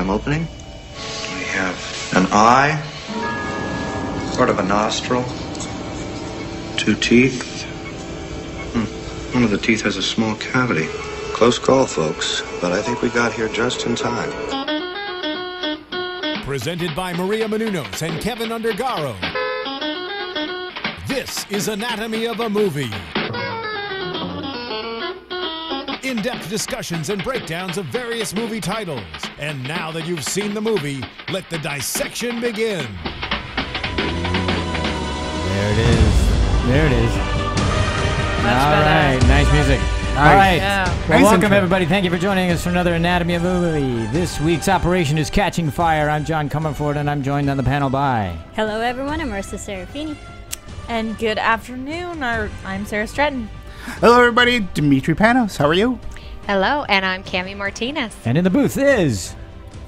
I'm opening. We have an eye, sort of a nostril, 2 teeth. One of the teeth has a small cavity. Close call, folks, but I think we got here just in time. Presented by Maria Menounos and Kevin Undergaro. This is Anatomy of a Movie. In-depth discussions and breakdowns of various movie titles. And now that you've seen the movie, let the dissection begin. There it is. There it is. All right, nice music. All right, well, welcome everybody. Thank you for joining us for another Anatomy of a Movie. This week's operation is Catching Fire. I'm John Comerford, and I'm joined on the panel by... Hello everyone, I'm Marisa Serafini. And good afternoon, I'm Sara Stretton. Hello everybody, Demetri Panos. How are you? Hello, and I'm Cami Martinez. And in the booth is...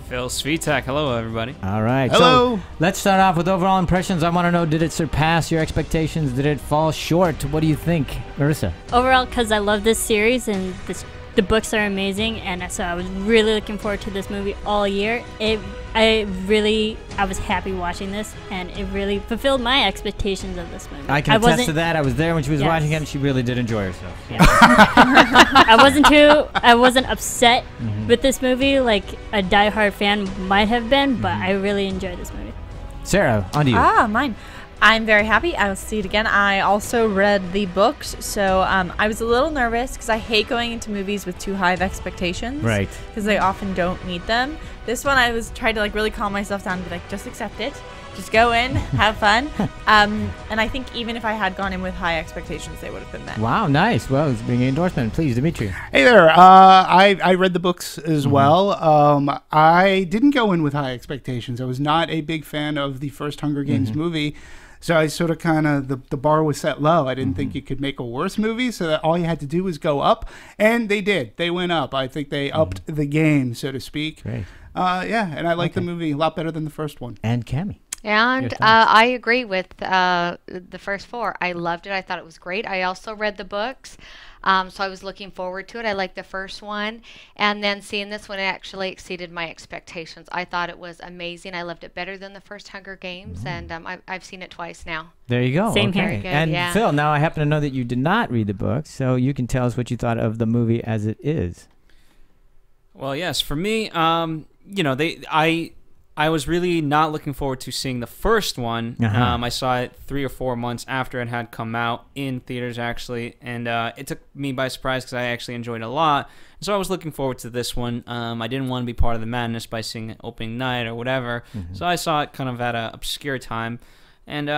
Phil Svitek. Hello, everybody. All right. Hello. So let's start off with overall impressions. I want to know, did it surpass your expectations? Did it fall short? What do you think, Marisa? Overall, because I love this series and the books are amazing, and so I was really looking forward to this movie all year. I was happy watching this, and it really fulfilled my expectations of this movie. I can attest to that. I was there when she was watching it, and she really did enjoy herself. Yeah. I wasn't upset with this movie like a diehard fan might have been, but I really enjoyed this movie. Sarah, on to you. Mine. I'm very happy. I'll see it again. I also read the books, so I was a little nervous because I hate going into movies with too high of expectations. Right. Because they often don't meet them. This one, I was trying to really calm myself down and be like, just accept it. Just go in, have fun. And I think even if I had gone in with high expectations, they would have been met. Wow, nice. Well, it's being an endorsement. Please, Dimitri. Hey there. I read the books as well. I didn't go in with high expectations. I was not a big fan of the first Hunger Games movie. So I sort of the bar was set low. I didn't think you could make a worse movie, so that all you had to do was go up. And they did. They went up. I think they upped the game, so to speak. Great. And I like the movie a lot better than the first one. And Cami. And I agree with the first four. I loved it. I thought it was great. I also read the books, so I was looking forward to it. I liked the first one. And then seeing this one, it actually exceeded my expectations. I thought it was amazing. I loved it better than the first Hunger Games, and I've seen it twice now. There you go. Same here. here. And Phil, now I happen to know that you did not read the books, so you can tell us what you thought of the movie as it is. Well, yes, for me, I was really not looking forward to seeing the first one. I saw it 3 or 4 months after it had come out in theaters, actually, and it took me by surprise because I actually enjoyed it a lot. So I was looking forward to this one. I didn't want to be part of the madness by seeing it opening night or whatever, so I saw it kind of at an obscure time. And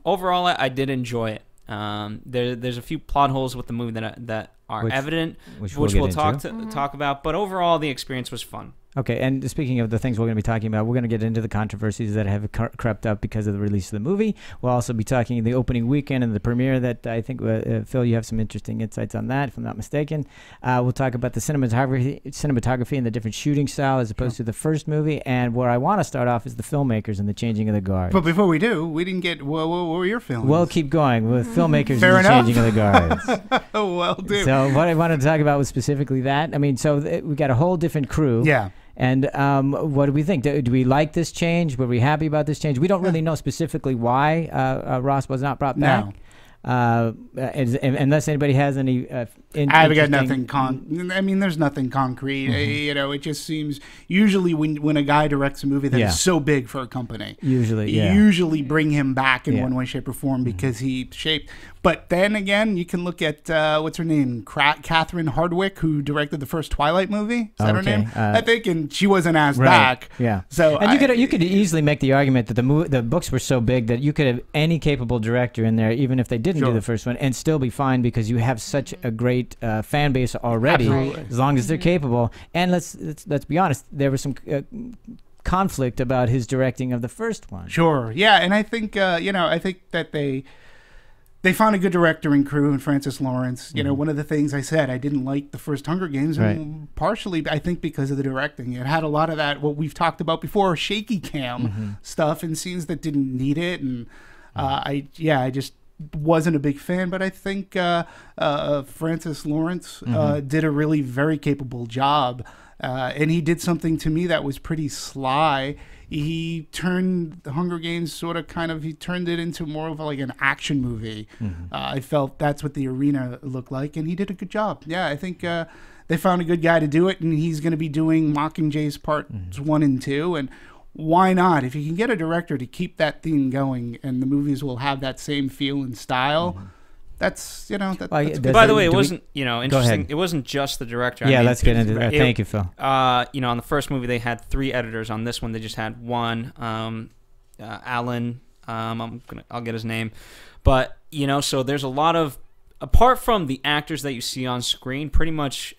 overall, I did enjoy it. There's a few plot holes with the movie that are evident, which we'll talk about, but overall, the experience was fun. Okay, and speaking of the things we're going to be talking about, we're going to get into the controversies that have crept up because of the release of the movie. We'll also be talking the opening weekend and the premiere that I think, Phil, you have some interesting insights on that, if I'm not mistaken. We'll talk about the cinematography and the different shooting style as opposed to the first movie. And where I want to start off is the filmmakers and the changing of the guards. But before we do, we didn't get, what were your feelings? We'll keep going with filmmakers Fair and the enough. changing of the guards. Oh, well, dude. So what I wanted to talk about was specifically that. I mean, so we got a whole different crew. Yeah. And what do we think? Do we like this change? Were we happy about this change? We don't really know specifically why Ross was not brought back. No. Unless anybody has any I've got nothing there's nothing concrete. It just seems usually when a guy directs a movie that is so big for a company, usually bring him back in one way, shape, or form because he shaped. But then again, you can look at what's her name, Catherine Hardwicke, who directed the first Twilight movie. Is that her name? I think, and she wasn't asked back. Yeah. So and you could easily make the argument that the books were so big that you could have any capable director in there, even if they didn't do the first one, and still be fine because you have such a great fan base already. Absolutely. As long as they're capable. And let's be honest, there was some conflict about his directing of the first one. Sure. Yeah, and I think I think that they found a good director in crew in Francis Lawrence. One of the things I said, I didn't like the first Hunger Games, and partially I think because of the directing. It had a lot of that, what we've talked about before, shaky cam stuff and scenes that didn't need it. And I just wasn't a big fan, but I think Francis Lawrence did a really very capable job And he did something to me that was pretty sly. He turned the Hunger Games he turned it into more of like an action movie. I felt that's what the arena looked like, and he did a good job. Yeah, I think they found a good guy to do it, and he's going to be doing Mockingjays Parts 1 and 2, and why not? If you can get a director to keep that theme going, and the movies will have that same feel and style, that's, that's by the way, it wasn't, interesting. It wasn't just the director. Yeah, let's get into that. Thank you, Phil. On the first movie, they had 3 editors. On this one, they just had 1. Alan, I'll get his name. But, so there's a lot of, apart from the actors that you see on screen, pretty much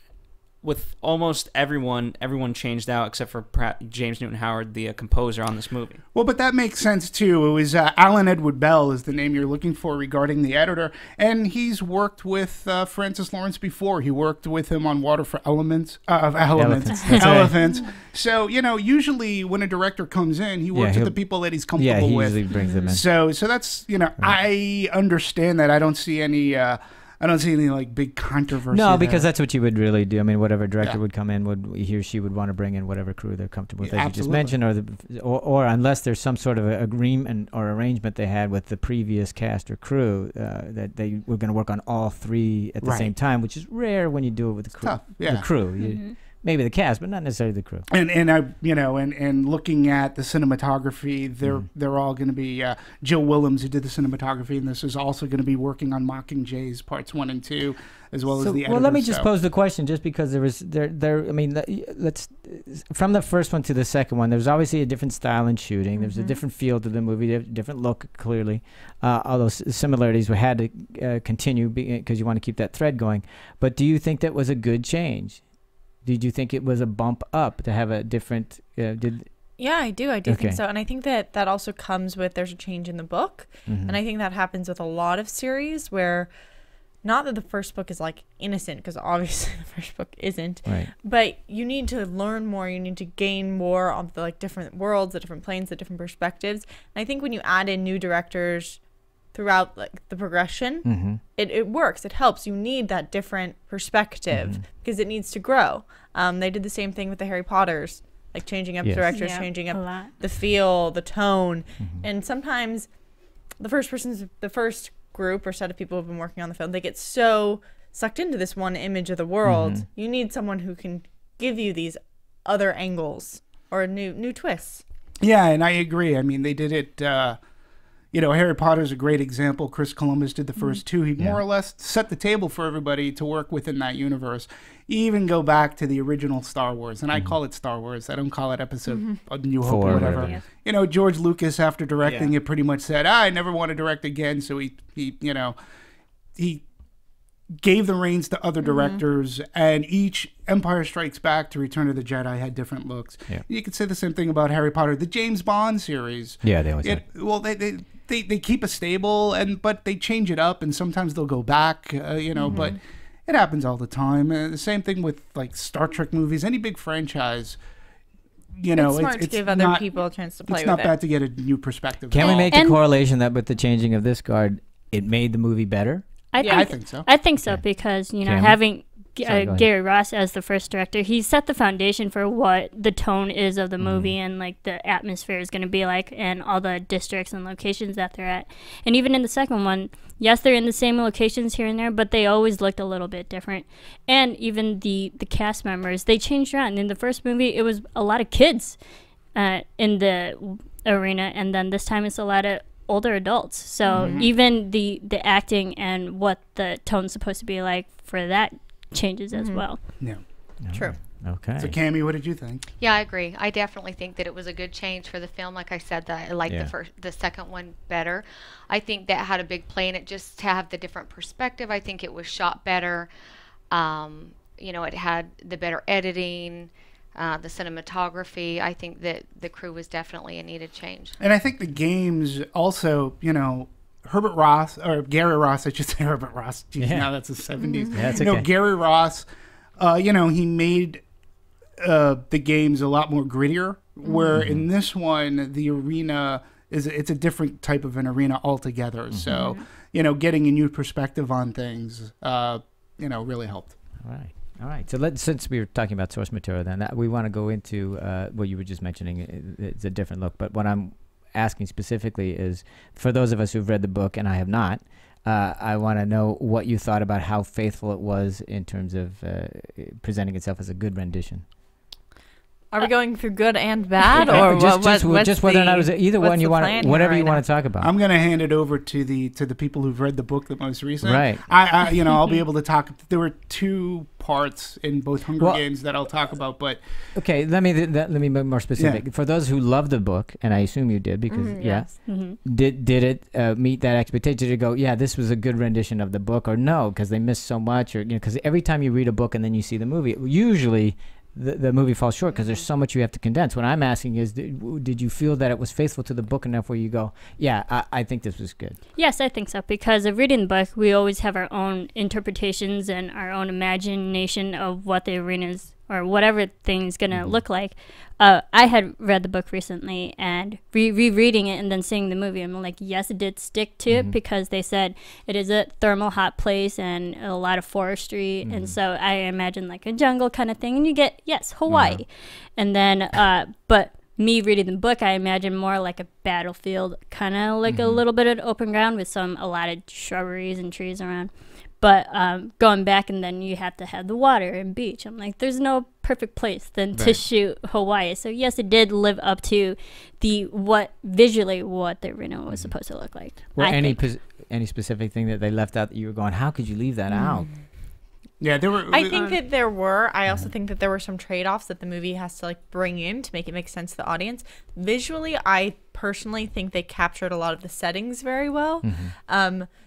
with almost everyone changed out except for James Newton Howard, the composer on this movie. Well, but that makes sense too. It was Alan Edward Bell is the name you're looking for regarding the editor, and he's worked with Francis Lawrence before. He worked with him on Water for Elephants. Elephants. So usually when a director comes in, he works with the people that he's comfortable with. Usually brings them in. So that's right. I understand that. I don't see any like big controversy. No, because that's what you would really do. I mean, whatever director would come in, he or she would want to bring in whatever crew they're comfortable with, as you just mentioned, or unless there's some sort of agreement or arrangement they had with the previous cast or crew that they were going to work on all 3 at the same time, which is rare when you do it with the crew. Tough. Yeah. The crew. Maybe the cast, but not necessarily the crew. And looking at the cinematography, they're all going to be Jill Willems, who did the cinematography, and this is also going to be working on Mockingjays Parts 1 and 2, as well as the editor. Well, let me just pose the question, just because let's from the first one to the second one, there's obviously a different style in shooting. There's a different feel to the movie, different look, clearly. Although similarities had to continue because you want to keep that thread going. But do you think that was a good change? Did you think it was a bump up to have a different? Yeah, I do. I do think so, and I think that also comes with there's a change in the book, and I think that happens with a lot of series where, not that the first book is like innocent, because obviously the first book isn't, but you need to learn more. You need to gain more of the different worlds, the different planes, the different perspectives. And I think when you add in new directors throughout the progression, it works. It helps. You need that different perspective because it needs to grow. They did the same thing with the Harry Potters, changing up directors, changing up the feel, the tone, and sometimes the first group or set of people who've been working on the film, they get so sucked into this one image of the world. You need someone who can give you these other angles or new twists. Yeah, and I agree. I mean, they did it. Harry Potter's a great example. Chris Columbus did the first 2. He more or less set the table for everybody to work within that universe. Even go back to the original Star Wars, and I call it Star Wars. I don't call it Episode New Hope or whatever. George Lucas, after directing it, pretty much said, I never want to direct again. So he gave the reins to other directors, and each Empire Strikes Back to Return of the Jedi had different looks. Yeah. You could say the same thing about Harry Potter. The James Bond series. Yeah, they always well, they keep a stable, but they change it up, and sometimes they'll go back, but it happens all the time. The same thing with Star Trek movies, any big franchise. It's smart to give other people a chance to play with it. It's not bad to get a new perspective. Can we make the correlation that with the changing of this guard, it made the movie better? I think so. I think so because having Gary Ross as the first director, he set the foundation for what the tone is of the movie and the atmosphere is going to be like, and all the districts and locations that they're at. And even in the second one, yes, they're in the same locations here and there, but they always looked a little bit different. And even the cast members, they changed around. In the first movie, it was a lot of kids in the arena, and then this time it's a lot of older adults. So even the acting and what the tone's supposed to be like for that changes as well. Yeah. True. Okay. So Cami, what did you think? Yeah, I agree. I definitely think that it was a good change for the film. Like I said, that I like the second one better. I think that had a big play in it, just to have the different perspective. I think it was shot better. It had the better editing, the cinematography. I think that the crew was definitely a needed change. And I think the games also, Herbert Ross, or Gary Ross, I should say Herbert Ross. Geez, now that's the 70s. Yeah, that's okay. Gary Ross, he made the games a lot more grittier, where in this one, the arena it's a different type of an arena altogether. So, getting a new perspective on things, really helped. All right. All right. So since we were talking about source material, then we want to go into what you were just mentioning. It's a different look, but what I'm asking specifically is for those of us who've read the book, and I have not. I want to know what you thought about how faithful it was in terms of presenting itself as a good rendition. Are we going through good and bad, or just whether or not it was either one you want, whatever you want to talk about? I'm going to hand it over to the people who've read the book the most recent. Right. I'll be able to talk. There were 2 parts in both Hunger Games that I'll talk about, but okay, let me be more specific. Yeah. For those who love the book, and I assume you did, because did it meet that expectation? Did it go, yeah, this was a good rendition of the book, or no, because they missed so much, or because every time you read a book and then you see the movie, usually the movie falls short because there's so much you have to condense. What I'm asking is, did you feel that it was faithful to the book enough where you go, yeah, I think this was good? Yes, I think so, because of reading the book, we always have our own interpretations and our own imagination of what the arenas or whatever thing's going to look like. I had read the book recently, and rereading it and then seeing the movie, I'm like, yes, it did stick to it, because they said it is a thermal hot place and a lot of forestry, and so I imagine like a jungle kind of thing, and you get, yes, Hawaii. And then, but me reading the book, I imagine more like a battlefield, kind of like a little bit of open ground with a lot of shrubberies and trees around. But going back, and then you have to have the water and beach. I'm like, there's no perfect place than to shoot Hawaii. So yes, it did live up to visually what the arena was supposed to look like. Or any specific thing that they left out that you were going, how could you leave that out? Yeah, there were. I think that there were. I also think that there were some trade-offs that the movie has to like bring in to make it make sense to the audience. Visually, I personally think they captured a lot of the settings very well.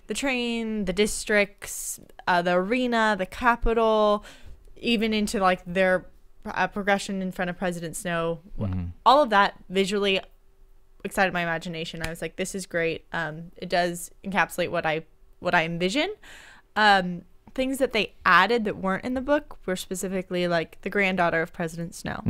The train, the districts, the arena, the Capitol, even into like their progression in front of President Snow. All of that visually excited my imagination. I was like, this is great. It does encapsulate what I envision. Things that they added that weren't in the book were specifically like the granddaughter of President Snow,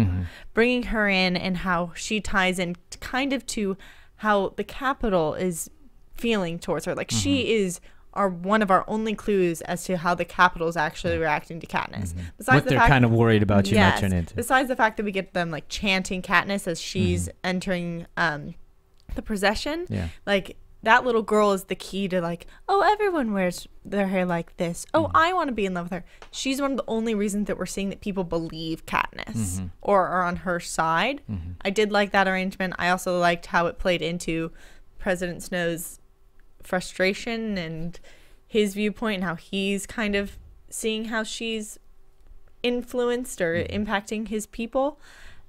bringing her in and how she ties in kind of to how the Capitol is feeling towards her. Like she is one of our only clues as to how the Capitol is actually reacting to Katniss. Besides what they're kind of worried about you not turning into. Besides the fact that we get them like chanting Katniss as she's entering the procession, like that little girl is the key to like, oh, everyone wears their hair like this. Oh, I want to be in love with her. She's one of the only reasons that we're seeing that people believe Katniss or are on her side. I did like that arrangement. I also liked how it played into President Snow's frustration and his viewpoint and how he's kind of seeing how she's influenced or impacting his people.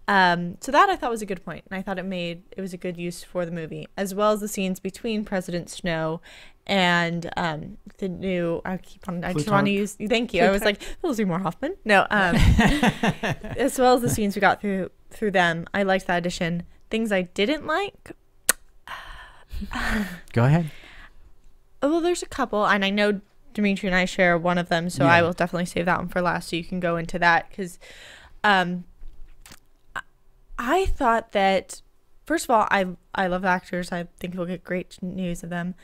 So that I thought was a good point, and I thought it was a good use for the movie, as well as the scenes between President Snow and the new. I just want to use. Thank you. Plutarch. I was like, we'll see more Hoffman. No, as well as the scenes we got through them. I liked that addition. Things I didn't like. Go ahead. Well, there's a couple, and I know Demetri and I share one of them, so I will definitely save that one for last, so you can go into that, because I thought that, first of all, I love actors. I think we'll get great news of them.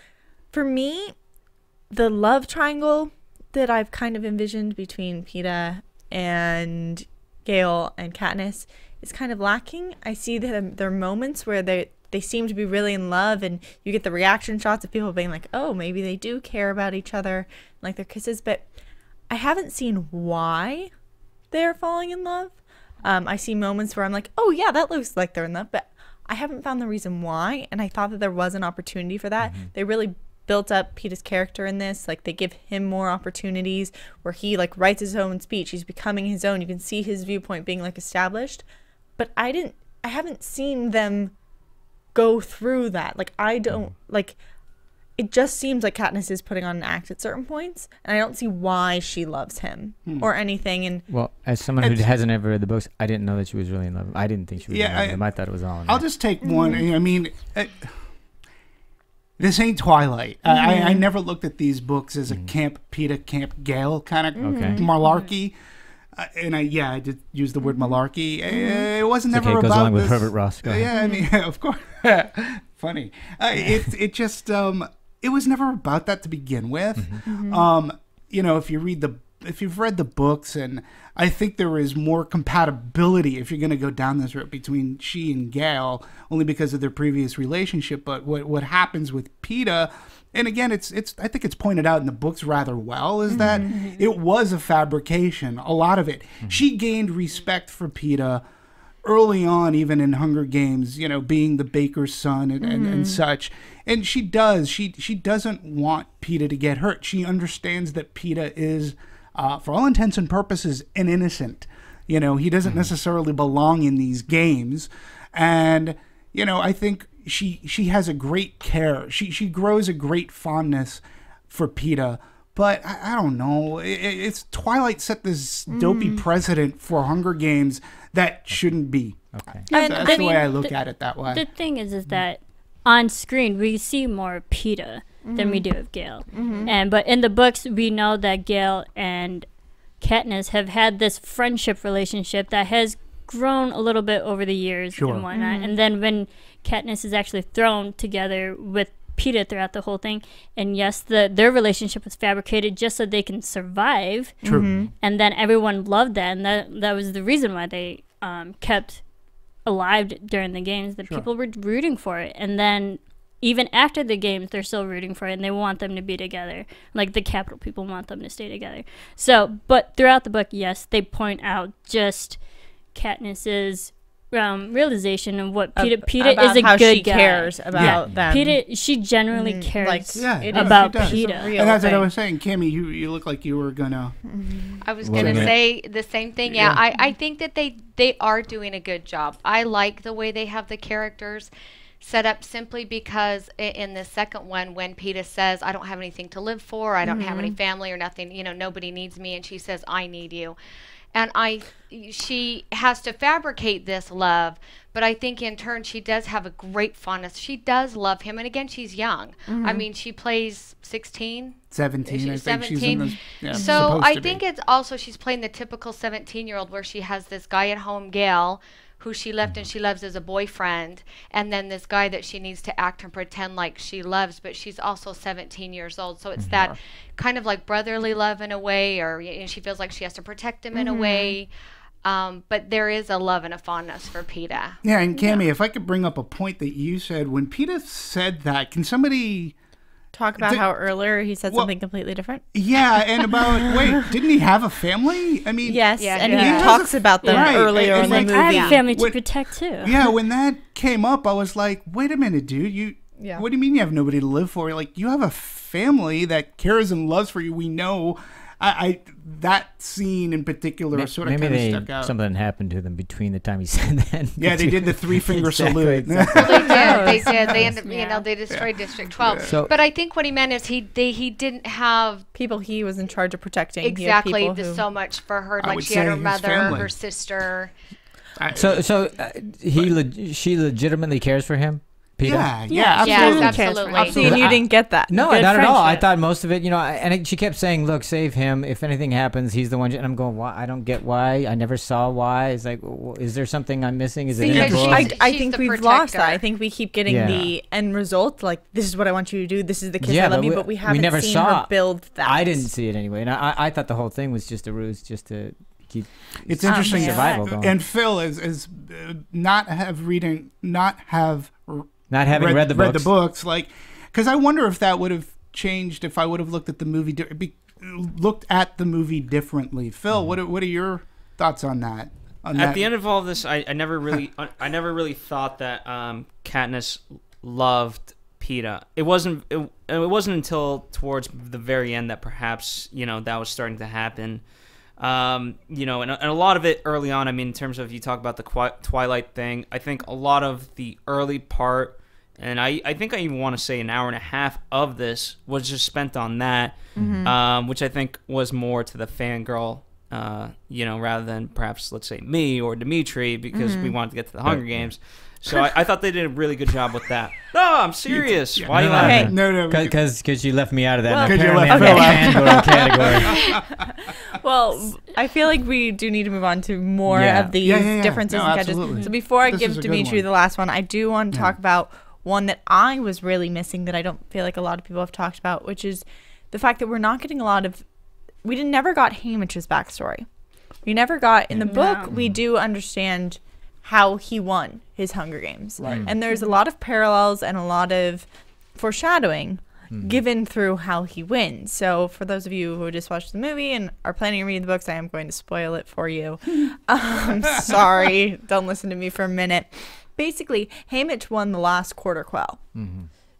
For me, the love triangle that I've kind of envisioned between Peeta and Gale and Katniss is kind of lacking. I see that there are moments where they seem to be really in love, and you get the reaction shots of people being like, oh, maybe they do care about each other, like their kisses, but I haven't seen why they're falling in love. I see moments where I'm like, oh yeah, that looks like they're in love, but I haven't found the reason why, and I thought that there was an opportunity for that. They really built up Peeta's character in this. Like, they give him more opportunities where he like writes his own speech. He's becoming his own. You can see his viewpoint being like established, but I haven't seen them go through that. Like, I don't like. It just seems like Katniss is putting on an act at certain points, and I don't see why she loves him or anything. And well, as someone who hasn't ever read the books, I didn't know that she was really in love. I didn't think she was in love with him. I thought it was all in I'll just take one. I mean, this ain't Twilight. I never looked at these books as a Camp Peeta, Camp Gale kind of malarkey. And I did use the word malarkey. It wasn't it's never okay, it goes about along this. With Herbert Ross. Yeah, I mean, of course. Funny. It just it was never about that to begin with. You know, if you read the read the books, and I think there is more compatibility if you're going to go down this route between she and Gale, only because of their previous relationship. But what happens with Peeta, and again, it's I think it's pointed out in the books rather well, is that it was a fabrication, a lot of it. She gained respect for Peeta early on, even in Hunger Games, you know, being the baker's son and such. And she doesn't want Peeta to get hurt. She understands that Peeta is, for all intents and purposes, an innocent. You know, he doesn't necessarily belong in these games. And, you know, I think she has a great care. She grows a great fondness for Peeta. But I don't know. It's Twilight set this dopey precedent for Hunger Games that shouldn't be. Okay. That's the way I look at it that way. The thing is that on screen we see more Peeta than we do of Gale. But in the books we know that Gale and Katniss have had this friendship relationship that has grown a little bit over the years and whatnot. And then when Katniss is actually thrown together with Peeta throughout the whole thing, and yes, their relationship was fabricated just so they can survive. True. And then everyone loved that, and that was the reason why they kept alive during the games. That people were rooting for it, and then even after the games, they're still rooting for it, and they want them to be together. Like the Capitol people want them to stay together. So, but throughout the book, yes, they point out just Katniss's realization of what Peeta is a how good she guy. Cares about them. Peeta, she genuinely cares It about does. Peeta. And that's what I was saying. Cami, you look like you were gonna. I was gonna say the same thing. Yeah, I think that they are doing a good job. I like the way they have the characters set up, simply because in the second one, when Peeta says, "I don't have anything to live for. I don't have any family or nothing. You know, nobody needs me," and she says, "I need you." And she has to fabricate this love, but I think in turn she does have a great fondness. She does love him, and again, she's young. I mean, she plays 16, 17. I think she's in the, so I think it's also she's playing the typical 17-year-old where she has this guy at home, Gale, who she left and she loves as a boyfriend, and then this guy that she needs to act and pretend like she loves, but she's also 17 years old. So it's that kind of like brotherly love in a way, or she feels like she has to protect him in a way. But there is a love and a fondness for Peeta. Yeah, and Cami, if I could bring up a point that you said, when Peeta said that, can somebody talk about how earlier he said something completely different? Yeah, and about, wait, didn't he have a family? I mean, yes, and he talks about them earlier in the movie. I have a family to protect too. Yeah, when that came up, I was like, wait a minute, dude, what do you mean you have nobody to live for? You're like, you have a family that cares and loves for you. We know. That scene in particular sort of kind of stuck out. Something happened to them between the time he said that. Yeah, they did the three-finger salute. Exactly. Well, they did. They ended up, they destroyed District 12. So, but I think what he meant is he didn't have people he was in charge of protecting. Exactly. So much for her. Like she had her mother, her sister. She legitimately cares for him. Peeta? Yeah, absolutely. See, and you didn't get that. No, not at all. I thought most of it, and she kept saying, "Look, save him. If anything happens, he's the one." And I'm going, "Why? I don't get why. I never saw why." It's like, is there something I'm missing? Is it in the book? I think we've lost that. I think we keep getting the end result, like this is what I want you to do. This is the kiss I love you, but we haven't never seen saw her build that. I didn't see it anyway, and I thought the whole thing was just a ruse, just to keep. It's interesting. Survival going. And Phil is not having read the books, like, because I wonder if that would have changed if I would have looked at the movie differently. Phil, what are your thoughts on that? At the end of all of this, I never really thought that Katniss loved Peeta. It wasn't until towards the very end that perhaps that was starting to happen. And a lot of it early on. I mean, in terms of you talk about the Twilight thing, I think a lot of the early part. And I think I even want to say an hour and a half of this was just spent on that, which I think was more to the fangirl, rather than perhaps, let's say, me or Demetri, because we wanted to get to the Hunger Games. So I thought they did a really good job with that. No, I'm serious. Why are you laughing? No. Because you left me out of that. Because you left Phil out. Category. Well, I feel like we do need to move on to more of these differences and catches. So before I give Demetri the last one, I do want to talk about one that I was really missing that I don't feel like a lot of people have talked about, which is the fact that we're not getting a lot of never got Haymitch's backstory. We never got in the book. We do understand how he won his Hunger Games, and there's a lot of parallels and a lot of foreshadowing given through how he wins. So for those of you who just watched the movie and are planning to read the books, I am going to spoil it for you. I'm sorry, don't listen to me for a minute. Basically, Haymitch won the last quarter quell.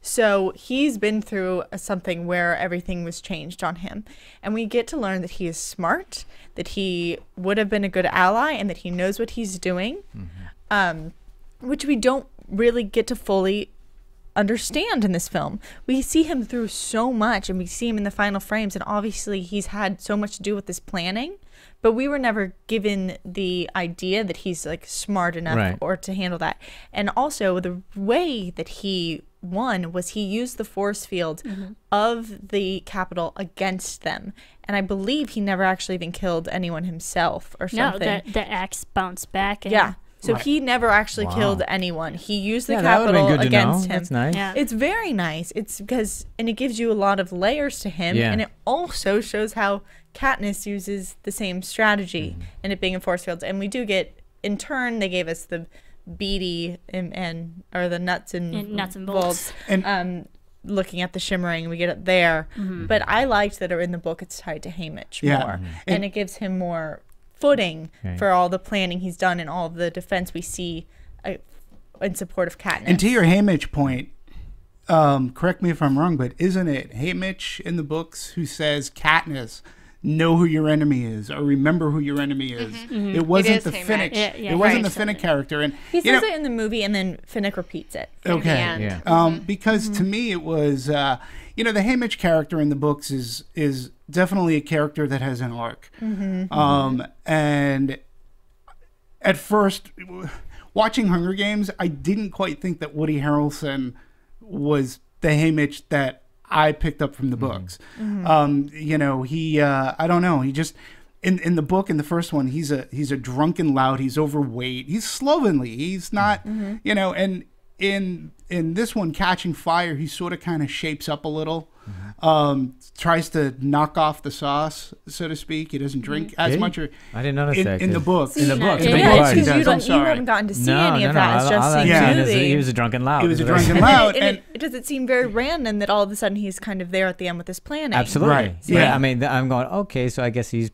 So he's been through something where everything was changed on him. And we get to learn that he is smart, that he would have been a good ally, and that he knows what he's doing, which we don't really get to fully understand in this film. We see him through so much, and we see him in the final frames, and obviously he's had so much to do with this planning, but we were never given the idea that he's like smart enough or to handle that. And also the way that he won was he used the force field of the Capitol against them, and I believe he never actually even killed anyone himself or something. No, the axe bounced back. And so he never actually killed anyone. He used the Capitol against him. That's nice. Yeah. It's very nice. It's because, and it gives you a lot of layers to him, and it also shows how Katniss uses the same strategy, and it being in force fields. And we do get, in turn, they gave us the beady or the nuts and bolts, and looking at the shimmering, we get it there. But I liked that in the book it's tied to Haymitch more, and it gives him more footing for all the planning he's done and all the defense we see in support of Katniss. And to your Haymitch point, correct me if I'm wrong, but isn't it Haymitch in the books who says, Katniss, know who your enemy is, or remember who your enemy is? It wasn't the Finnick. It wasn't the Finnick character, and he says it in the movie, and then Finnick repeats it. Okay, because to me it was, the Haymitch character in the books is definitely a character that has an arc, and at first, watching Hunger Games, I didn't quite think that Woody Harrelson was the Haymitch that I picked up from the books. He I don't know, he just in the book, in the first one, he's a drunken lout, he's overweight, he's slovenly, he's not and in this one, Catching Fire, he sort of kind of shapes up a little, tries to knock off the sauce, so to speak. He doesn't drink as much. I didn't notice that in the book. In the book, you haven't gotten to see any of that. It's just seeing the movie. He was a drunken lout. He was a drunken lout, and does it seem very random that all of a sudden he's kind of there at the end with his planning? Absolutely. Right. Yeah. I mean, I'm going, okay, so I guess he's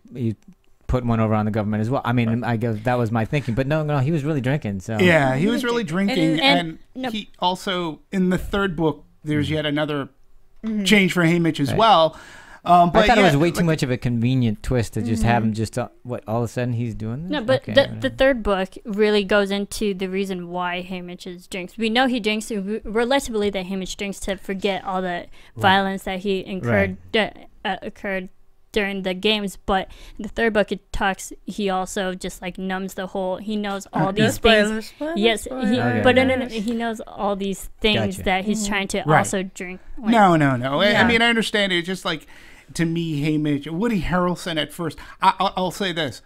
putting one over on the government as well. I mean, I guess that was my thinking, but no, he was really drinking. So yeah, he was really drinking, and he also, in the third book, there's yet another change for Haymitch as well. But I thought it was way too much of a convenient twist to just have him just all of a sudden he's doing this? No, but the third book really goes into the reason why Haymitch drinks. We know he drinks. We're led to believe that Haymitch drinks to forget all the violence that he incurred occurred during the games, but in the third book it talks, he also just like numbs the whole, he knows all these things. Yes, he knows all these things that he's trying to also drink. Like, no. I mean, I understand it. It's just like, to me, Haymitch, Woody Harrelson at first, I'll say this,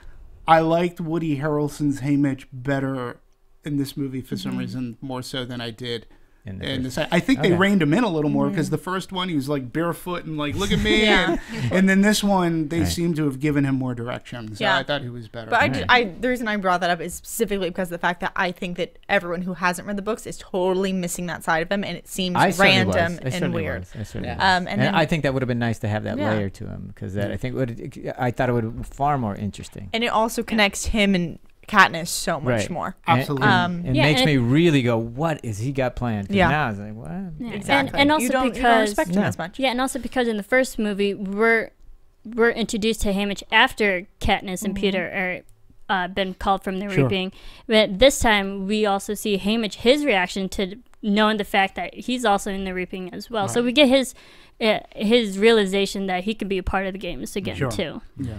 I liked Woody Harrelson's Haymitch better in this movie for some reason, more so than I did in this. I think they reined him in a little more, because the first one he was like barefoot and like, look at me, and then this one they seem to have given him more direction. So I thought he was better. But the reason I brought that up is specifically because of the fact that I think that everyone who hasn't read the books is totally missing that side of him, and it seems random and weird. And I think that would have been nice to have that layer to him, because I think I thought it would be far more interesting. And it also connects him and Katniss so much more. Absolutely. It makes me really go, what is he got planned? Now it's like, what? Yeah. Exactly. And also you don't respect him as much. Yeah, and also because in the first movie we're introduced to Haymitch after Katniss and Peeta are been called from the reaping. But this time we also see Haymitch, his reaction to knowing the fact that he's also in the reaping as well. So we get his realization that he could be a part of the games again too. Yeah.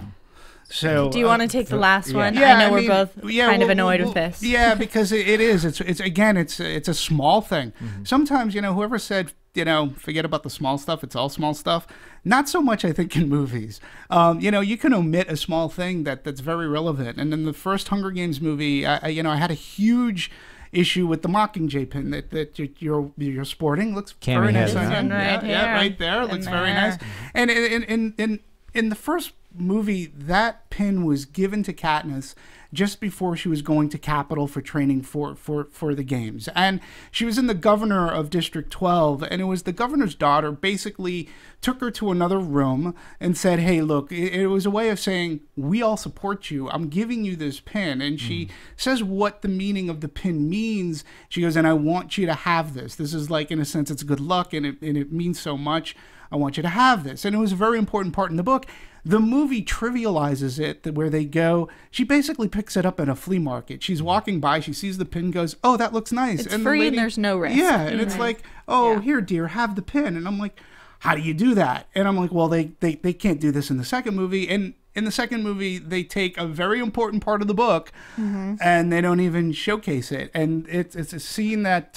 So, do you want to take the last one? Yeah, I know we're both kind of annoyed with this. Yeah, because it is. It's again, it's a small thing. Sometimes, whoever said, forget about the small stuff, it's all small stuff. Not so much, I think, in movies. You can omit a small thing that's very relevant. And in the first Hunger Games movie, I had a huge issue with the Mockingjay pin that you're sporting. Looks very nice on you. Right there. Looks very nice. And in the first movie, that pin was given to Katniss just before she was going to Capitol for training for the games. And she was in the governor of District 12, and it was the governor's daughter basically took her to another room and said, hey, look, it was a way of saying, we all support you. I'm giving you this pin. And she says what the meaning of the pin means. She goes, and I want you to have this. This is like, in a sense, it's good luck, and it means so much. I want you to have this. And it was a very important part in the book. The movie trivializes it, where they go, she basically picks it up at a flea market. She's walking by, she sees the pin, goes, oh, that looks nice. It's and free and there's no risk. Yeah, and it's like, oh, here, dear, have the pin. And I'm like, how do you do that? And I'm like, well, they can't do this in the second movie. And in the second movie, they take a very important part of the book and they don't even showcase it. And it's a scene that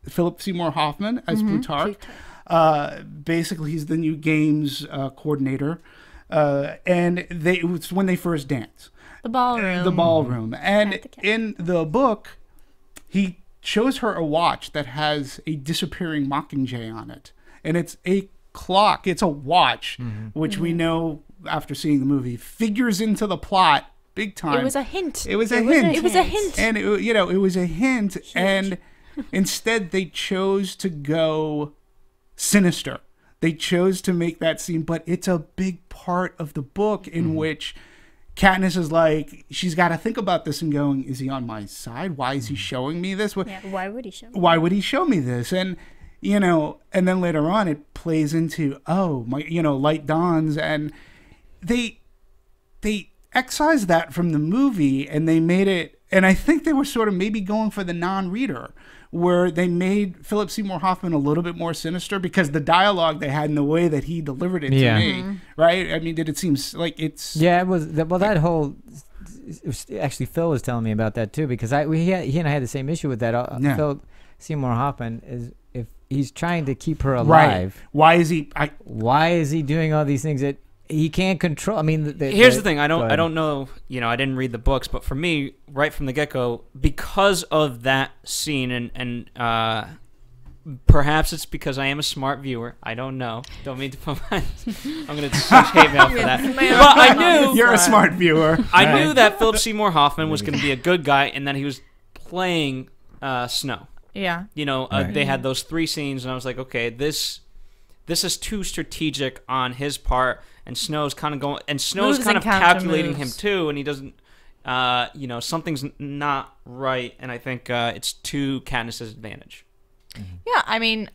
Philip Seymour Hoffman as Plutarch, basically he's the new games coordinator. And it was when they first dance. The ballroom. The ballroom. And in the book, he shows her a watch that has a disappearing Mockingjay on it. And it's a clock. It's a watch, which we know after seeing the movie figures into the plot big time. It was a hint. It was a hint. It was a hint. And, it was a hint. Huge. And instead, they chose to go sinister. They chose to make that scene, but it's a big part of the book in which Katniss is like, she's got to think about this and going, is he on my side? Why is he showing me this? Yeah, why would he show me? Why would he show me this? And, and then later on it plays into, light dawns, and they excised that from the movie and they made it, and I think they were sort of maybe going for the non-reader, where they made Philip Seymour Hoffman a little bit more sinister because the dialogue they had and the way that he delivered it to me, right? I mean, did it seem like it's... Yeah, it was... Well, that whole... Actually, Phil was telling me about that, too, because he and I had the same issue with that. Phil Seymour Hoffman, is if he's trying to keep her alive... Right. Why is he doing all these things that he can't control? I mean... Here's the thing. I don't know... I didn't read the books, but for me, right from the get-go, because of that scene, and perhaps it's because I am a smart viewer. I don't know. Don't mean to put my... I'm going to such hate mail for that. But I knew... You're a smart viewer. I knew that Philip Seymour Hoffman was going to be a good guy and that he was playing Snow. Yeah. They had those 3 scenes, and I was like, okay, this is too strategic on his part, and Snow's kind of going, and Snow's kind of calculating him too, and he doesn't, something's not right, and I think it's to Katniss's advantage. Yeah, I mean,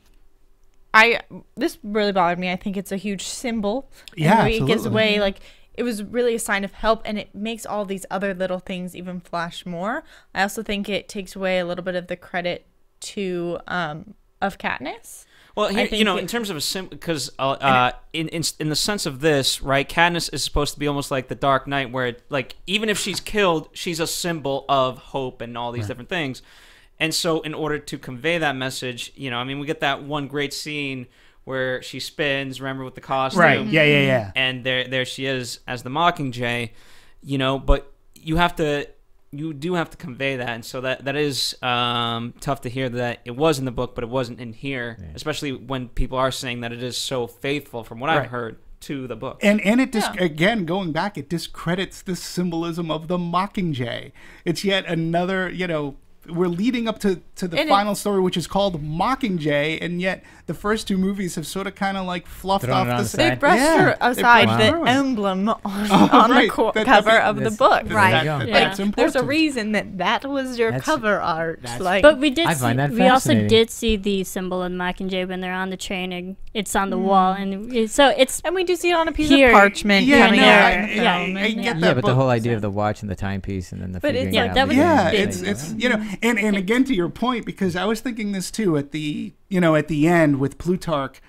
this really bothered me. I think it's a huge symbol. Yeah, it gives away, it was really a sign of help, and it makes all these other little things even flash more. I also think it takes away a little bit of the credit to of Katniss. Well, here, in terms of a symbol, because in the sense of this, right, Katniss is supposed to be almost like the Dark Knight, where even if she's killed, she's a symbol of hope and all these different things. And so, in order to convey that message, we get that one great scene where she spins, remember, with the costume, right? Yeah. And there she is as the Mockingjay, but you do have to convey that, and so that is tough to hear that it was in the book, but it wasn't in here, especially when people are saying that it is so faithful, from what I've heard, to the book. And it again, going back, it discredits the symbolism of the Mockingjay. It's yet another, we're leading up to the final story, which is called Mockingjay, and yet the first 2 movies have sort of kind of fluffed off the side. They brushed aside the emblem on the cover of the book. Right. That's important. There's a reason that was your cover art. But we also did see the symbol of Mockingjay when they're on the train, and it's on the wall, and we do see it on a piece of parchment. I get that. But the whole idea of the watch and the timepiece, and then the figuring out. That was it's and again, to your point, because I was thinking this too at the end with Plutarch,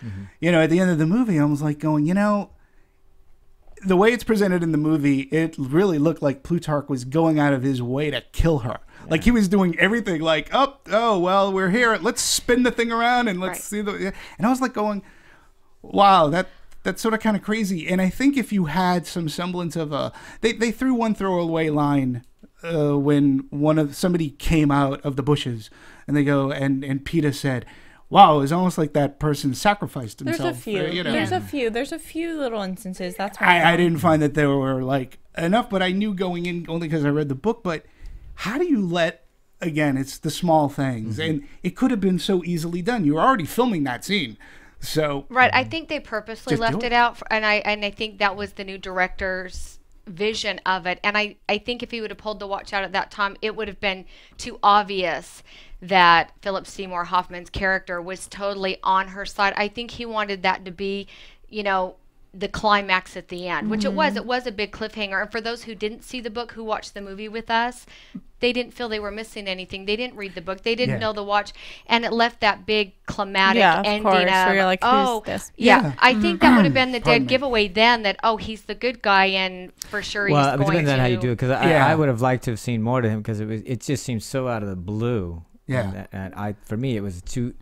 at the end of the movie, I was like going, the way it's presented in the movie, it really looked like Plutarch was going out of his way to kill her. Like he was doing everything well, we're here, let's spin the thing around and let's see and I was like going, wow, that's sort of kind of crazy. And I think if you had some semblance of they threw one throwaway line when somebody came out of the bushes, and they go, and Peeta said, wow, it's almost like that person sacrificed himself. There's a few. You know? There's a few little instances. That's why I didn't find that there were like enough, but I knew going in only because I read the book. But how do you let, again, it's the small things, and it could have been so easily done. You were already filming that scene. So right, I think they purposely left it out, and I think that was the new director's vision of it. And I think if he would have pulled the watch out at that time, it would have been too obvious that Philip Seymour Hoffman's character was totally on her side. I think he wanted that to be, you know, the climax at the end, which it was a big cliffhanger. And for those who didn't see the book, who watched the movie with us, they didn't feel they were missing anything. They didn't read the book. They didn't know the watch. And it left that big climatic ending course, where you're like, who's this? Yeah. I think that would have been the dead giveaway then, that, oh, he's the good guy, and for sure he's going to... Well, it depends on how you do it, because I would have liked to have seen more to him, because it just seems so out of the blue. Yeah, and for me, it was too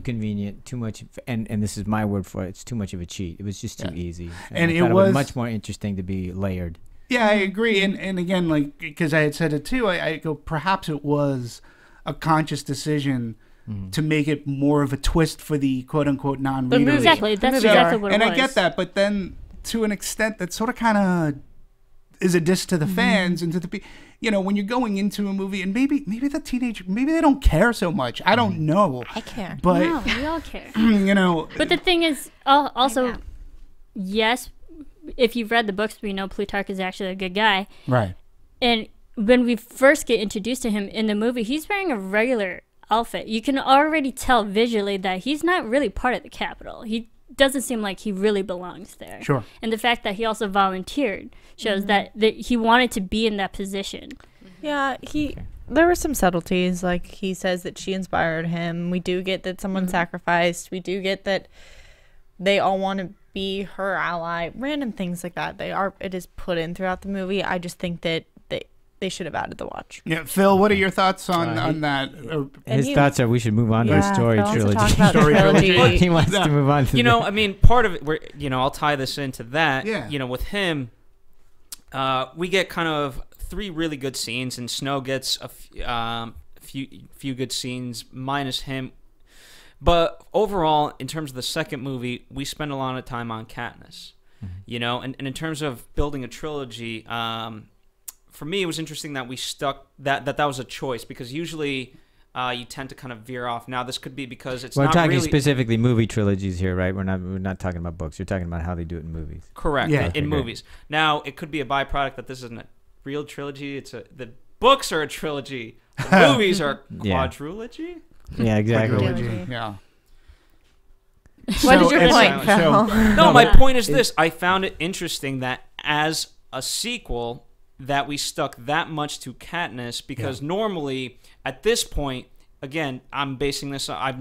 convenient, too much, and this is my word for it. It's too much of a cheat. It was just too easy, and it was much more interesting to be layered. Yeah, I agree, and again, like, because I had said it too, I go, perhaps it was a conscious decision to make it more of a twist for the quote unquote non-reader. Exactly, that's exactly what it was. And I get that, but then to an extent, that sort of kind of is a diss to the fans and to the people. You know, when you're going into a movie, and maybe the teenager, maybe they don't care so much. I don't know. I care. But no, we all care. You know. But the thing is, also, yes, if you've read the books, we know Plutarch is actually a good guy. Right. And when we first get introduced to him in the movie, he's wearing a regular outfit. You can already tell visually that he's not really part of the Capitol. He doesn't seem like he really belongs there. Sure. And the fact that he also volunteered shows that he wanted to be in that position. Yeah, there were some subtleties. Like, he says that she inspired him. We do get that someone sacrificed. We do get that they all want to be her ally. Random things like that. It is put in throughout the movie. I just think that they should have added the watch. Yeah, Phil, what are your thoughts on that? His thoughts are we should move on to a story trilogy. Story trilogy. He wants to move on to I mean, part of it, I'll tie this into that. Yeah. With him, we get kind of 3 really good scenes, and Snow gets a few good scenes, minus him. But overall, in terms of the second movie, we spend a lot of time on Katniss. And in terms of building a trilogy, for me, it was interesting that we stuck that was a choice, because usually you tend to kind of veer off. Now, this could be because it's we're not talking really specifically movie trilogies here, right? We're not talking about books. You're talking about how they do it in movies. Correct. Yeah. In movies. Now, it could be a byproduct that this isn't a real trilogy. The books are a trilogy. The movies are quadrilogy. Yeah, exactly. Quadrilogy. Yeah. What is your point, Phil? No, my point is this. I found it interesting that as a sequel, that we stuck that much to Katniss, because normally at this point, again, I'm basing this on, I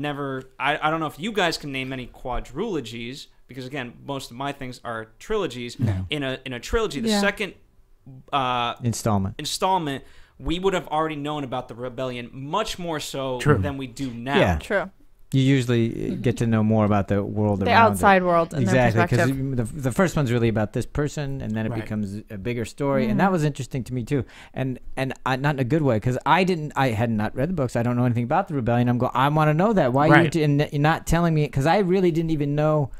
don't know if you guys can name any quadrilogies, because again, most of my things are trilogies. No. In a trilogy, the second installment, we would have already known about the rebellion much more so than we do now. Yeah. True. You usually get to know more about the world around the outside world, and exactly, their perspective. because the first one's really about this person, and then it becomes a bigger story, and that was interesting to me too, and not in a good way, because I had not read the books. I don't know anything about the rebellion. I want to know that. Why you're not telling me? Because I really didn't even know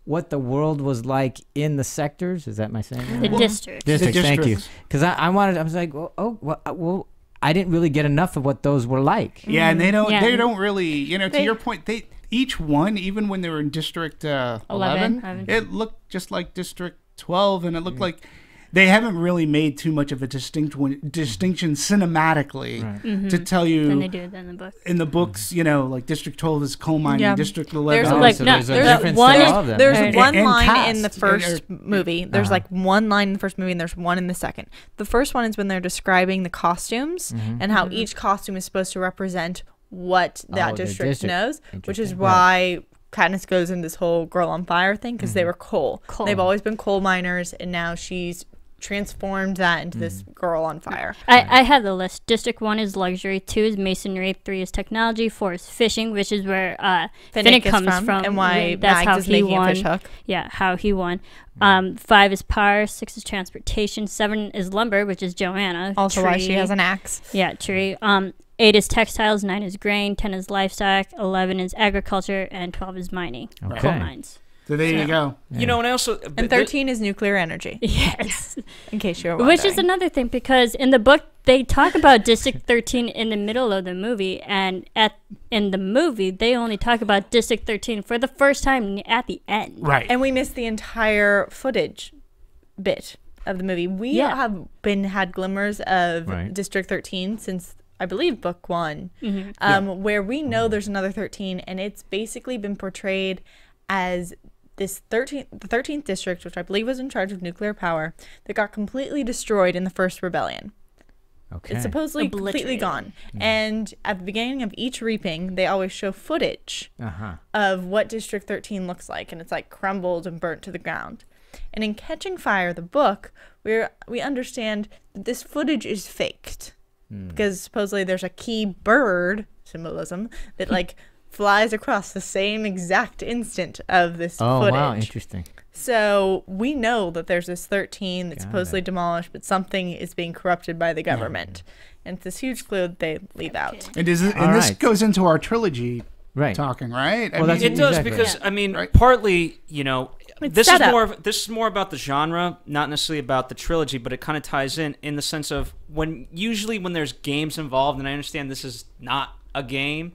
what the world was like in the sectors. Is that my saying? The districts. Districts. Thank you. Because I was like, well. I didn't really get enough of what those were like. Yeah, and they don't really, to your point, each one, even when they were in District 11, it looked just like District 12, and it looked like they haven't really made too much of a distinction cinematically to tell you. Then they do it in the book. In the books, like District 12 is coal mining, District 11. There's one line in the first movie. There's one line in the first movie, and there's one in the second. The first one is when they're describing the costumes and how each costume is supposed to represent what that district knows, which is why Katniss goes in this whole girl on fire thing, because they were coal. They've always been coal miners, and now she's transformed that into this girl on fire. I have the list. District 1 is luxury, 2 is masonry, 3 is technology, 4 is fishing, which is where Finnick comes from, and why that's Mags how is he making won. a fish hook. Yeah, how he won. 5 is power, 6 is transportation, 7 is lumber, which is Joanna. Also why she has an axe. Yeah, tree. 8 is textiles, 9 is grain, 10 is livestock, 11 is agriculture, and 12 is mining. Okay. Coal mines. So there you go. You know, and I also... And 13 is nuclear energy. Yes. In case you're wondering. Which is another thing, because in the book, they talk about District 13 in the middle of the movie, and in the movie, they only talk about District 13 for the first time at the end. Right. And we missed the entire footage bit of the movie. We have had glimmers of District 13 since, I believe, book 1, where we know there's another 13, and it's basically been portrayed as the 13th district, which I believe was in charge of nuclear power, that got completely destroyed in the first rebellion. Okay. It's supposedly completely gone. And at the beginning of each reaping, they always show footage of what District 13 looks like, and it's like crumbled and burnt to the ground. And in Catching Fire, the book, we understand that this footage is faked, because supposedly there's a key bird symbolism that like flies across the same exact instant of this footage. Oh, wow, interesting. So we know that there's this 13 that's supposedly demolished, but something is being corrupted by the government. And it's this huge clue that they leave out. And this goes into our trilogy talking, right? Well, it does, because, I mean, partly, you know, this is more about the genre, not necessarily about the trilogy, but it kind of ties in the sense of usually when there's games involved, and I understand this is not a game,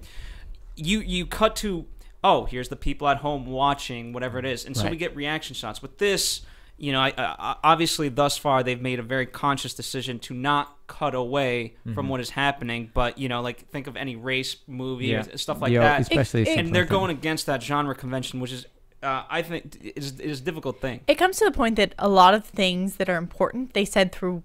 you cut to, oh, here's the people at home watching whatever it is, and so we get reaction shots. With this, you know, obviously thus far they've made a very conscious decision to not cut away from what is happening, but you know, like think of any race movie or stuff like that, especially and they're going against that genre convention, which is I think is a difficult thing. It comes to the point that a lot of things that are important they said through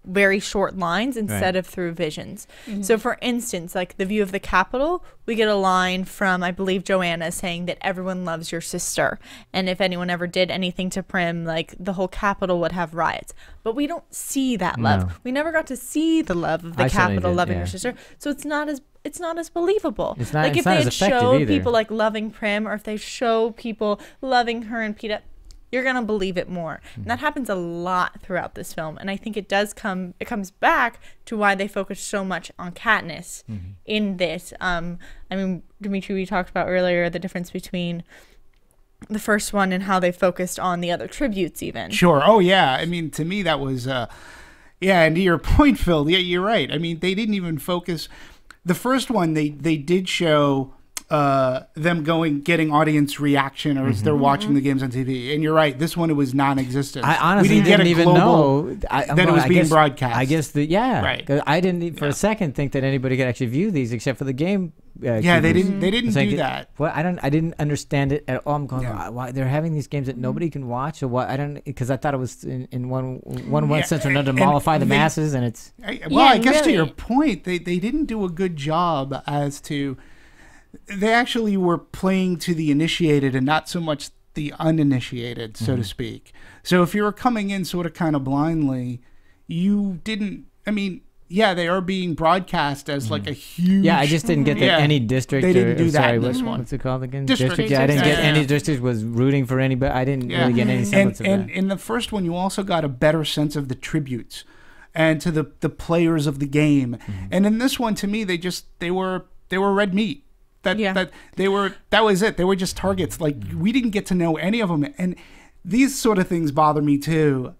very short lines instead of through visions. So for instance, like the view of the Capitol, we get a line from, I believe, Joanna saying that everyone loves your sister, and if anyone ever did anything to Prim, like the whole Capitol would have riots. But we don't see that love. We never got to see the love of the Capitol loving your sister, so it's not as believable. It's not, like if they had showed people like loving Prim, or if they show people loving her and Peeta, you're gonna believe it more. And that happens a lot throughout this film, and I think it comes back to why they focus so much on Katniss in this. I mean, Demetri, we talked about earlier the difference between the first one and how they focused on the other tributes even. Sure. Oh yeah, I mean, to me that was and to your point, Phil, you're right. I mean, they didn't even focus. The first one, they did show them getting audience reaction, or as they're watching the games on TV. And you're right, this one, it was non-existent. I honestly didn't even know that it was being broadcast. I guess I didn't for a second think that anybody could actually view these except for the game. They didn't do that. Well, I didn't understand it at all. I'm going, why they're having these games that nobody can watch, or what? I don't, because I thought it was in one sense or another to mollify the masses, and it's. I guess to your point, they didn't do a good job as to. They actually were playing to the initiated and not so much the uninitiated, so to speak. So if you were coming in sort of kind of blindly, you didn't. I mean. Yeah, they are being broadcast as like a huge. Yeah, I just didn't get that any district. They didn't do that in this one. What's it called again? District. Yeah, I didn't get any district was rooting for anybody. I didn't really get any semblance of that. And in the first one, you also got a better sense of the tributes and to the players of the game. And in this one, to me, they were red meat. That was it. They were just targets. Like we didn't get to know any of them. And these sort of things bother me too.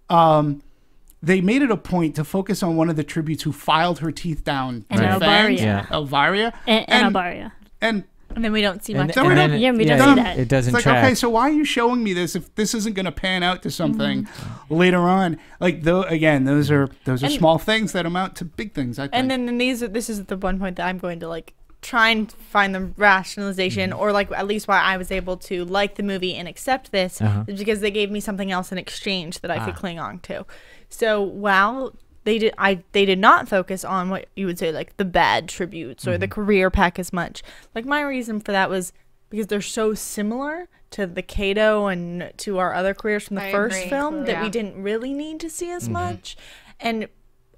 They made it a point to focus on one of the tributes who filed her teeth down. And Elvaria. Elvaria. And Elvaria. And then we don't see much. We don't see that. It doesn't it's like, track. okay, so why are you showing me this if this isn't going to pan out to something later on? Like, those are small things that amount to big things, I think. And then this is the one point that I'm going to, like, try and find the rationalization, or like at least why I was able to like the movie and accept this is because they gave me something else in exchange that I could cling on to. So while they did not focus on what you would say like the bad tributes or the career pack as much. Like my reason for that was because they're so similar to the Cato and to our other careers from the first film that we didn't really need to see as much. And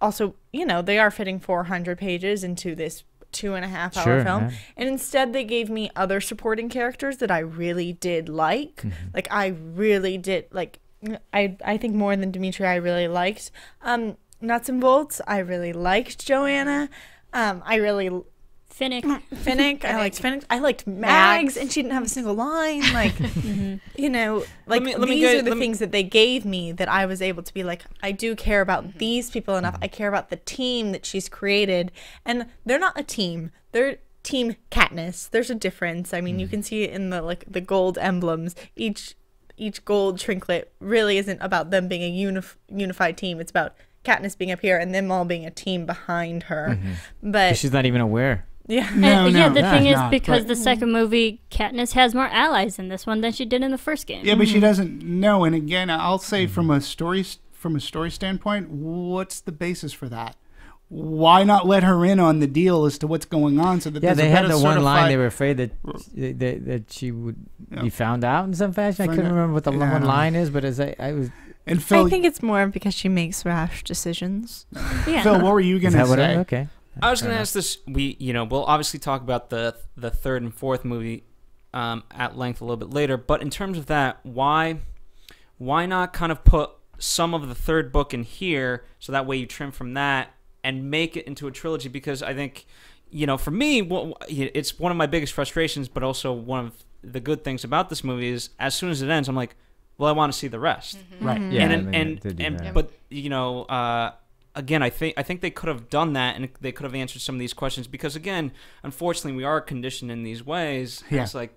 also, you know, they are fitting 400 pages into this 2.5-hour film, and instead they gave me other supporting characters that I really did like. Like I really did like. I think more than Demetri, I really liked Nuts and Bolts. I really liked Joanna. I really Finnick. I liked Finnick. I liked Mags, and she didn't have a single line. Like, you know, like these are the things that they gave me that I was able to be like, I do care about these people enough. I care about the team that she's created, and they're not a team. They're Team Katniss. There's a difference. I mean, you can see it in the gold emblems. Each gold trinket really isn't about them being a unified team. It's about Katniss being up here and them all being a team behind her. But she's not even aware. Yeah. The thing is, because the second movie, Katniss has more allies in this one than she did in the first game. Yeah, but she doesn't know. And again, I'll say from a story standpoint, what's the basis for that? Why not let her in on the deal as to what's going on? So that they had the one line they were afraid that she would be found out in some fashion. I couldn't remember what the one line is, but as I was. And Phil, I think it's more because she makes rash decisions. Yeah. Phil, what were you going to say? Okay. I was going to ask this. We'll obviously talk about the third and fourth movie at length a little bit later. But in terms of that, why not kind of put some of the third book in here so that way you trim from that and make it into a trilogy? Because I think, for me, it's one of my biggest frustrations, but also one of the good things about this movie is as soon as it ends, I'm like, well, I want to see the rest. Right. Yeah. But again, I think they could have done that, and they could have answered some of these questions because, again, unfortunately, we are conditioned in these ways. Yeah. It's like,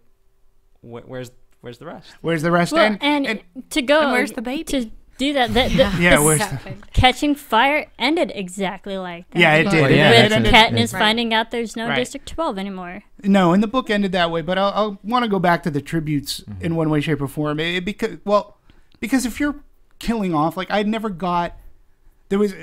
where's the rest? Where's the rest? Well, and to go, and where's the baby? To do that, where's Catching Fire ended exactly like that. Yeah, it did. With Katniss finding out there's no District 12 anymore. No, and the book ended that way. But I'll want to go back to the tributes in one way, shape, or form. Because if you're killing off, like I never got. There was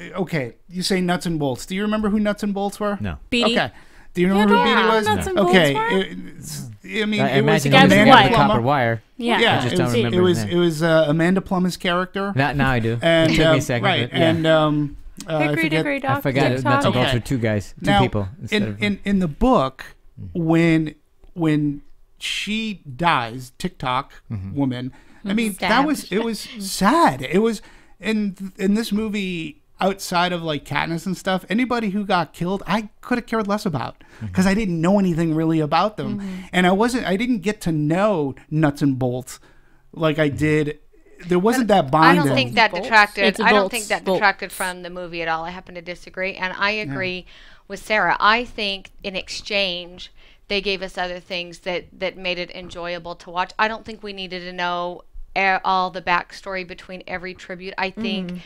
you say nuts and bolts. Do you remember who nuts and bolts were? No. Beatty. Okay. Do you remember who Beatty was? Nuts and okay. Bolts It was Amanda Copper Wire. Yeah. I just don't remember his name. It was Amanda Plum's character. Now I do. And, it took me a second. Right. But, yeah. And I forgot it. Nuts and bolts were two guys, two people. In the book, when she dies, TikTok woman. I mean, it was sad. It was in this movie, outside of like Katniss and stuff, anybody who got killed, I could have cared less about because I didn't know anything really about them, and I didn't get to know nuts and bolts like I did. There wasn't that binding. I don't think that detracted from the movie at all. I happen to disagree, and I agree with Sarah. I think in exchange they gave us other things that made it enjoyable to watch. I don't think we needed to know all the backstory between every tribute. I think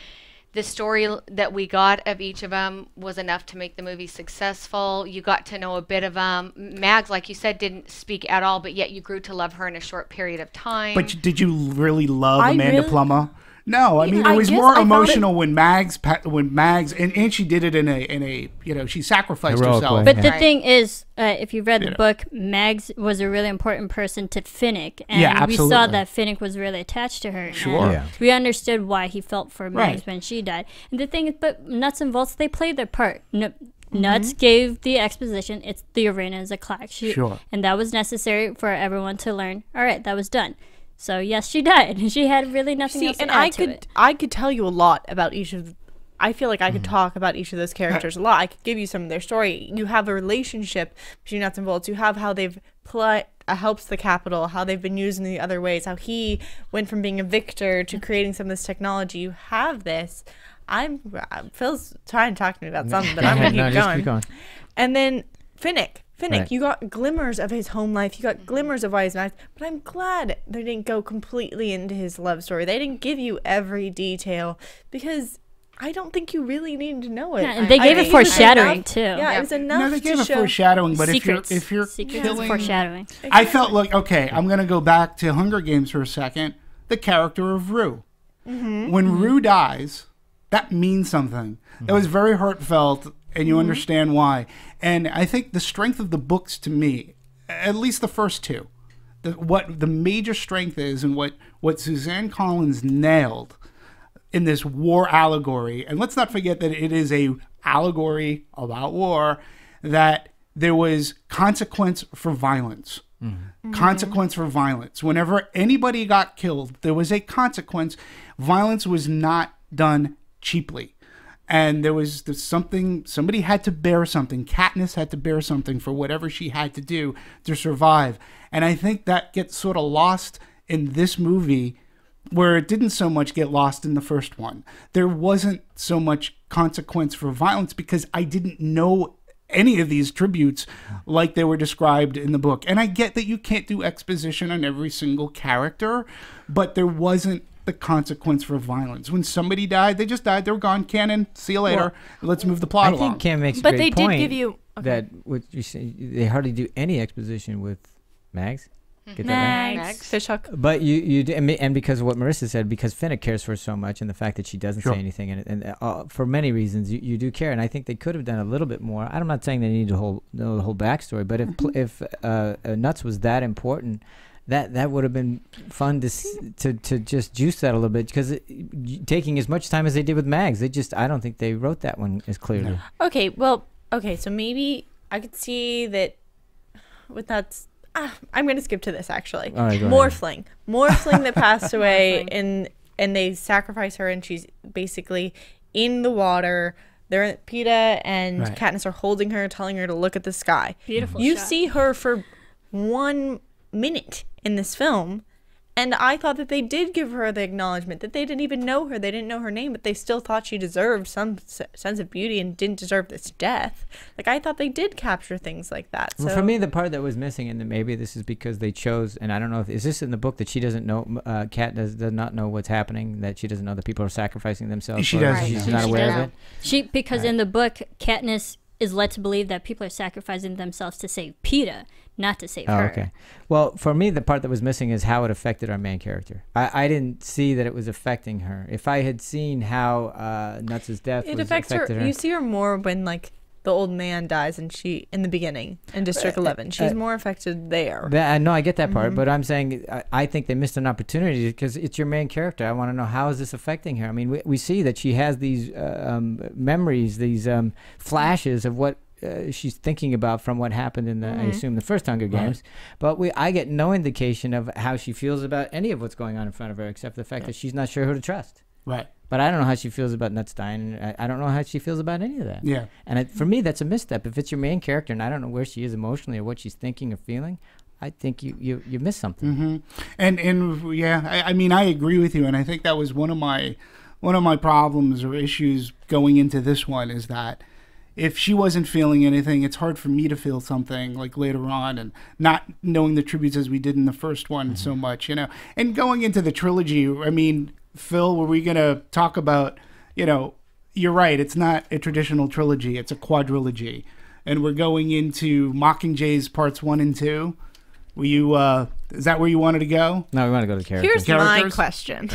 the story that we got of each of them was enough to make the movie successful. You got to know a bit of them. Mags, like you said, didn't speak at all, but yet you grew to love her in a short period of time. But did you really love Amanda Plummer? No, I mean it was more emotional when Mags and she did it in a she sacrificed herself. But the thing is, if you read the book, Mags was a really important person to Finnick, and we saw that Finnick was really attached to her. Sure, we understood why he felt for Mags when she died. And the thing is, but Nuts and Bolts, they played their part. Nuts gave the exposition. It's the arena is a clock, and that was necessary for everyone to learn. All right, that was done. So yes, she died, and she had really nothing else to add to it. I could tell you a lot about each of. I feel like I could talk about each of those characters a lot. I could give you some of their story. You have a relationship between Nuts and Bolts. You have how they've helps the Capitol, how they've been used in the other ways, how he went from being a victor to creating some of this technology. You have this. Phil's trying to talk to me about something, but I'm going to keep going. And then Finnick, you got glimmers of his home life. You got glimmers of why he's nice. But I'm glad they didn't go completely into his love story. They didn't give you every detail because I don't think you really needed to know it. Yeah, and they gave it foreshadowing too. Yeah, it was enough. No, they gave it foreshadowing, but secrets. if you're killing foreshadowing, I felt like I'm going to go back to Hunger Games for a second. The character of Rue. When Rue dies, that means something. That was very heartfelt, and you understand why. And I think the strength of the books, to me, at least the first two, what the major strength is, and what Suzanne Collins nailed in this war allegory, and let's not forget that it is a allegory about war, that there was consequence for violence. Consequence for violence. Whenever anybody got killed, there was a consequence. Violence was not done cheaply. And there was something, somebody had to bear something. Katniss had to bear something for whatever she had to do to survive. And I think that gets sort of lost in this movie, where it didn't so much get lost in the first one. There wasn't so much consequence for violence because I didn't know any of these tributes like they were described in the book. And I get that you can't do exposition on every single character, but there wasn't the consequence for violence. When somebody died, they just died. They were gone. Canon. See you later. Let's move the plot along. I think Cam makes a great point. But they did give you that what you say, they hardly do any exposition with Mags. Get that right? Fishhook. But you and because of what Marisa said, because Finnick cares for her so much, and the fact that she doesn't say anything, and for many reasons, you do care, and I think they could have done a little bit more. I'm not saying they need to know the whole backstory, but if Nuts was that important, that would have been fun to just juice that a little bit, because taking as much time as they did with Mags, I don't think they wrote that one as clearly. No. Okay, so maybe I could see that with Nuts. I'm going to skip to this, actually. All right, Morphling that passed away, and they sacrifice her, and she's basically in the water. Peeta and Katniss are holding her, telling her to look at the sky. Beautiful You shot. see her for 1 minute in this film, and I thought that they did give her the acknowledgement, that they didn't even know her. They didn't know her name, but they still thought she deserved some sense of beauty and didn't deserve this death. Like, I thought they did capture things like that. So. Well, for me, the part that was missing, and maybe this is because they chose, and I don't know, is this in the book that she doesn't know, Kat does not know what's happening, that she doesn't know that people are sacrificing themselves? She doesn't. She's not aware of it? Because in the book, Katniss is led to believe that people are sacrificing themselves to save Peeta, not to save her. Okay. Well, for me, the part that was missing is how it affected our main character. I didn't see that it was affecting her. If I had seen how Nuts' death affected her. You see her more when, like, the old man dies, and she in the beginning in District 11. She's more affected there. No, I get that part, but I'm saying I think they missed an opportunity because it's your main character. I want to know, how is this affecting her? I mean, we see that she has these memories, these flashes of what she's thinking about from what happened in the, I assume, the first Hunger Games. But I get no indication of how she feels about any of what's going on in front of her, except the fact that she's not sure who to trust. Right. But I don't know how she feels about Nuts dying. I don't know how she feels about any of that. Yeah. And for me, that's a misstep. If it's your main character and I don't know where she is emotionally or what she's thinking or feeling, I think you miss something. And yeah, I mean, I agree with you, and I think that was one of my problems or issues going into this one, is that if she wasn't feeling anything, it's hard for me to feel something like later on, and not knowing the tributes as we did in the first one so much, you know. And going into the trilogy, I mean, Phil, were we going to talk about, you know, you're right, it's not a traditional trilogy, it's a quadrilogy. And we're going into Mockingjays parts 1 and 2. Were you, is that where you wanted to go? No, we want to go to characters. Here's my question.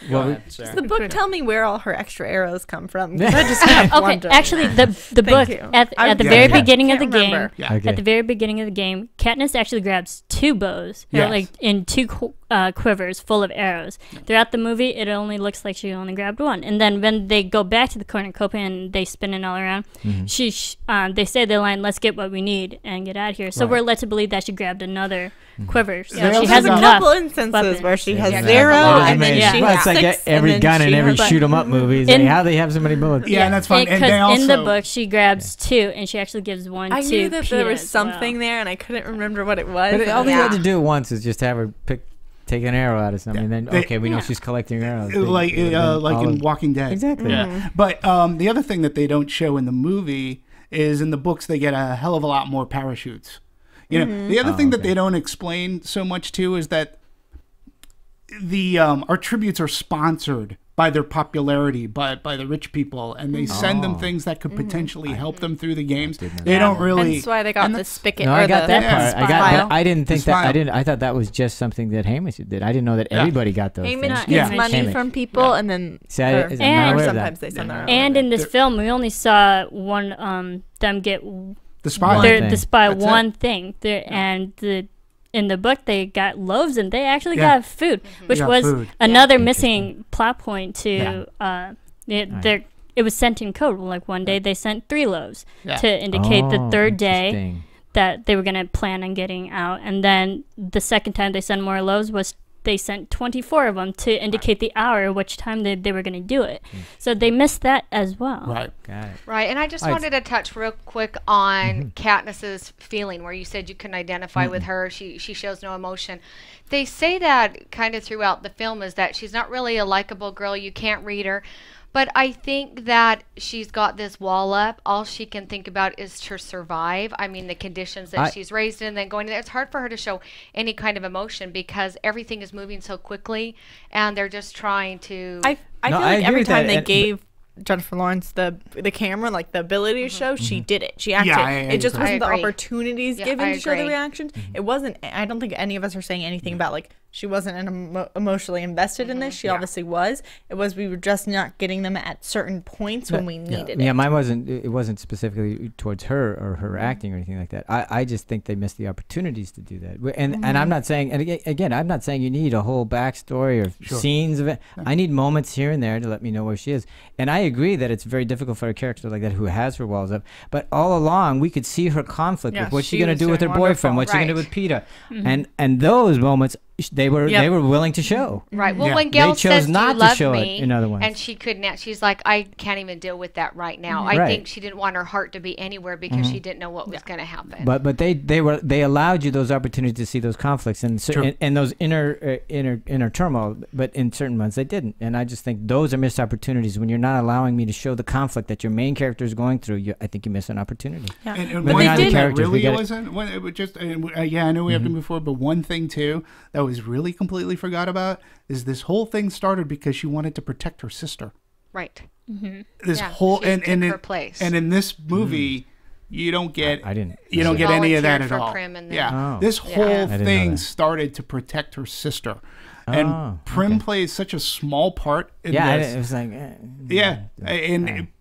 Well, does the book tell me where all her extra arrows come from? I just kept wondering. Actually, the book at the very beginning of the game, at the very beginning of the game, Katniss actually grabs 2 bows, like in 2 quivers full of arrows. Throughout the movie, it only looks like she only grabbed 1. And then when they go back to the cornucopia and they spin it all around, they say the line, "Let's get what we need and get out of here." So we're led to believe that she grabbed another quiver. So she has a couple instances where she has 0, and then she has like every gun in every shoot 'em up movie. How they have so many bullets? Yeah, and that's fine. Because in the book she grabs 2, and she actually gives 1 to I knew that Peeta there was something there, and I couldn't remember what it was. But all you had to do once is just have her take an arrow out of something, and then we know she's collecting arrows. Like in Walking Dead. Exactly. Yeah. But the other thing that they don't show in the movie is in the books they get a hell of a lot more parachutes. You know, the other thing that they don't explain so much too is that our tributes are sponsored by their popularity, by the rich people, and they send them things that could potentially help them through the games. They don't really. That's why they got the spigot. No, I got that part. I didn't think that. Smile. I thought that was just something that Haymitch did. I didn't know that everybody got those. Haymitch things. gets money from people, and then sometimes they send their own. And in this film, we only saw them get the spy. The spy one thing, and in the book they got loaves, and they actually got food, which was another missing plot point to it was sent in code. Like one day they sent 3 loaves to indicate the third day that they were going to plan on getting out, and then the second time they sent more loaves was they sent 24 of them to indicate the hour, which time they were going to do it. So they missed that as well. Right. Got it. Right, and I just wanted to touch real quick on Katniss's feeling, where you said you couldn't identify with her. She shows no emotion. They say that kind of throughout the film, is that she's not really a likable girl. You can't read her. But I think that she's got this wall up. All she can think about is to survive. I mean, the conditions that she's raised in, and then going there. It's hard for her to show any kind of emotion because everything is moving so quickly, and they're just trying to. I feel like every time they gave Jennifer Lawrence the camera, like the ability to show, she did it. She acted. It just wasn't the opportunities given to show the reactions. It wasn't. I don't think any of us are saying anything about like she wasn't emotionally invested in this. She obviously was. It was we were just not getting them at certain points when we needed it. Yeah, mine wasn't. It wasn't specifically towards her or her acting or anything like that. I just think they missed the opportunities to do that. And I'm not saying. And again, I'm not saying you need a whole backstory or scenes of it. I need moments here and there to let me know where she is. And I agree that it's very difficult for a character like that who has her walls up. But all along, we could see her conflict with what's she going to do with her boyfriend, what's she going to do with Peeta, and those moments. They were willing to show. Right. Well, when Gail says not you love to show me, it in other ones. and she couldn't, she's like, I can't even deal with that right now. I think she didn't want her heart to be anywhere because she didn't know what was going to happen. But they allowed you those opportunities to see those conflicts and those inner turmoil. But in certain ones they didn't, and I just think those are missed opportunities when you're not allowing me to show the conflict that your main character is going through. I think you miss an opportunity. Yeah. And but one thing that really wasn't. It was just. I know we have been before, but one thing too that was really completely forgot about is this whole thing started because she wanted to protect her sister. Right. This whole and her place. And in this movie, you don't get you don't get any of that at all. This whole thing started to protect her sister. And Prim plays such a small part in this. It was like...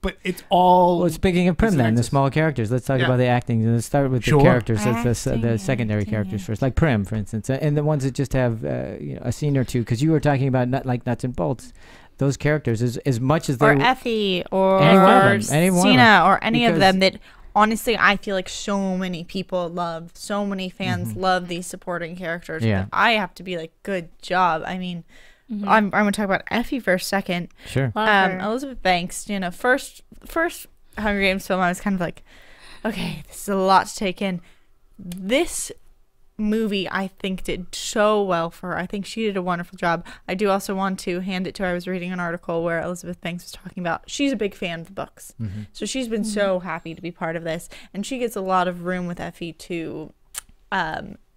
but it's all... Well, speaking of Prim then, the small characters, let's talk about the acting. Let's start with the characters, the secondary characters first. Like Prim, for instance, and the ones that just have a scene or two, because you were talking about like nuts and bolts. Those characters, as much as they... Or Effie, or Cena, or any of them that... Honestly, I feel like so many people so many fans love these supporting characters. Yeah. I have to be like, good job. I mean, I'm going to talk about Effie for a second. Sure. Elizabeth Banks, first Hunger Games film, I was kind of like, okay, this is a lot to take in. This movie, I think, did so well for her. I think she did a wonderful job. I do also want to hand it to her. I was reading an article where Elizabeth Banks was talking about she's a big fan of the books. So she's been so happy to be part of this. And she gets a lot of room with Effie to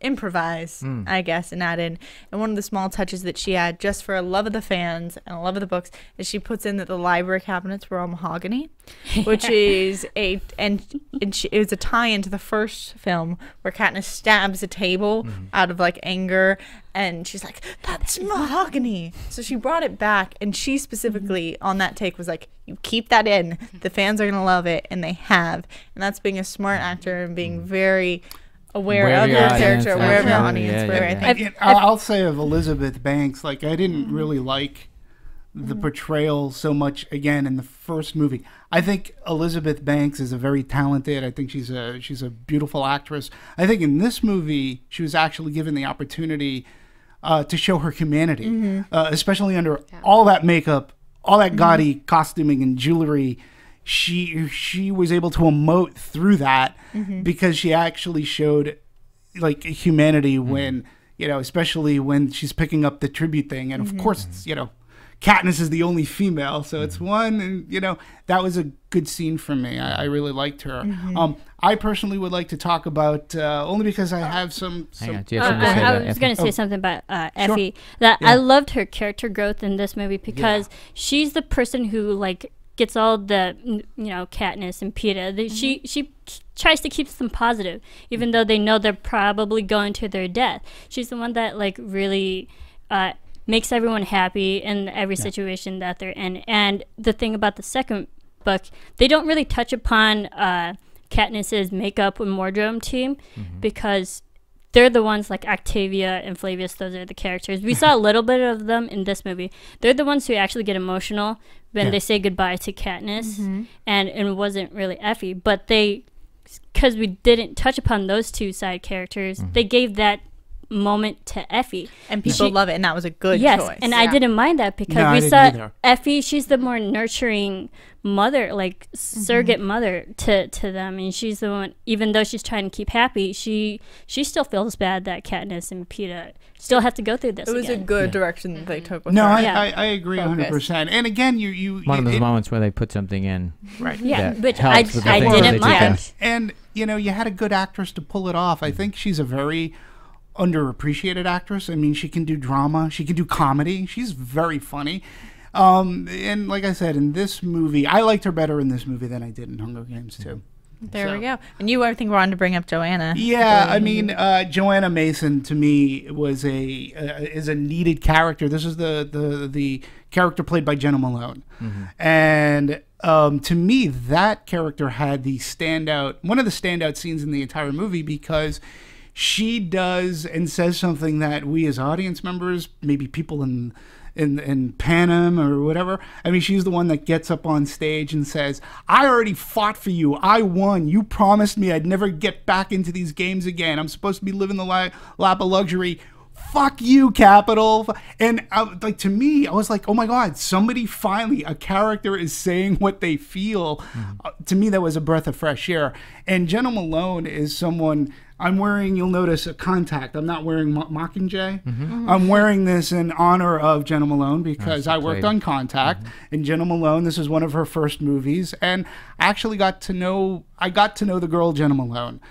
improvise, I guess, and add in. And one of the small touches that she had, just for a love of the fans and a love of the books, is she puts in that the library cabinets were all mahogany, which is it was a tie-in to the first film where Katniss stabs a table out of like anger, and she's like, "That's mahogany." So she brought it back, and she specifically on that take was like, "You keep that in. The fans are gonna love it," and they have. And that's being a smart actor and being very aware of your character, aware of your audience. I'll say of Elizabeth Banks, like I didn't really like the portrayal so much again in the first movie. I think Elizabeth Banks is a very talented. I think she's a beautiful actress. I think in this movie she was actually given the opportunity to show her humanity, especially under all that makeup, all that gaudy costuming and jewelry. She was able to emote through that because she actually showed like humanity when, especially when she's picking up the tribute thing. And of course, it's, Katniss is the only female, so it's one, and that was a good scene for me. I really liked her. I personally would like to talk about only because I have some. I was going to say something about Effie. I loved her character growth in this movie because she's the person who like gets all the Katniss and Peeta. She tries to keep them positive, even though they know they're probably going to their death. She's the one that like really makes everyone happy in every situation that they're in. And the thing about the second book, they don't really touch upon Katniss's makeup and wardrobe team because they're the ones like Octavia and Flavius. Those are the characters. We saw a little bit of them in this movie. They're the ones who actually get emotional when they say goodbye to Katniss, and it wasn't really Effie. But because we didn't touch upon those two side characters, they gave that moment to Effie. And people love it, and that was a good choice. And I didn't mind that because we saw Effie, she's the more nurturing mother, like surrogate mother to them, and she's the one, even though she's trying to keep happy, she still feels bad that Katniss and Peeta still have to go through this. It was a good direction that they took with no, her. I agree 100%. And again, you one of those moments where they put something in, right? Yeah, which I didn't mind. And you know, you had a good actress to pull it off. I think she's a very underappreciated actress. I mean, she can do drama, she can do comedy. She's very funny. And like I said, in this movie, I liked her better in this movie than I did in Hunger Games too. There we go. And you, I think, wanted to bring up Joanna. Yeah, I mean, Joanna Mason to me was is a needed character. This is the character played by Jenna Malone, and to me, that character had one of the standout scenes in the entire movie because she does and says something that we as audience members, maybe people in Panem or whatever. I mean, she's the one that gets up on stage and says, I already fought for you. I won. You promised me I'd never get back into these games again. I'm supposed to be living the lap of luxury. Fuck you, Capital. And like, to me, I was like, oh my God, somebody finally, a character is saying what they feel. To me, that was a breath of fresh air. And Jenna Malone is someone... I'm wearing, you'll notice, a contact. I'm not wearing Mockingjay. I'm wearing this in honor of Jenna Malone because I worked on Contact. And Jenna Malone, this is one of her first movies. And I actually got to know the girl Jenna Malone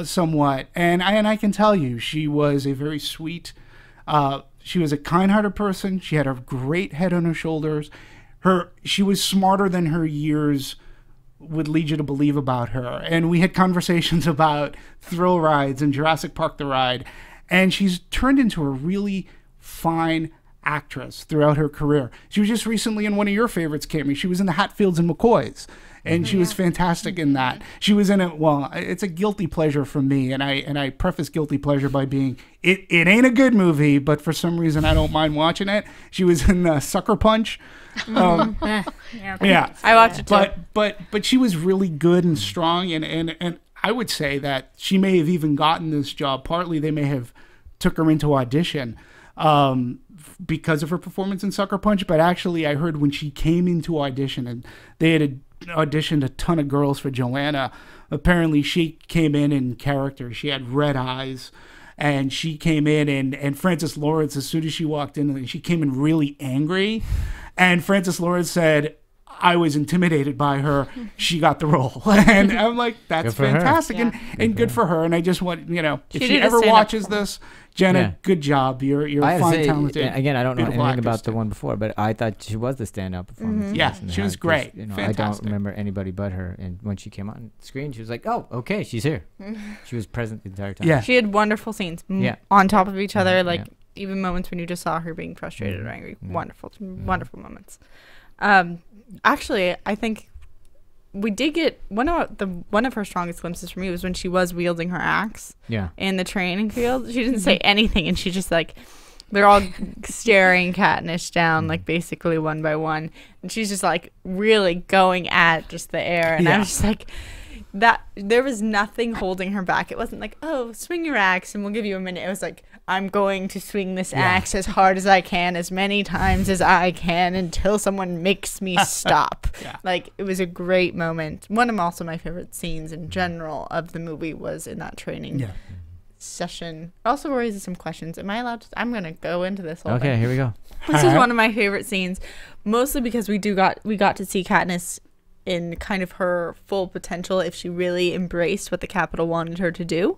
somewhat. And I can tell you, she was a very sweet, she was a kind-hearted person. She had a great head on her shoulders. She was smarter than her years would lead you to believe about her. And we had conversations about thrill rides and Jurassic Park the Ride. And she's turned into a really fine actress throughout her career. She was just recently in one of your favorites, Cami. She was in the Hatfields and McCoys. And she was fantastic in that. She was in it. Well, it's a guilty pleasure for me, and I preface guilty pleasure by being it ain't a good movie, but for some reason I don't mind watching it. She was in Sucker Punch. Yeah, I watched it too. But she was really good and strong, and I would say that she may have even gotten this job. Partly they may have took her into audition because of her performance in Sucker Punch, but actually I heard when she came into audition and they had auditioned a ton of girls for Joanna, apparently she came in character. She had red eyes, and she came in, and Frances Lawrence, as soon as she walked in, she came in really angry, and Frances Lawrence said, I was intimidated by her. She got the role. And I'm like, that's fantastic. And good for her. And I just want, if she ever watches this, Jenna, good job. You're a fine, talented. Again, I don't know anything about the one before, but I thought she was the standout performance. Yeah, she was great. I don't remember anybody but her. And when she came on screen, she was like, oh, okay, she's here. She was present the entire time. Yeah. She had wonderful scenes on top of each other. Like, even moments when you just saw her being frustrated or angry. Wonderful moments. Actually, I think we did get one of her strongest glimpses for me was when she was wielding her axe in the training field. She didn't say anything, and she just like, they're all staring Katniss down, like basically one by one, and she's just like really going at just the air, and I was just like, that there was nothing holding her back. It wasn't like, oh, swing your axe and we'll give you a minute. It was like, I'm going to swing this axe as hard as I can, as many times as I can, until someone makes me stop. Like, it was a great moment. One of also my favorite scenes in general of the movie was in that training session. It also raises some questions. Am I allowed to? I'm going to go into this whole thing. Here we go. This is one of my favorite scenes, mostly because we got to see Katniss in kind of her full potential if she really embraced what the Capitol wanted her to do.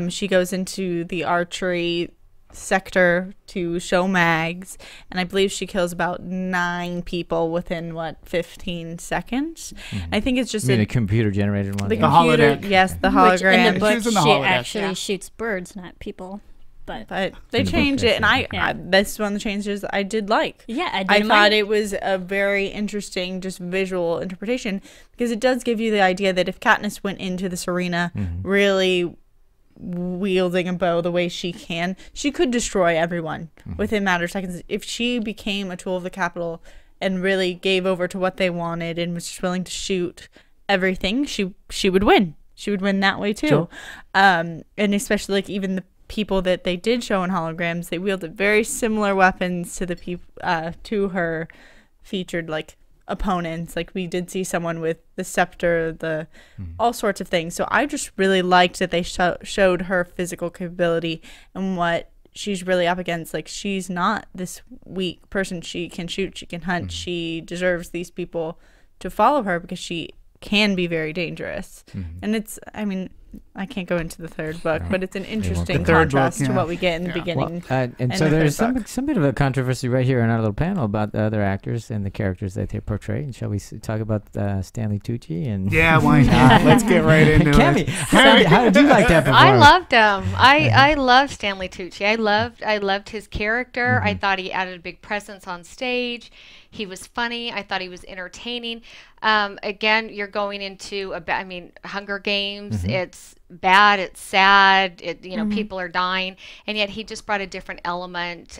She goes into the archery sector to show mags, and I believe she kills about 9 people within 15 seconds. I think it's just a computer generated one. The computer, yes, the hologram. Which in the book, she actually shoots birds, not people. But they changed it, and I this is one of the changes I did like. Yeah, I thought it was a very interesting, just visual interpretation, because it does give you the idea that if Katniss went into this arena really wielding a bow the way she can, she could destroy everyone within a matter of seconds. If she became a tool of the Capitol and really gave over to what they wanted and was just willing to shoot everything, she would win. She would win that way too. And especially like even people that they did show in holograms, they wielded very similar weapons to the to her featured like opponents. Like we did see someone with the scepter, all sorts of things. So I just really liked that they showed her physical capability and what she's really up against. Like she's not this weak person. She can shoot, she can hunt. She deserves these people to follow her because she can be very dangerous. And it's, I mean, I can't go into the third book, but it's an interesting contrast to what we get in the beginning. Well, and so there's some bit of a controversy right here in our little panel about the other actors and the characters that they portray. And shall we talk about Stanley Tucci? And yeah, why not? Let's get right into Cami, it. how did you like that performance? I loved him. I loved Stanley Tucci. I loved his character. I thought he added a big presence on stage. He was funny. I thought he was entertaining. Again, you're going into Hunger Games. It's bad. It's sad. People are dying, and yet he just brought a different element.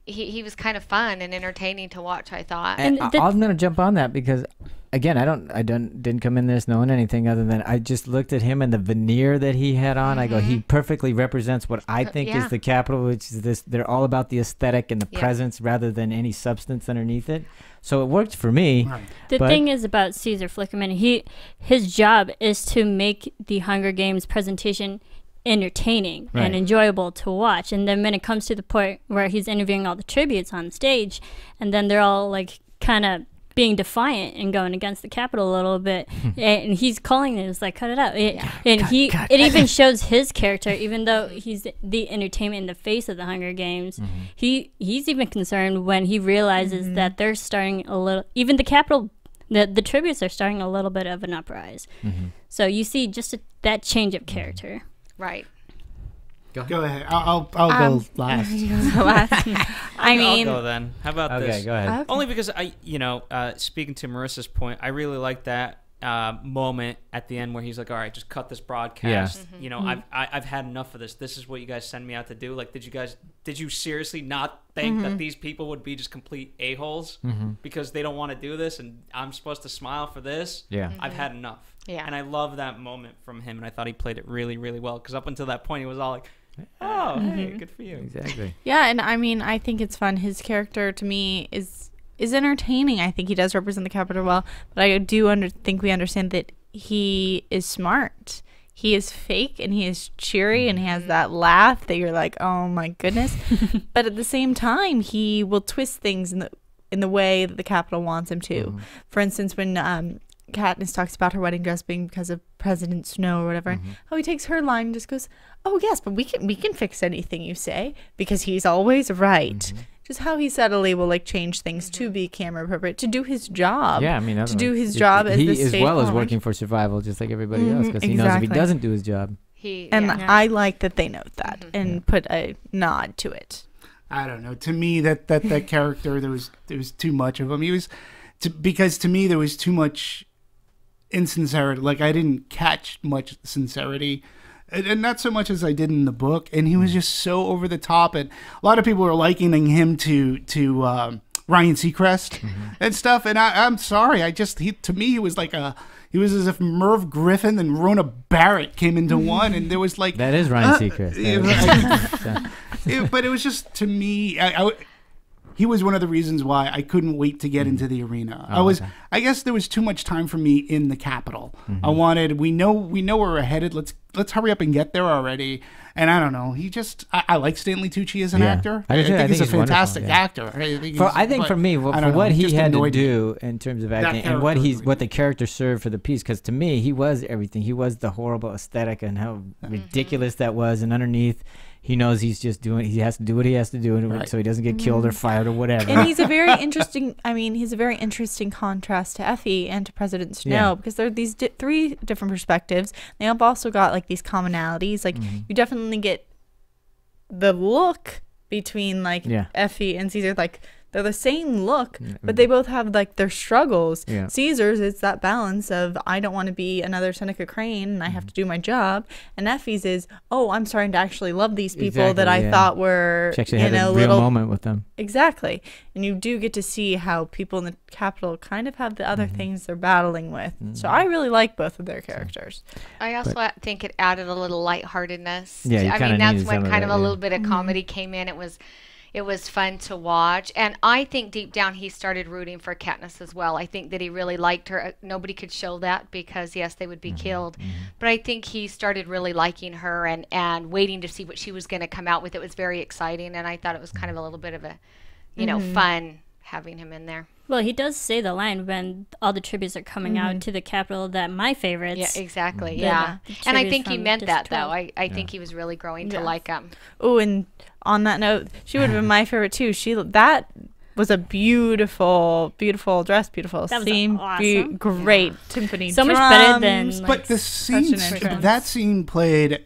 He was kind of fun and entertaining to watch, I thought. And I'm gonna jump on that because, again, I didn't come in this knowing anything other than I just looked at him and the veneer that he had on. I go, he perfectly represents what I think is the Capitol, which is this. They're all about the aesthetic and the presence rather than any substance underneath it. So it worked for me. Right. The thing is about Caesar Flickerman, his job is to make the Hunger Games presentation entertaining and enjoyable to watch. And then when it comes to the point where he's interviewing all the tributes on stage, and then they're all like kind of being defiant and going against the Capitol a little bit, and he's calling it, it's like, cut it out. It even shows his character, even though he's the entertainment in the face of the Hunger Games. He's even concerned when he realizes that they're starting a little, even the Capitol, the tributes are starting a little bit of an uprise. So you see just that change of character. Right. Go ahead. I'll go last. I mean, I'll go then. How about this? Okay, go ahead. Okay. Only because speaking to Marissa's point, I really like that moment at the end where he's like, "All right, just cut this broadcast. I've had enough of this. This is what you guys send me out to do. Like, did you seriously not think that these people would be just complete a-holes because they don't want to do this, and I'm supposed to smile for this? Yeah, I've had enough." Yeah, and I love that moment from him, and I thought he played it really, really well. Because up until that point, he was all like, "Oh, hey, good for you." Exactly. Yeah, and I mean, I think it's fun. His character to me is entertaining. I think he does represent the Capitol well, but I do think we understand that he is smart. He is fake and he is cheery and he has that laugh that you're like, oh my goodness. But at the same time, he will twist things in the way that the Capitol wants him to. For instance, when Katniss talks about her wedding dress being because of President Snow or whatever, how he takes her line and just goes, "Oh yes, but we can fix anything you say because he's always right." Just how he subtly will like change things to be camera appropriate, to do his job. Yeah, I mean, to do his job as the state as working for survival, just like everybody else, because he knows if he doesn't do his job. I like that they note that and put a nod to it. I don't know. To me, that character, there was too much of him. Because to me there was too much insincerity. Like I didn't catch much sincerity. And not so much as I did in the book, and he was just so over the top. And a lot of people are likening him to Ryan Seacrest and stuff. And I'm sorry, to me he was as if Merv Griffin and Rona Barrett came into one, and there was like that is Ryan Seacrest. But it was just, to me, he was one of the reasons why I couldn't wait to get into the arena. I guess there was too much time for me in the Capitol. We know where we're headed. Let's hurry up and get there already. And I don't know. I like Stanley Tucci as an actor. I think he's a fantastic actor. For me, for what he had to do in terms of acting and what the character served for the piece, because to me, he was everything. He was the horrible aesthetic and how ridiculous that was, and underneath, he knows he has to do what he has to do so he doesn't get killed or fired or whatever. And he's a very interesting contrast to Effie and to President Snow, because there are these three different perspectives. They have also got like these commonalities. Like you definitely get the look between like Effie and Caesar, like they're the same look, but they both have like their struggles. Yeah. Caesar's, it's that balance of I don't want to be another Seneca Crane and I have to do my job. And Effie's is, oh, I'm starting to actually love these people that I thought were, she actually had a real moment with them. Exactly. And you do get to see how people in the Capitol kind of have the other things they're battling with. So I really like both of their characters. I also think it added a little lightheartedness. Yeah, I mean, that's when kind of a little bit of comedy came in. It was fun to watch. And I think deep down he started rooting for Katniss as well. I think that he really liked her. Nobody could show that because, yes, they would be killed. But I think he started really liking her and waiting to see what she was going to come out with. It was very exciting. And I thought it was kind of a little bit of a, you know, fun having him in there. Well, he does say the line when all the tributes are coming out to the Capitol that my favorites. Yeah, exactly. Yeah. And I think he meant that, though. I think he was really growing to like him. Oh, and on that note, she would have been my favorite, too. That was a beautiful, beautiful dress, beautiful scene. Awesome. Great timpani so drums. Much better than, like, but the scene, that scene played,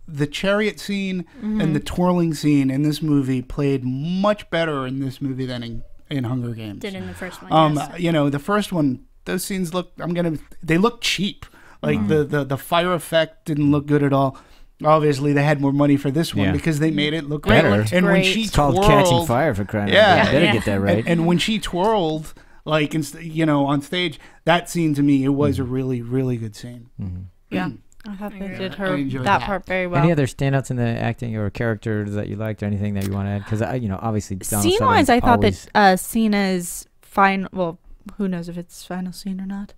the chariot scene and the twirling scene in this movie played much better in this movie than in Hunger Games. Did in the first one, yes. You know, the first one, those scenes they look cheap. Like the fire effect didn't look good at all. Obviously, they had more money for this one because they made it look better. And when she it's called Catching Fire, for crying out loud. Better get that right. And when she twirled, like, you know, on stage, that scene to me, it was a really, really good scene. Yeah. I thought they did that part very well. Any other standouts in the acting or characters that you liked or anything that you want to add? Because, you know, obviously, scene-wise, I thought that Cena's final, well, who knows if it's final scene or not,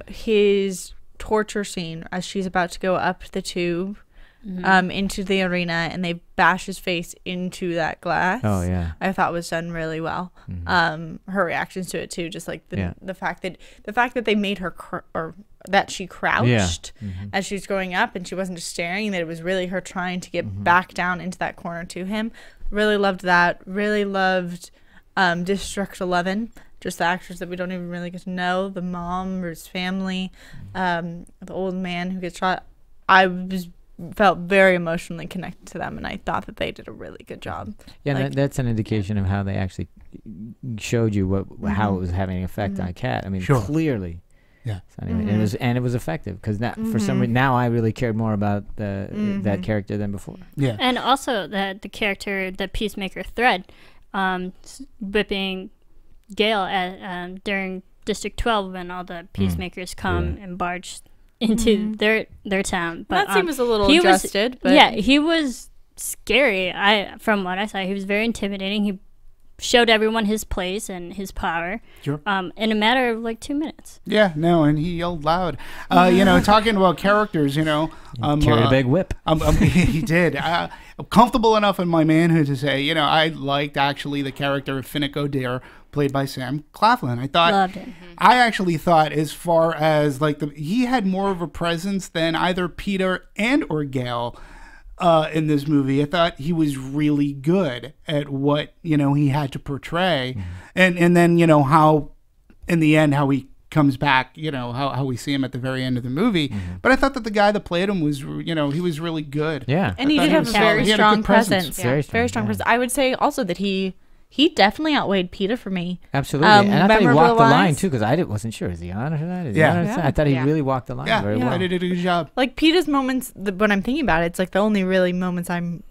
his torture scene as she's about to go up the tube into the arena and they bash his face into that glass. Oh, yeah. I thought was done really well. Her reactions to it, too, just like the fact that they made her or that she crouched as she's going up and she wasn't just staring, that it was really her trying to get back down into that corner to him. Really loved that. Really loved District 11, just the actors that we don't even really get to know, the mom or his family, the old man who gets shot. Felt very emotionally connected to them, and I thought that they did a really good job. Yeah, like, that's an indication of how they actually showed you how it was having an effect on Kat. I mean, clearly. Yeah, it was effective because for some reason now I really cared more about that character than before. Yeah, and also the character, the Peacemaker thread, whipping Gale during District 12 when all the Peacemakers come and barge into their town. But that scene was a little adjusted. But yeah, he was scary. From what I saw, he was very intimidating. He showed everyone his place and his power in a matter of like 2 minutes. Yeah, no, and he yelled loud. You know, talking about characters, you know. Carried a big whip. He did. I'm comfortable enough in my manhood to say, you know, I liked actually the character of Finnick Odair, played by Sam Claflin. I thought, loved it. I actually thought as far as like he had more of a presence than either Peeta and or Gale. In this movie, I thought he was really good at what, you know, he had to portray. And then, you know, how in the end, how he comes back, you know, how we see him at the very end of the movie. But I thought that the guy that played him was, you know, he was really good. Yeah. And he did have a very strong presence. Yeah. Very strong presence. I would say also that he definitely outweighed Peeta for me. Absolutely. And I thought he walked the line, too, because I wasn't sure. Is he on or not? Is he on or not? I thought he really walked the line very well. I did a good job. Like, Peeta's moments, when I'm thinking about it, it's like the only really moments I'm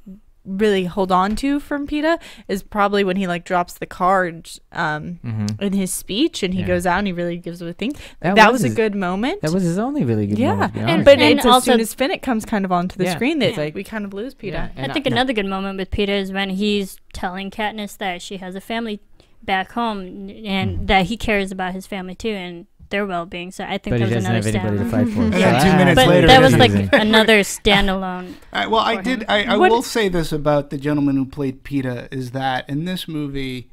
really hold on to from Peeta is probably when he, like, drops the cards in his speech and he goes out and he really gives it a think. That was a good moment. That was his only really good moment. And it's as soon as Finnick comes kind of onto the screen that like, we kind of lose Peeta. I think another good moment with Peeta is when he's telling Katniss that she has a family back home and that he cares about his family too and their well-being. So I think that was another standalone. To fight for. Yeah, 2 minutes later. That was like another standalone. Well, I will say this about the gentleman who played Peeta is that in this movie,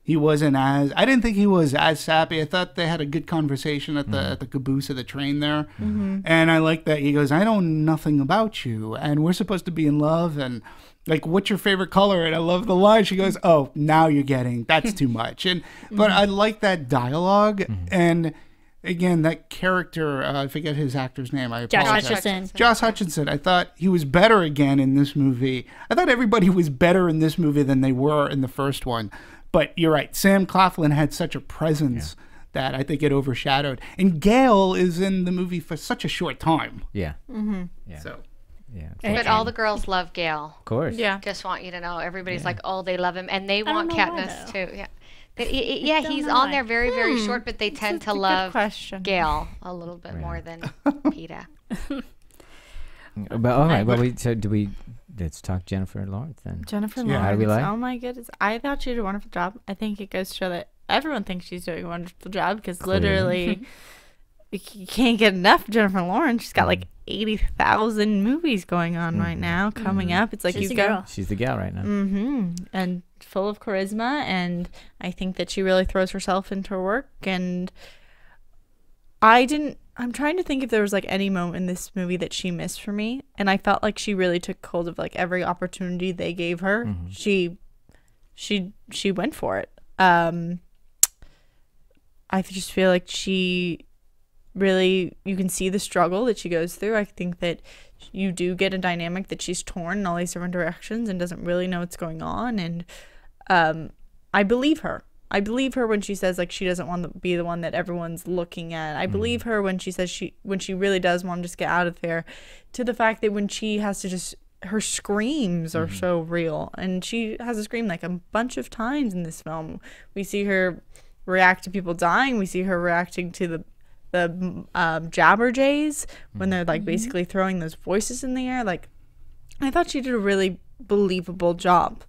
I didn't think he was as sappy. I thought they had a good conversation at the caboose of the train there. And I like that he goes, I know nothing about you and we're supposed to be in love and like, what's your favorite color? And I love the line. She goes, oh, now you're getting, that's too much. And but I like that dialogue and again, that character, I forget his actor's name. I apologize. Josh Hutcherson. Josh Hutcherson. I thought he was better again in this movie. I thought everybody was better in this movie than they were in the first one. But you're right. Sam Claflin had such a presence that I think it overshadowed. And Gail is in the movie for such a short time. Yeah. Mm-hmm. Yeah. So. Yeah. But all the girls love Gail. Of course. Yeah. Just want you to know. Everybody's like, oh, they love him. And they want Katniss, too. Yeah. He's on there very, very short, but they tend to love Gail a little bit more than Peeta. But all right, well, let's talk Jennifer Lawrence then. Jennifer Lawrence. How do we like? Oh my goodness, I thought she did a wonderful job. I think it goes to show that everyone thinks she's doing a wonderful job because literally you can't get enough of Jennifer Lawrence. She's got like 80,000 movies going on right now, coming up. It's like She's the girl. She's the gal right now. And full of charisma, and I think that she really throws herself into her work. And I'm trying to think if there was like any moment in this movie that she missed for me, and I felt like she really took hold of like every opportunity they gave her. She went for it. I just feel like she really, you can see the struggle that she goes through. I think that you do get a dynamic that she's torn in all these different directions and doesn't really know what's going on. And I believe her. I believe her when she says like she doesn't want to be the one that everyone's looking at. I believe her when she says when she really does want to just get out of there, to the fact that when she has to just, her screams are so real, and she has a scream like a bunch of times in this film. We see her react to people dying. We see her reacting to the Jabberjays when they're like basically throwing those voices in the air. Like, I thought she did a really believable job.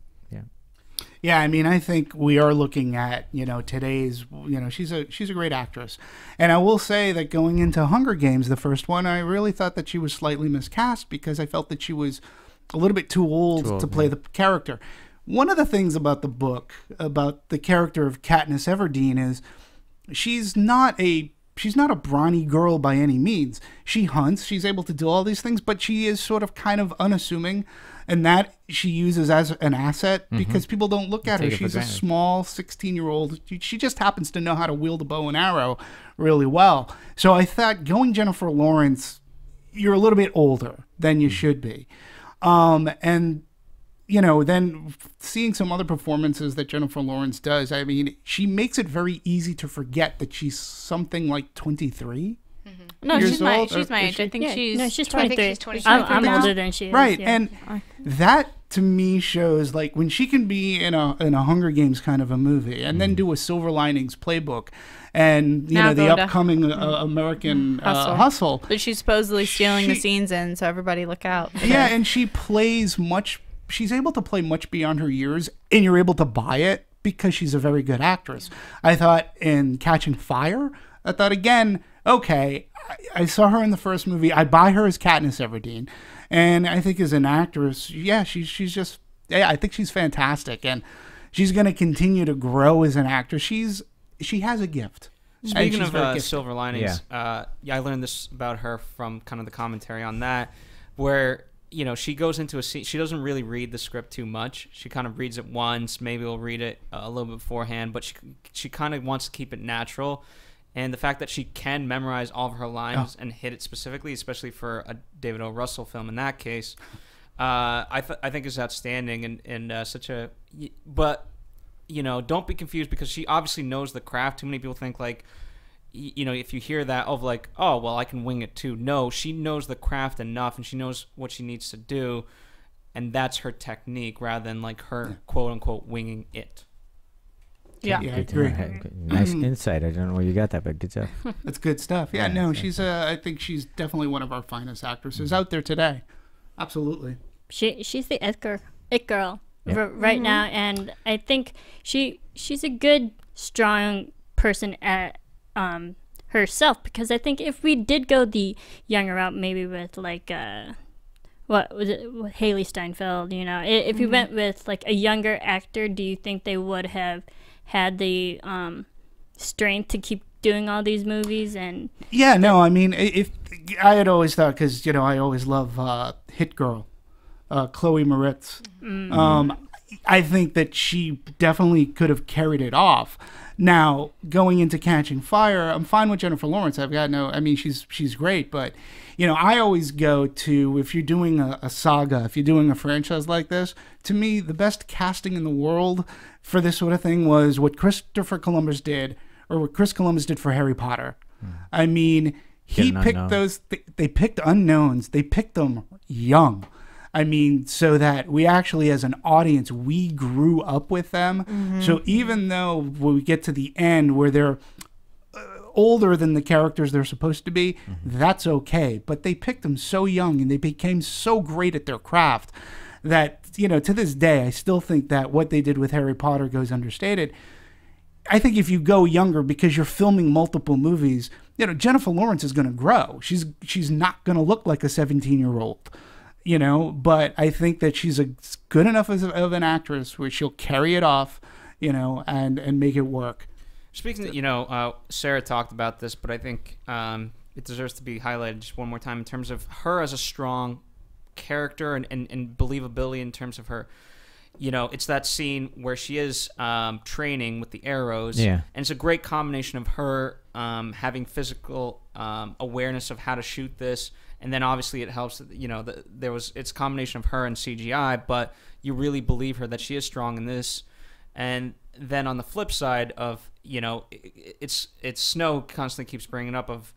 Yeah, I mean, I think we are looking at, today's, she's a great actress. And I will say that going into Hunger Games, the first one, I really thought that she was slightly miscast because I felt that she was a little bit too old to play the character. One of the things about the book, about the character of Katniss Everdeen, is she's not a brawny girl by any means. She hunts, she's able to do all these things, but she is sort of kind of unassuming, and that she uses as an asset because people don't look at her. She's a small 16-year-old. She just happens to know how to wield a bow and arrow really well. So I thought going Jennifer Lawrence, you're a little bit older than you should be. And then seeing some other performances that Jennifer Lawrence does, I mean, she makes it very easy to forget that she's something like 23. No, she's my age. I think she's 23. I'm older than she is. Right, and that to me shows like when she can be in a Hunger Games kind of a movie and then do a Silver Linings Playbook, and the upcoming American Hustle. But she's supposedly stealing the scenes in, so everybody look out. Yeah, and she plays much. She's able to play much beyond her years, and you're able to buy it because she's a very good actress. I thought in Catching Fire, I thought again, okay, I saw her in the first movie. I buy her as Katniss Everdeen, and I think as an actress, yeah, she's just, I think she's fantastic, and she's going to continue to grow as an actress. She has a gift. Speaking of Silver Linings, I learned this about her from kind of the commentary on that, where she goes into a scene. She doesn't really read the script too much. She kind of reads it once. Maybe will read it a little bit beforehand, but she kind of wants to keep it natural. And the fact that she can memorize all of her lines and hit it specifically, especially for a David O. Russell film in that case, I think is outstanding and such a. But don't be confused because she obviously knows the craft. Too many people think like, if you hear that of like, oh, well, I can wing it too. No, she knows the craft enough and she knows what she needs to do. And that's her technique rather than like her quote unquote winging it. Yeah, I agree. Nice insight. I don't know where you got that, but good stuff. That's good stuff. Yeah, no, she's I think she's definitely one of our finest actresses out there today. Absolutely. She's the it girl right now, and I think she's a good, strong person at herself, because I think if we did go the younger route, maybe with like what was it, Haley Steinfeld, if we went with like a younger actor, do you think they would have had the strength to keep doing all these movies? And I mean, if I had always thought, because I always love Hit Girl, Chloe Moretz. I think that she definitely could have carried it off. Now, going into Catching Fire, I'm fine with Jennifer Lawrence. I've got no, I mean, she's great, but, you know, I always go to, if you're doing a saga, if you're doing a franchise like this, to me, the best casting in the world for this sort of thing was what Christopher Columbus did, or what Chris Columbus did for Harry Potter. I mean, he picked those, they picked unknowns, they picked them young. I mean, so that we actually, as an audience, we grew up with them. So even though when we get to the end where they're older than the characters they're supposed to be, that's okay. But they picked them so young and they became so great at their craft that, you know, to this day, I still think that what they did with Harry Potter goes understated. I think if you go younger, because you're filming multiple movies, you know, Jennifer Lawrence is going to grow. She's not going to look like a 17-year-old. You know, but I think that she's a good enough of an actress where she'll carry it off, you know, and make it work. Speaking, you know, Sarah talked about this, but I think it deserves to be highlighted just one more time in terms of her as a strong character and believability in terms of her. You know, it's that scene where she is training with the arrows, and it's a great combination of her having physical awareness of how to shoot this. And then obviously it helps, you know, it's a combination of her and CGI, but you really believe her that she is strong in this. And then on the flip side of, you know, it's Snow constantly keeps bringing up of,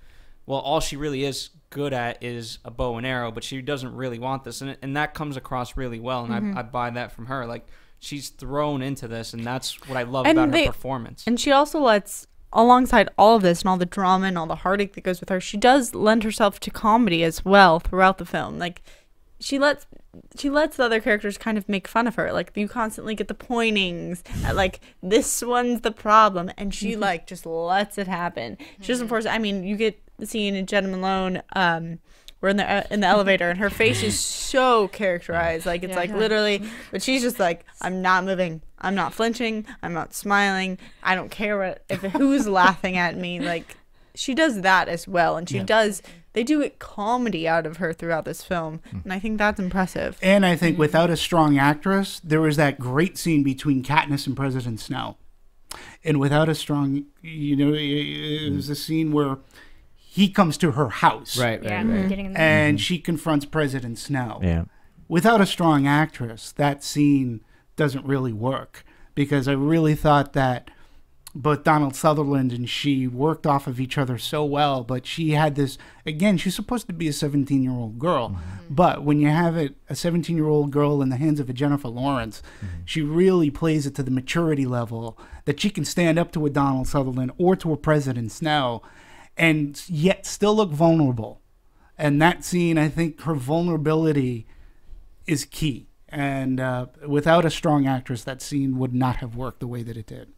well, all she really is good at is a bow and arrow, but she doesn't really want this. And that comes across really well. And I buy that from her. Like, she's thrown into this, and that's what I love about her performance. And she also lets, alongside all of this and all the drama and all the heartache that goes with her, she does lend herself to comedy as well throughout the film. Like, she lets the other characters kind of make fun of her. Like, you constantly get the pointings at, like, this one's the problem, and she like just lets it happen. She doesn't force it. I mean, you get the scene in Gentlemen Alone, we're in the elevator, and her face is so characterized, like it's like literally, but she's just like, I'm not moving, I'm not flinching, I'm not smiling, I don't care who's laughing at me. Like, she does that as well, and they do it comedy out of her throughout this film, and I think that's impressive. And I think without a strong actress, there was that great scene between Katniss and President Snow, and without a strong, you know, it was a scene where he comes to her house. Right. And she confronts President Snow. Yeah. Without a strong actress, that scene doesn't really work, because I really thought that both Donald Sutherland and she worked off of each other so well, but she had this, again, she's supposed to be a 17-year-old girl, but when you have a 17-year-old girl in the hands of a Jennifer Lawrence, she really plays it to the maturity level that she can stand up to a Donald Sutherland or to a President Snow and yet still look vulnerable. And that scene, I think her vulnerability is key. And without a strong actress, that scene would not have worked the way that it did,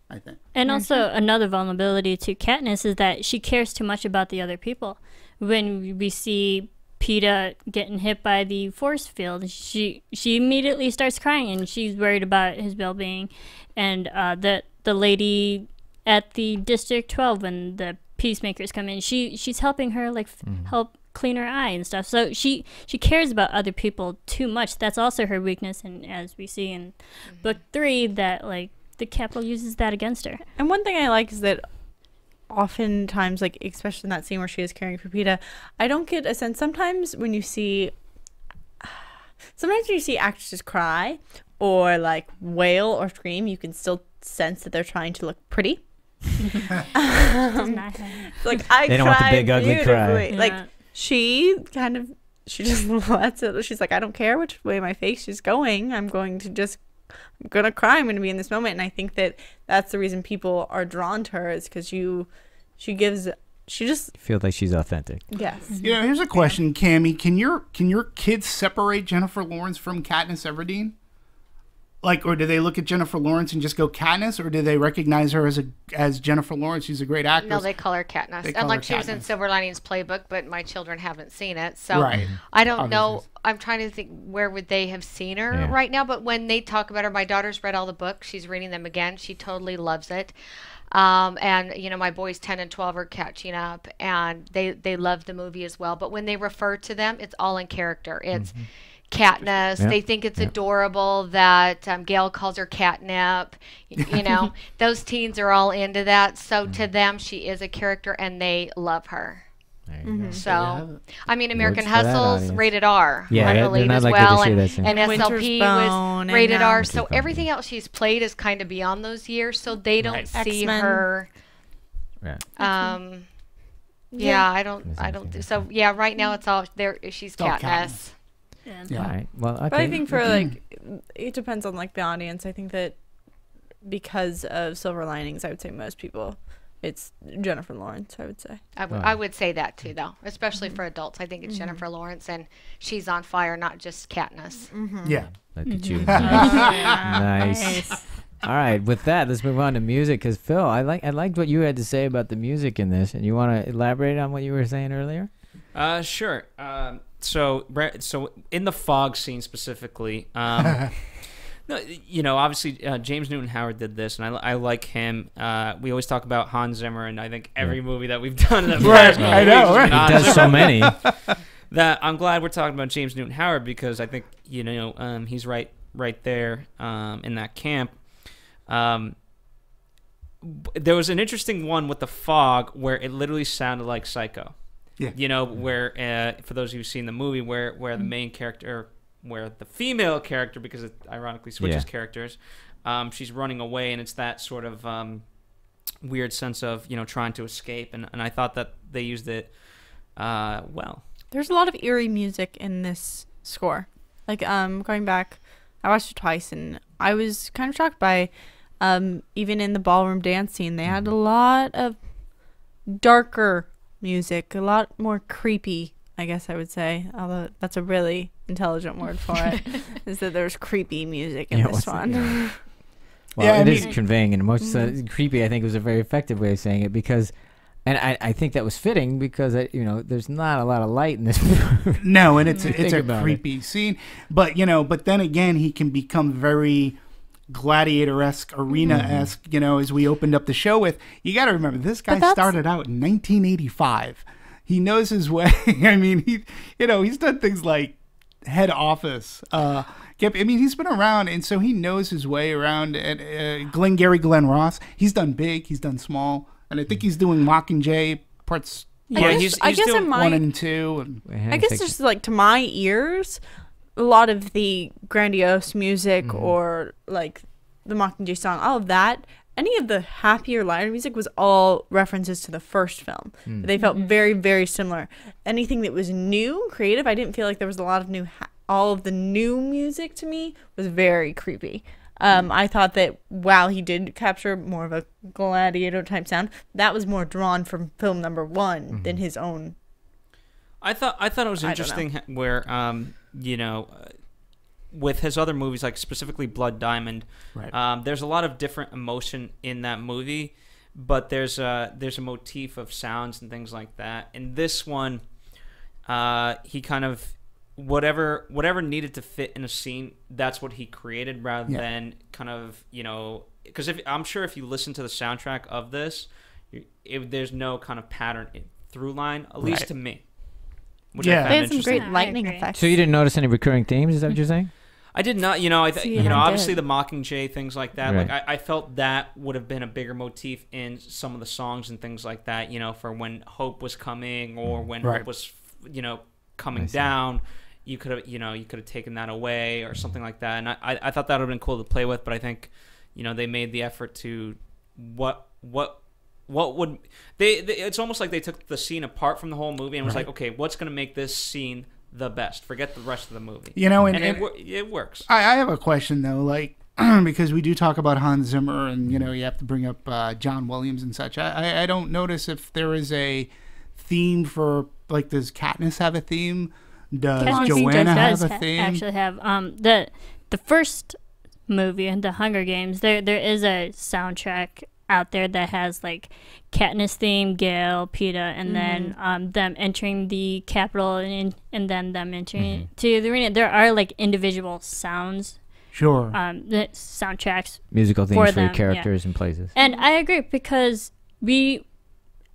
I think. And also another vulnerability to Katniss is that she cares too much about the other people. When we see Peeta getting hit by the force field, she immediately starts crying, and she's worried about his well-being. And the lady at the District 12, when the peacemakers come in, she's helping her, like, help clean her eye and stuff. So she cares about other people too much. That's also her weakness, and as we see in book 3, that, like, the Capitol uses that against her. And one thing I like is that oftentimes, like, especially in that scene where she is caring for Peeta, I don't get a sense, sometimes when you see actresses cry or, like, wail or scream, you can still sense that they're trying to look pretty. Like, I they don't want the big ugly cry. Like, she just lets it. She's like, I don't care which way my face is going. I'm gonna cry. I'm gonna be in this moment. And I think that that's the reason people are drawn to her, is because she just feels like she's authentic. Yes. You know, here's a question, Cami. Can your kids separate Jennifer Lawrence from Katniss Everdeen? Like, or do they look at Jennifer Lawrence and just go Katniss, or do they recognize her as Jennifer Lawrence? She's a great actress. No, they call her Katniss. And like, she was in Silver Linings Playbook, but my children haven't seen it, so I don't know. I'm trying to think, where would they have seen her right now? But when they talk about her, my daughter's read all the books. She's reading them again. She totally loves it. And you know, my boys 10 and 12 are catching up, and they love the movie as well. But when they refer to them, it's all in character. It's Katniss. Yep. They think it's adorable that Gail calls her catnip. You know, those teens are all into that. So to them, she is a character, and they love her. So, I mean, American Hustle's rated R, I believe, as well, and SLP was rated R. So everything else she's played is kind of beyond those years, so they don't see her. Yeah, I don't. So yeah, right now it's all there. She's Katniss. All right. Well, okay. But I think for like, it depends on like the audience. I think that because of Silver Linings, I would say most people. It's Jennifer Lawrence, I would say. I would say that too, though, especially for adults. I think it's Jennifer Lawrence, and she's on fire, not just Katniss. Yeah. Look at you. Nice. All right, with that, let's move on to music. Because Phil, I liked what you had to say about the music in this, and you want to elaborate on what you were saying earlier? Sure. So in the fog scene specifically. No, you know, obviously James Newton Howard did this, and I like him. We always talk about Hans Zimmer, and I think every movie that we've done, that I know, right? He does so many. That I'm glad we're talking about James Newton Howard, because I think, you know, he's right there in that camp. There was an interesting one with the fog where it literally sounded like Psycho. Yeah. You know, where for those of you who've seen the movie, where the main character. Where the female character, because it ironically switches characters, she's running away, and it's that sort of weird sense of, you know, trying to escape, and I thought that they used it well. There's a lot of eerie music in this score. Like, going back, I watched it twice, and I was kind of shocked by, even in the ballroom dance scene, they had a lot of darker music, a lot more creepy, I guess I would say, although that's a really intelligent word for it, is that there's creepy music in this one. Well, it is conveying an emotion. Creepy, I think, was a very effective way of saying it, because, and I think that was fitting, because, you know, there's not a lot of light in this movie. No, and it's a creepy scene. But, you know, but then again, he can become very gladiator-esque, arena-esque, you know, as we opened up the show with. You got to remember, this guy started out in 1985. He knows his way. I mean, he's done things like Head Office. I mean, he's been around, and so he knows his way around. And Glenn Ross, he's done big, he's done small, and I think he's doing Mockingjay parts. Yeah, he's doing 1 and 2. I guess just like to my ears, a lot of the grandiose music or like the Mockingjay song, all of that. Any of the happier, lighter music was all references to the first film. They felt very, very similar. Anything that was new, creative, I didn't feel like there was a lot of new. All of the new music to me was very creepy. I thought that while he did capture more of a gladiator type sound, that was more drawn from film number 1 than his own. I thought it was interesting where you know. With his other movies, like specifically Blood Diamond, there's a lot of different emotion in that movie, but there's a motif of sounds and things like that. In this one, he kind of whatever needed to fit in a scene, that's what he created, rather than kind of, you know, because I'm sure if you listen to the soundtrack of this, there's no kind of pattern through line, at least to me. Which I found they had some great lightning effects. So you didn't notice any recurring themes? Is that what you're saying? I did not. You know, obviously the Mockingjay, things like that. Right. Like I felt that would have been a bigger motif in some of the songs and things like that. You know, for when hope was coming, or when hope was, you know, coming down. You could have taken that away or something like that. And I thought that would have been cool to play with. But I think, you know, they made the effort to what would they it's almost like they took the scene apart from the whole movie and was like, okay, what's going to make this scene the best? Forget the rest of the movie. You know, and it works. I have a question though, like because we do talk about Hans Zimmer, and you know, you have to bring up John Williams and such. I don't notice if there is a theme for, like, does Katniss have a theme? Does Joanna have a theme? Actually have the first movie, The Hunger Games. There is a soundtrack out there that has like Katniss theme, Gale, Peeta, and then them entering the Capitol, and then them entering to the arena. There are like individual sounds Sure. The soundtracks, musical themes for them, characters and places. And I agree, because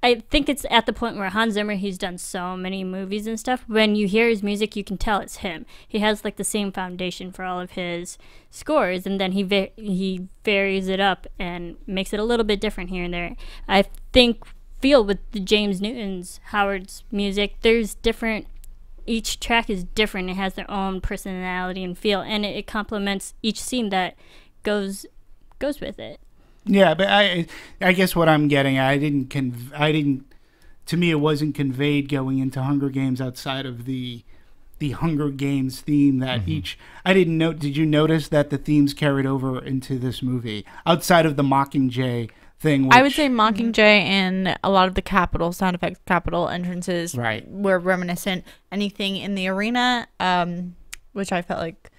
I think it's at the point where Hans Zimmer, he's done so many movies and stuff. When you hear his music, you can tell it's him. He has like the same foundation for all of his scores, and then he varies it up and makes it a little bit different here and there. I feel with the James Newton's Howard's music, there's different. Each track is different. It has their own personality and feel, and it complements each scene that goes with it. Yeah, but I guess what I'm getting at, to me it wasn't conveyed going into Hunger Games outside of the Hunger Games theme that I didn't know. Did you notice that the themes carried over into this movie outside of the Mockingjay thing? I would say Mockingjay and a lot of the Capitol sound effects, Capitol entrances were reminiscent. Anything in the arena, which I felt like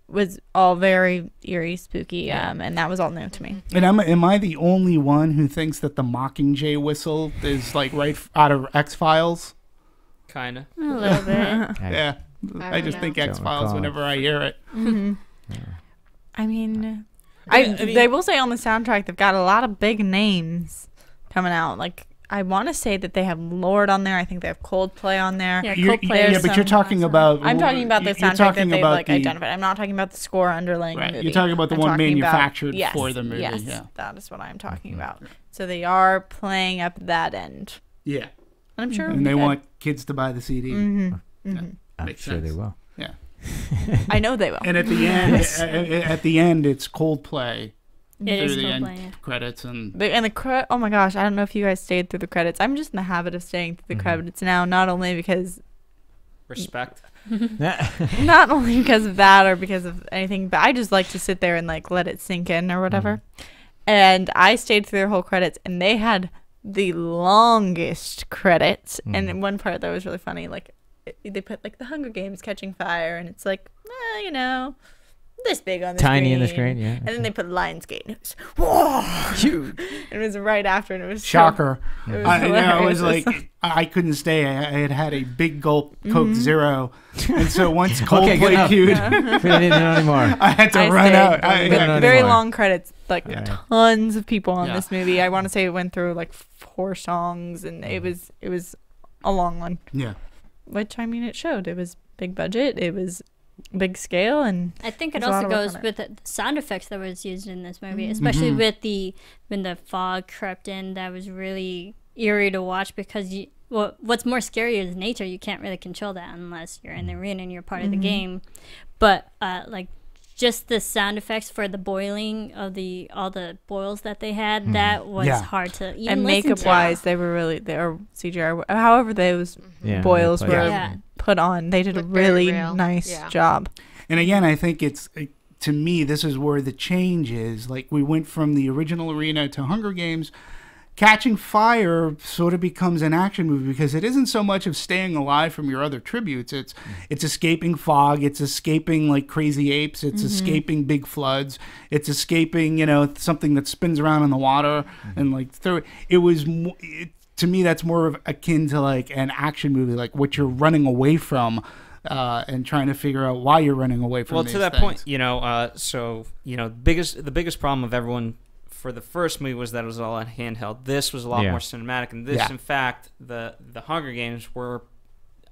was all very eerie, spooky, and that was all new to me. And am I the only one who thinks that the Mockingjay whistle is like right out of X-Files? Kinda. A little bit. Yeah. I just think X-Files whenever I hear it. I mean, they will say on the soundtrack they've got a lot of big names coming out. Like, I want to say that they have Lorde on there. I think they have Coldplay on there. Yeah, Coldplay. Yeah, but you're talking about... I'm talking about the soundtrack that they identified. I'm not talking about the score underlying the movie. You're talking about the one manufactured for the movie. Yes, yeah. that is what I'm talking about. So they are playing up that end. Yeah. And I'm sure... And they want kids to buy the CD. I'm sure they will. Yeah. I know they will. And at the end, it's Coldplay. It is the Coldplay, end credits and oh my gosh, I don't know if you guys stayed through the credits. I'm just in the habit of staying through the credits now, not only because respect, not only because of that or because of anything, but I just like to sit there and like let it sink in or whatever. And I stayed through their whole credits, and they had the longest credits. And in one part that was really funny, like they put like the Hunger Games catching fire, and it's like, you know, this big on the tiny screen. in the screen, yeah. And then they put Lionsgate, and it was whoa, huge. It was right after, and it was shocker. I was like, I couldn't stay. I had a big gulp Coke Zero, and so once Coldplay cued, we don't need to know anymore. I had to run out. Very long credits, like tons of people on this movie. I want to say it went through like 4 songs, and it was a long one. Yeah, which I mean, it showed. It was big budget. It was big scale, and I think it also goes with the sound effects that was used in this movie, especially with when the fog crept in. That was really eerie to watch, because what's more scary is nature. You can't really control that unless you're in the arena and you're part of the game. But like just the sound effects for the boiling of all the boils that they had, that was hard to even and makeup wise, they were CGI. However, those boils were put on, they did a really nice job. And again, I think to me, this is where the change is. Like, we went from the original arena to Hunger Games. Catching Fire sort of becomes an action movie, because it isn't so much of staying alive from your other tributes. It's escaping fog. It's escaping like crazy apes. It's escaping big floods. It's escaping, something that spins around in the water and like throw it. It was to me, that's more of akin to like an action movie, like what you're running away from. And trying to figure out why you're running away from. Well, these to that things. point, the biggest problem of everyone for the first movie was that it was all on handheld. This was a lot more cinematic, and this, in fact, the Hunger Games were,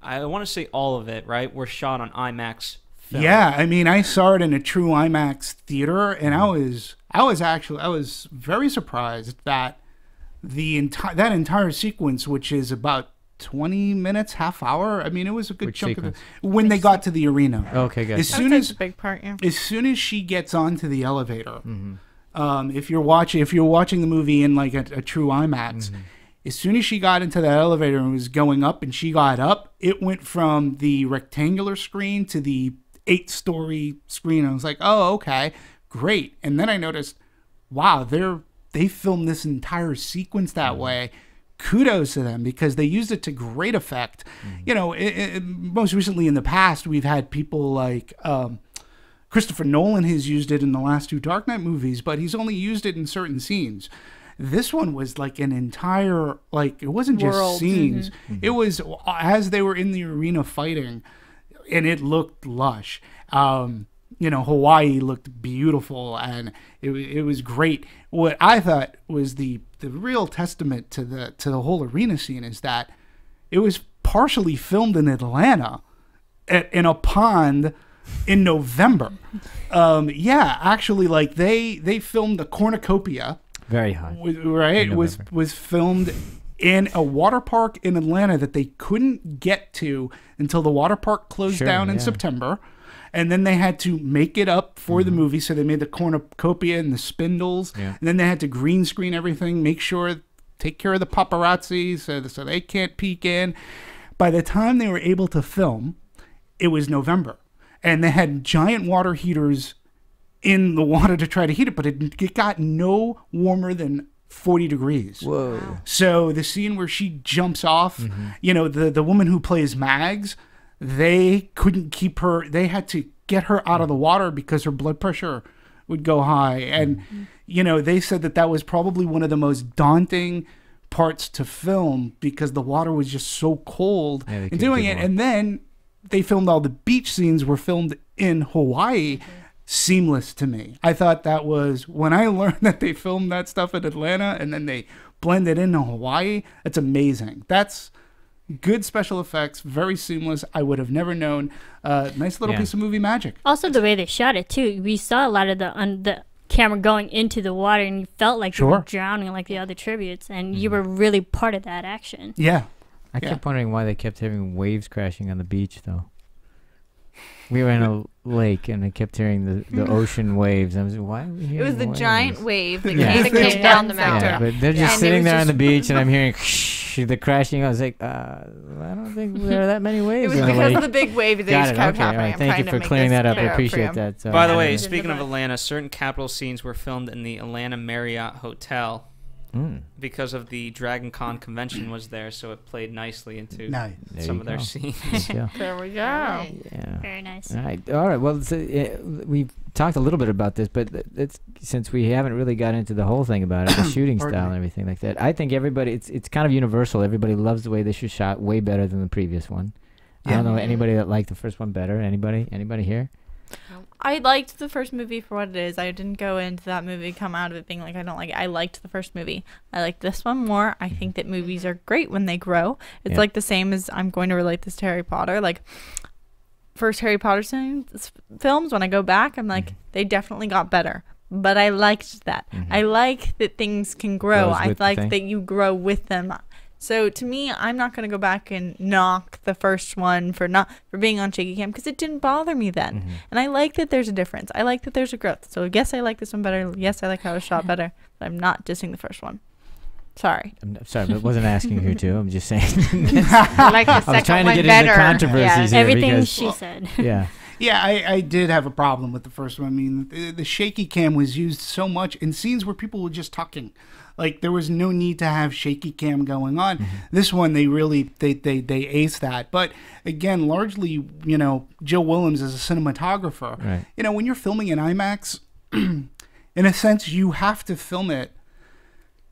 I want to say all of it, right, were shot on IMAX film. Yeah, I mean, I saw it in a true IMAX theater, and I was very surprised that that entire sequence, which is about 20 minutes, half hour. I mean, it was a good chunk of it when they got to the arena. Okay, good. As soon as a big part, as soon as she gets onto the elevator, if you're watching the movie in like a true IMAX, as soon as she got into that elevator and was going up, and she got up, it went from the rectangular screen to the 8-story screen. I was like, oh, okay, great. And then I noticed, wow, they filmed this entire sequence that way. Kudos to them, because they used it to great effect. Most recently in the past, we've had people like Christopher Nolan has used it in the last 2 Dark Knight movies, but he's only used it in certain scenes. This one was like an entire, like, it wasn't just scenes. It was as they were in the arena fighting, and it looked lush. Hawaii looked beautiful, and it was great. What I thought was the real testament to the whole arena scene is that it was partially filmed in Atlanta in a pond in November. Actually, like they filmed the cornucopia. Very hot. Right? Was filmed in a water park in Atlanta that they couldn't get to until the water park closed down in September. And then they had to make it up for the movie. So they made the cornucopia and the spindles. Yeah. And then they had to green screen everything, take care of the paparazzi so they can't peek in. By the time they were able to film, it was November. And they had giant water heaters in the water to try to heat it, but it got no warmer than 40 degrees. Whoa. So the scene where she jumps off, the woman who plays Mags, they couldn't keep her, they had to get her out of the water because her blood pressure would go high. And, they said that was probably one of the most daunting parts to film because the water was just so cold and doing it. And then they filmed all the beach scenes were filmed in Hawaii. Seamless to me. I thought that was, when I learned that they filmed that stuff in Atlanta and then they blended into Hawaii, that's amazing. That's good special effects, very seamless. I would have never known. Nice little piece of movie magic. Also, the way they shot it too. We saw a lot of the camera going into the water, and you felt like you were drowning like the other tributes, and you were really part of that action. Yeah. I kept wondering why they kept having waves crashing on the beach, though. We were in a lake, and I kept hearing the ocean waves. I was like, why are we hearing It was the waves? giant wave that came down the mountain. Yeah, but they're just sitting there on the beach, and I'm hearing the crashing. I was like, I don't think there are that many waves. It was because of the big wave that just kept happening. Right. Thank you for clearing that up. I appreciate that. So, by the way, speaking of Atlanta, certain capital scenes were filmed in the Atlanta Marriott Hotel. Because of the Dragon Con convention was there, so it played nicely into some of their scenes. There we go. Yeah. Very nice. All right. Well, we've talked a little bit about this, but since we haven't really got into the whole thing about it, the shooting style and everything like that, I think everybody, it's kind of universal. Everybody loves the way this was shot, way better than the previous one. I don't know anybody that liked the first one better. Anybody here? I liked the first movie for what it is. I didn't go into that movie, come out of it being like, I don't like it. I liked the first movie. I like this one more. I think that movies are great when they grow. It's like the same as, I'm going to relate this to Harry Potter. Like, first Harry Potter films, when I go back, I'm like, they definitely got better. But I liked that. I like that things can grow. I like that you grow with them. So to me, I'm not going to go back and knock the first one for being on shaky cam because it didn't bother me then. And I like that there's a difference. I like that there's a growth. So yes, I like this one better. Yes, I like how it was shot better. But I'm not dissing the first one. Sorry. I'm sorry, but I wasn't asking you to. I'm just saying. I like the second one better. I was trying to get into controversies here. Everything she said. Yeah. Yeah, I did have a problem with the first one. I mean, the shaky cam was used so much in scenes where people were just talking. Like, there was no need to have shaky cam going on. This one, they really, they aced that. But, again, largely, Joe Williams is a cinematographer. Right. When you're filming in IMAX, in a sense, you have to film it.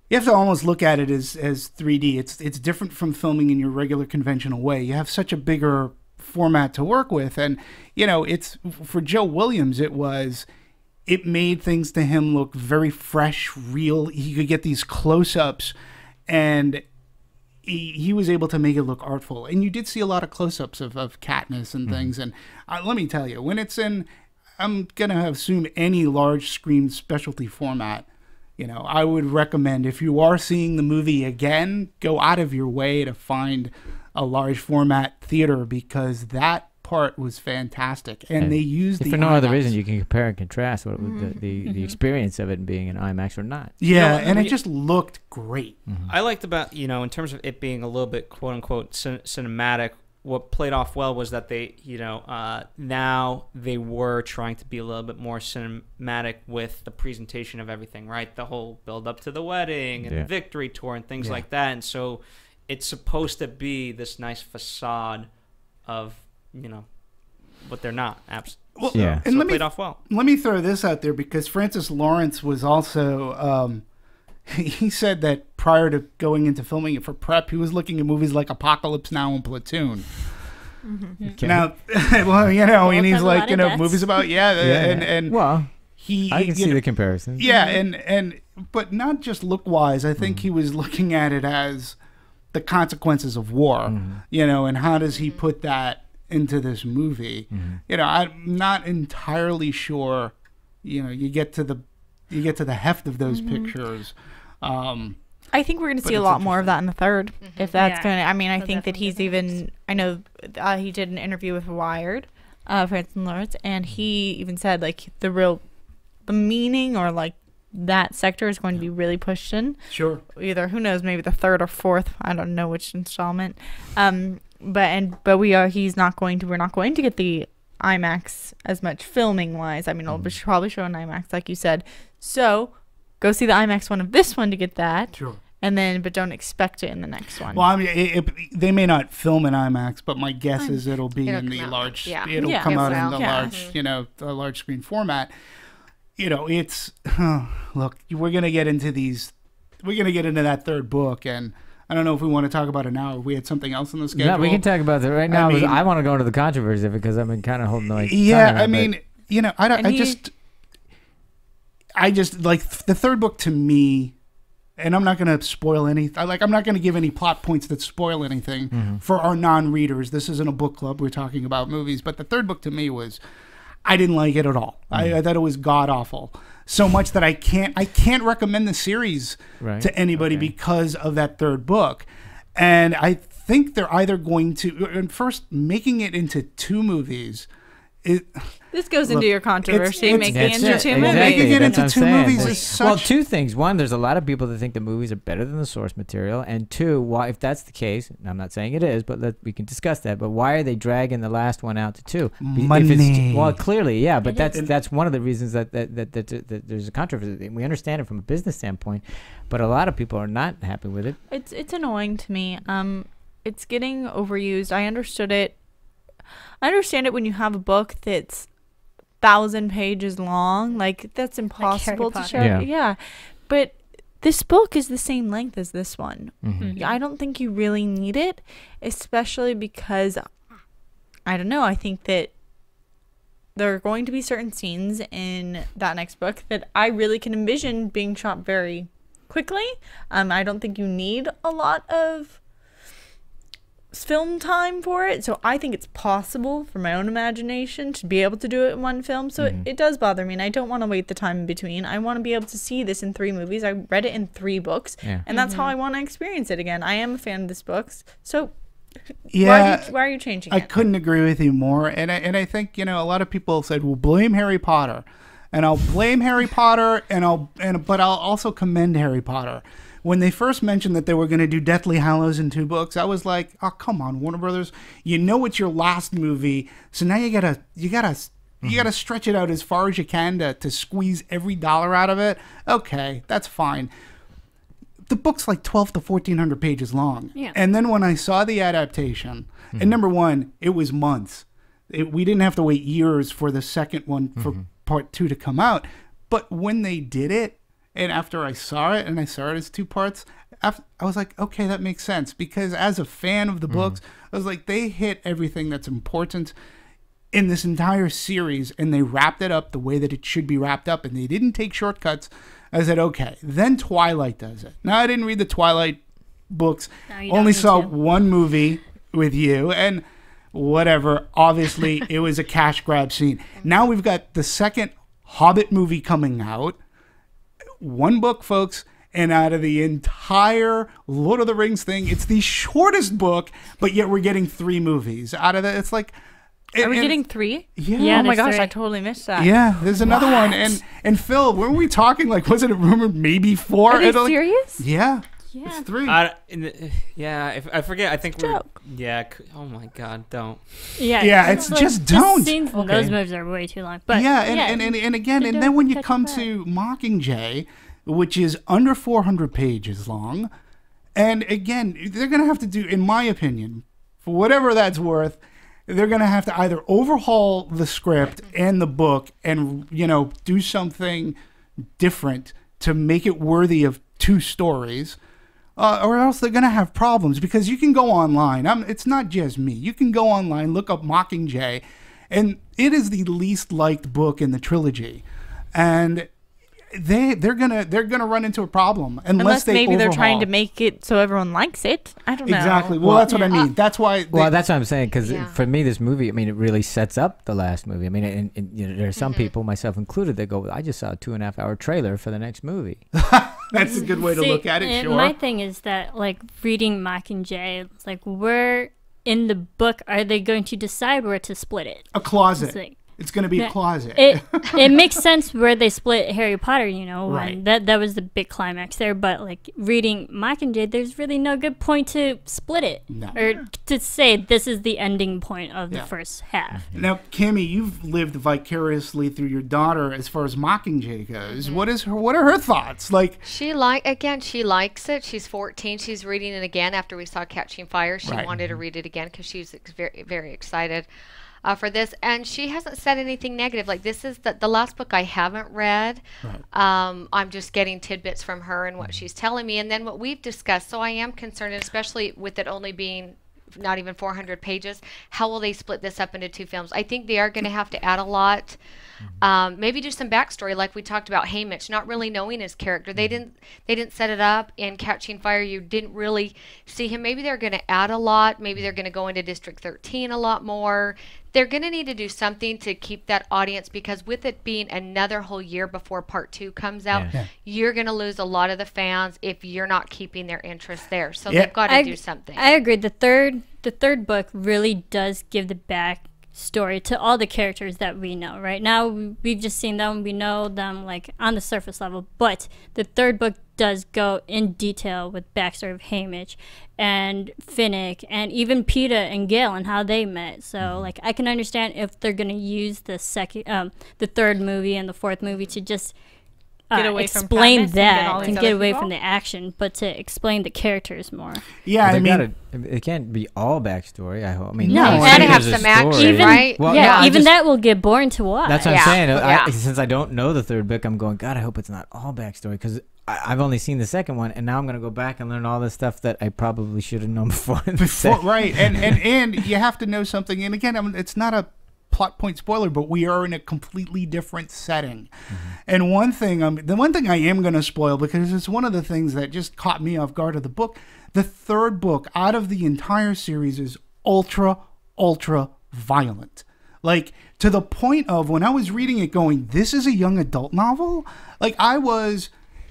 You have to almost look at it as 3D. It's different from filming in your regular conventional way. You have such a bigger format to work with. And, it's, for Joe Williams, it made things to him look very fresh, real. He could get these close-ups, and he was able to make it look artful. And you did see a lot of close-ups of Katniss and things. And let me tell you, when it's in, I'm going to assume any large screen specialty format, I would recommend, if you are seeing the movie again, go out of your way to find a large format theater, because that part was fantastic, and they used for no other reason you can compare and contrast what the experience of it being in IMAX or not. And it just looked great. I liked about in terms of it being a little bit quote unquote cinematic, what played off well was that they now they were trying to be a little bit more cinematic with the presentation of everything, right? The whole build up to the wedding and the victory tour and things like that. And so it's supposed to be this nice facade of but they're not. Well, and so it played off well. Let me throw this out there, because Francis Lawrence was also, he said that prior to going into filming it for prep, he was looking at movies like Apocalypse Now and Platoon. Mm-hmm. Okay. Now, well, and he's like, movies about, and well, I can see the comparison. Yeah, and but not just look-wise. I think he was looking at it as the consequences of war, and how does he put that into this movie? I'm not entirely sure. You get to the heft of those pictures. I think we're going to see a lot more of that in the third. If that's going to, I think that he's even. I know he did an interview with Wired, Francis Lawrence, and he even said like the meaning or like that sector is going to be really pushed in. Sure. Either who knows, maybe the third or fourth. I don't know which installment. But we're not going to get the IMAX as much filming wise. It'll be probably show on IMAX like you said. So go see the IMAX one of this one to get that. Sure. But don't expect it in the next one. Well, they may not film in IMAX, but my guess is it'll be in the large. It'll come out in the large, the large screen format. It's look, we're gonna get into these. We're gonna get into that third book, and I don't know if we want to talk about it now. If we had something else on the schedule, no, we can talk about it right now. I want to go into the controversy because I've been kind of holding like. I just like the third book to me. And I'm not going to spoil anything. I'm not going to give any plot points that spoil anything for our non-readers. This isn't a book club. We're talking about movies. But the third book to me I didn't like it at all. I thought it was god awful. So much that I can't recommend the series to anybody because of that third book. And I think they're either going to, and first making it into two movies. This goes into your controversy, making it into two movies. Making it into two movies is such... Well, two things. One, there's a lot of people that think the movies are better than the source material. And two, why, if that's the case, and I'm not saying it is, but we can discuss that, but why are they dragging the last one out to two? Money. Well, clearly, yeah, but that's one of the reasons that there's a controversy. We understand it from a business standpoint, but a lot of people are not happy with it. It's annoying to me. It's getting overused. I understood it. I understand it when you have a book that's 1,000 pages long. Like, that's impossible to show. Yeah. But this book is the same length as this one. I don't think you really need it, especially because, I don't know, I think that there are going to be certain scenes in that next book that I really can envision being shot very quickly. I don't think you need a lot of film time for it, so I think it's possible for my own imagination to be able to do it in one film. So it does bother me, and I don't want to wait the time in between. I want to be able to see this in 3 movies. I read it in 3 books, and that's how I want to experience it again. I am a fan of this book, so why are you changing it? I couldn't agree with you more, and I think a lot of people said, well, blame Harry Potter, and I'll blame Harry Potter, but I'll also commend Harry Potter. When they first mentioned that they were going to do Deathly Hallows in 2 books, I was like, "Oh, come on, Warner Brothers! It's your last movie, so now you gotta stretch it out as far as you can to squeeze every dollar out of it." Okay, that's fine. The book's like 1,200 to 1,400 pages long, and then when I saw the adaptation, and number one, it was months. We didn't have to wait years for the second one for part 2 to come out, but when they did it. And after I saw it, and I saw it as 2 parts, I was like, okay, that makes sense. Because as a fan of the books, I was like, they hit everything that's important in this entire series, and they wrapped it up the way that it should be wrapped up, and they didn't take shortcuts. I said, okay, then Twilight does it. Now, I didn't read the Twilight books, only saw 1 movie with you, and whatever. Obviously, it was a cash grab scene. Now we've got the second Hobbit movie coming out. 1 book, folks, and out of the entire Lord of the Rings thing, it's the shortest book, but yet we're getting 3 movies out of it. It's like, are we getting 3? Yeah. Oh my gosh, 3. I totally missed that. Yeah, there's another one, and Phil, when were we talking? Like, wasn't it rumored maybe 4? Are they serious? Yeah. It's 3. I forget. I think we're. Yeah. Oh my God! Don't. Yeah. It's just don't. The scenes in those movies are way too long. But and again, and then when you come to Mockingjay, which is under 400 pages long, and again, they're gonna have to do, in my opinion, for whatever that's worth, they're gonna have to either overhaul the script and the book, and do something different to make it worthy of 2 stories. or else they're going to have problems, because you can go online. It's not just me. You can go online, look up Mockingjay, and it is the least liked book in the trilogy. And they're gonna run into a problem unless maybe they're overhaul. trying to make it so everyone likes it. I don't know. Exactly. Well, that's what I mean. That's why. That's what I'm saying. Because for me, this movie, I mean, it really sets up the last movie. I mean, and you know, there are some people, myself included, that go, "I just saw a 2.5-hour trailer for the next movie." That's a good way to look at it. Sure. My thing is that, like, reading Mockingjay, it's like, where in the book are they going to decide where to split it? A closet. It's going to be a closet. It makes sense where they split Harry Potter, you know, right. that was the big climax there. But, like, reading Mockingjay, there's really no good point to split it. No. Or to say this is the ending point of the first half. Now, Cami, you've lived vicariously through your daughter as far as Mockingjay goes. What are her thoughts? Like, she likes it. She's 14. She's reading it again after we saw Catching Fire. She wanted to read it again because she was very, very excited for this, and she hasn't said anything negative. Like, this is the last book I haven't read. Right. I'm just getting tidbits from her and what she's telling me, and then what we've discussed. So I am concerned, especially with it only being not even 400 pages. How will they split this up into 2 films? I think they are going to have to add a lot. Maybe do some backstory, like we talked about Haymitch, not really knowing his character. They didn't set it up in Catching Fire. You didn't really see him. Maybe they're going to add a lot. Maybe they're going to go into District 13 a lot more. They're going to need to do something to keep that audience, because with it being another whole year before part 2 comes out, you're going to lose a lot of the fans if you're not keeping their interest there. So they've got to do something. I agree. The third book really does give the backstory to all the characters that we know. Right now, we've just seen them. We know them, like, on the surface level. But the third book does go in detail with backstory of Haymitch and Finnick and even Peeta and Gale and how they met. So, like, I can understand if they're going to use the third movie and the fourth movie to just explain that and get away from the action, but to explain the characters more. Yeah, I mean, it can't be all backstory. I hope. I mean, no, it's got to have some action, right? Well, yeah, even that will get boring to watch. That's what I'm saying. Since I don't know the third book, I'm going, God, I hope it's not all backstory, because I've only seen the second one, and now I'm going to go back and learn all this stuff that I probably should have known before. Right, and you have to know something. And again, it's not a plot point spoiler, but we are in a completely different setting. And the one thing I am going to spoil, because it's one of the things that just caught me off guard of the book. The third book out of the entire series is ultra violent. Like, to the point of, when I was reading it going, this is a young adult novel? Like,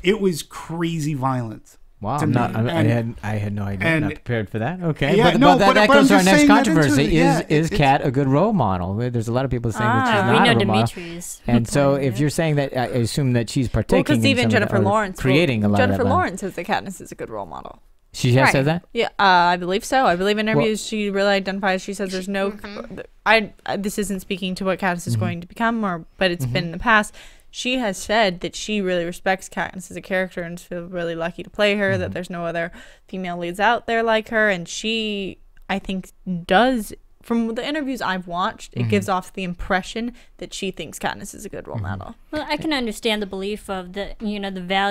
it was crazy violent. Wow, I had no idea. I'm not prepared for that. Okay, but that goes to our next controversy. Is Kat a good role model? There's a lot of people saying that she's not a role model. And so, if you're saying that, I assume that she's partaking in even Jennifer Lawrence creating a lot of that. Jennifer Lawrence says that Katniss is a good role model. She has said that? Yeah, I believe so. I believe in interviews she really identifies. She says there's no. This isn't speaking to what Katniss is going to become, but it's been in the past. She has said that she really respects Katniss as a character and feels really lucky to play her, that there's no other female leads out there like her. And she, I think, does, from the interviews I've watched, it gives off the impression that she thinks Katniss is a good role model. Well, I can understand the belief of the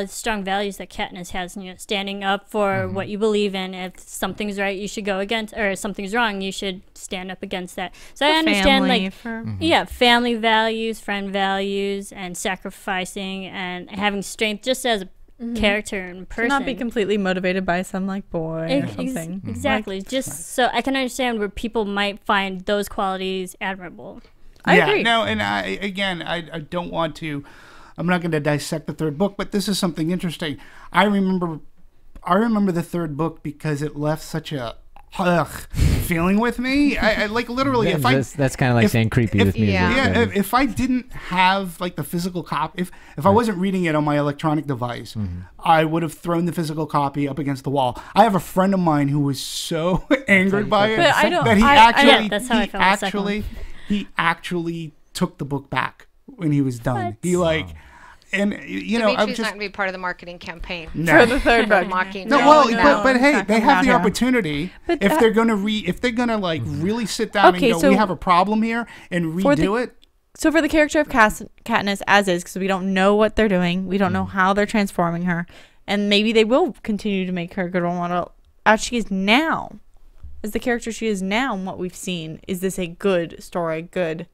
strong values that Katniss has, standing up for what you believe in. If something's right, you should go against, or if something's wrong, you should stand up against that. So I understand, family values, friend values, and sacrificing and having strength just as a character and person. Not be completely motivated by some boy or something. Exactly. So I can understand where people might find those qualities admirable. I agree. No, and I don't want to. I'm not going to dissect the third book, but this is something interesting. I remember the third book because it left such a feeling with me. I like, literally, that's kind of like saying creepy with me. If I didn't have the physical copy, if I wasn't reading it on my electronic device, I would have thrown the physical copy up against the wall. I have a friend of mine who was so angered by it that he actually took the book back when he was done. And Demetri's not going to be part of the marketing campaign for the third book. But hey, they have the opportunity if they're going to really sit down and go, we have a problem here, and redo it. So for the character of Katniss as is, because we don't know what they're doing, we don't know how they're transforming her. And maybe they will continue to make her a good role model as she is now. As the character she is now and what we've seen, is this a good story, good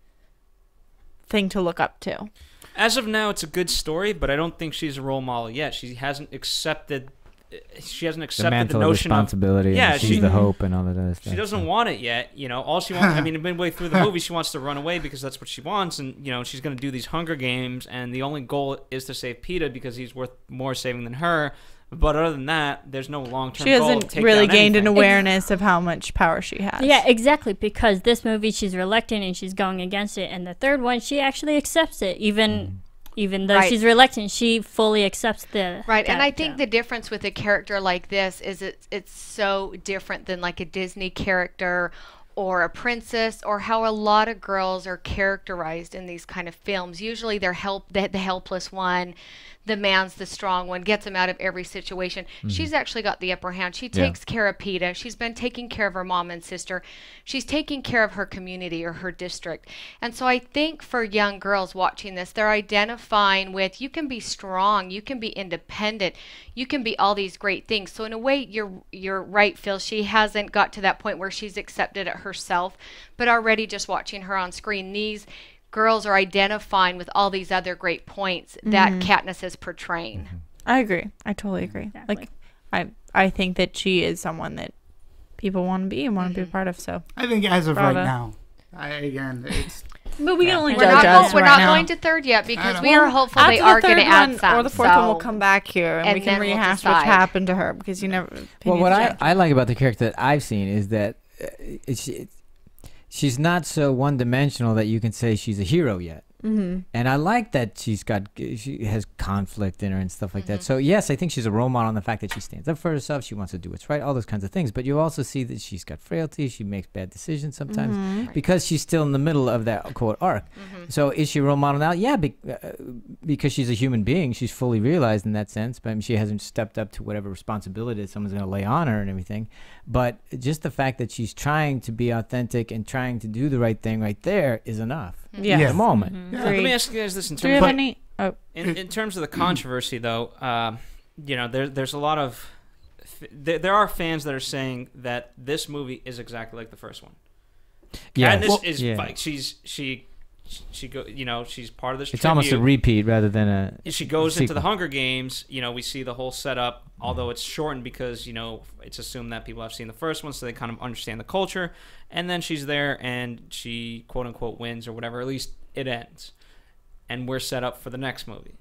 thing to look up to? As of now, it's a good story, but I don't think she's a role model yet. She hasn't accepted the mantle notion of responsibility. Yeah, she's the hope and all of that stuff. She doesn't want it yet. You know, all she wants. I mean, midway through the movie, she wants to run away because that's what she wants, and you know, she's going to do these Hunger Games, and the only goal is to save Peeta because he's worth more saving than her. But other than that, there's no long-term goal. She hasn't really gained an awareness of how much power she has. Yeah, exactly. Because this movie, she's reluctant and she's going against it, and the third one, she actually accepts it, even though she's reluctant, she fully accepts the character. And I think the difference with a character like this is it's so different than like a Disney character or a princess, or how a lot of girls are characterized in these kind of films. Usually they're the helpless one, the man's the strong one, gets him out of every situation. She's actually got the upper hand. She takes care of Peeta. She's been taking care of her mom and sister. She's taking care of her community or her district. And so I think for young girls watching this, they're identifying with, you can be strong, you can be independent, you can be all these great things. So in a way, you're right, Phil. She hasn't got to that point where she's accepted it herself, but already just watching her on screen, these girls are identifying with all these other great points that Katniss is portraying. I agree. I totally agree. Exactly. Like, I think that she is someone that people want to be and want to be a part of. So I think as of right now, it's. But we can only judge us We're right not now. going to third yet because we are hopeful they are going to add some. Or the fourth one will come back here and we can rehash what happened to her, because you never. Well, what I like about the character that I've seen is that she's not so one-dimensional that you can say she's a hero yet. And I like that she has conflict in her and stuff like that. So yes, I think she's a role model in the fact that she stands up for herself. She wants to do what's right, all those kinds of things. But you also see that she's got frailty. She makes bad decisions sometimes because she's still in the middle of that quote arc. So is she a role model now? Yeah, because she's a human being. She's fully realized in that sense. But I mean, she hasn't stepped up to whatever responsibility someone's going to lay on her and everything. But just the fact that she's trying to be authentic and trying to do the right thing right there is enough. Yeah. At the moment. Let me ask you guys this in terms of the controversy, though. You know, there's a lot of there are fans that are saying that this movie is exactly like the first one. Yeah, Katniss is like she go, you know, she's part of this. It's almost a repeat rather than a. She goes into the Hunger Games. You know, we see the whole setup, although it's shortened because you know it's assumed that people have seen the first one, so they kind of understand the culture. And then she's there, and she quote unquote wins or whatever. At least it ends, and we're set up for the next movie.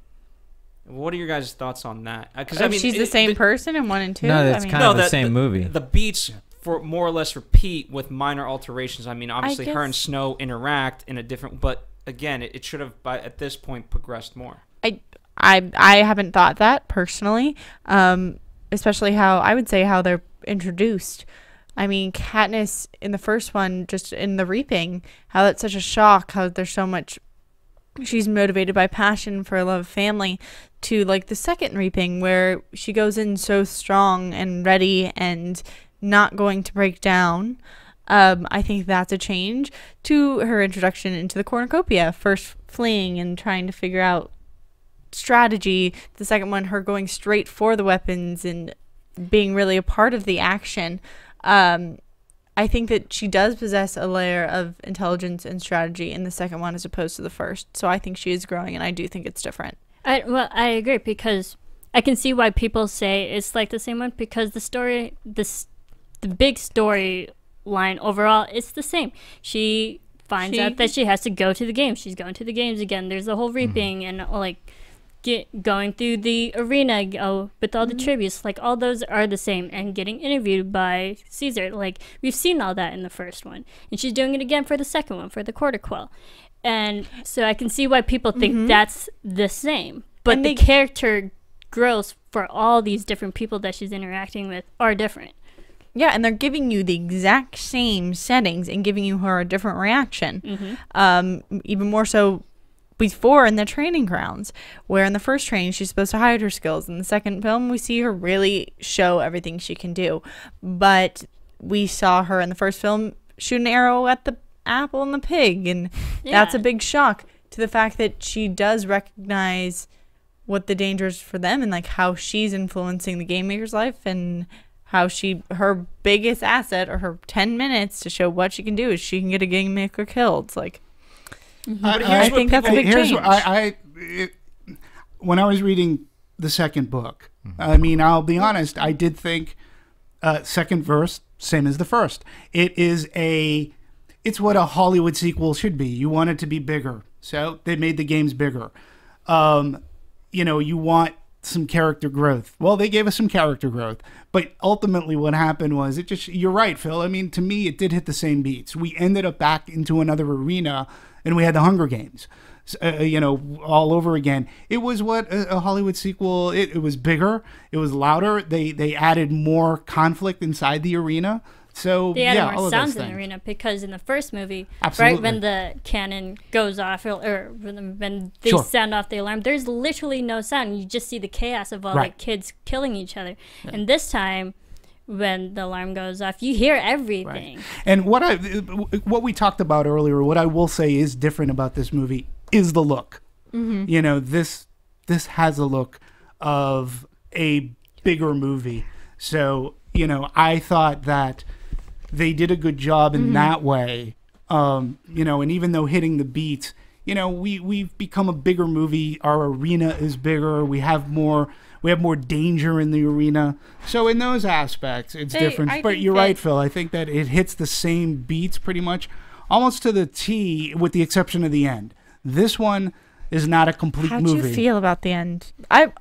What are your guys' thoughts on that? Because I mean, she's the same person in 1 and 2. No, it's kind of the same movie. The beats for more or less repeat with minor alterations. I mean, obviously her and Snow interact in a different, but again, it should have at this point progressed more. I haven't thought that personally, especially how they're introduced. I mean, Katniss in the first one, just in the Reaping, how that's such a shock, how there's so much, she's motivated by passion for a love of family, to like the second Reaping where she goes in so strong and ready and not going to break down. I think that's a change to her introduction into the cornucopia, first fleeing and trying to figure out strategy. The second one, her going straight for the weapons and being really a part of the action. I think that she does possess a layer of intelligence and strategy in the second one as opposed to the first. So I think she is growing, and I do think it's different. I agree, because I can see why people say it's like the same one, because the story, the big story line overall, it's the same. She finds out that she has to go to the games. She's going to the games again. There's the whole Reaping and like going through the arena with all the tributes, like all those are the same, and getting interviewed by Caesar, like we've seen all that in the first one, and she's doing it again for the second one, for the Quarter Quell. And so I can see why people think that's the same, but the character growth for all these different people that she's interacting with are different. Yeah, and they're giving you the exact same settings and giving you her a different reaction. Even more so before in the training grounds, where in the first training she's supposed to hide her skills. In the second film, we see her really show everything she can do. But we saw her in the first film shoot an arrow at the apple and the pig, and that's a big shock to the fact that she does recognize what the danger is for them and like how she's influencing the game maker's life and how her biggest asset or her 10 minutes to show what she can do is she can get a game maker killed. It's like, I think that's a big change. When I was reading the second book, I mean, I'll be honest, I did think second verse, same as the first. It's what a Hollywood sequel should be. You want it to be bigger. So they made the games bigger. You want some character growth. Well, they gave us some character growth. But ultimately what happened was you're right, Phil. I mean, to me, it did hit the same beats. We ended up back into another arena and we had the Hunger Games, all over again. It was what a Hollywood sequel, it was bigger. It was louder. They added more conflict inside the arena. So they added more sounds in the arena because in the first movie, absolutely, right when the cannon goes off or when they sound off the alarm, there's literally no sound. You just see the chaos of all the kids killing each other. Yeah. And this time, when the alarm goes off, you hear everything. Right. And what we talked about earlier, what I will say is different about this movie is the look. Mm-hmm. This has a look of a bigger movie. So I thought that they did a good job in that way, and even though hitting the beats, we've become a bigger movie. Our arena is bigger. We have more danger in the arena. So in those aspects, it's different. But you're right, Phil. I think that it hits the same beats pretty much, almost to the T, with the exception of the end. This one is not a complete movie. How'd you feel about the end? I'm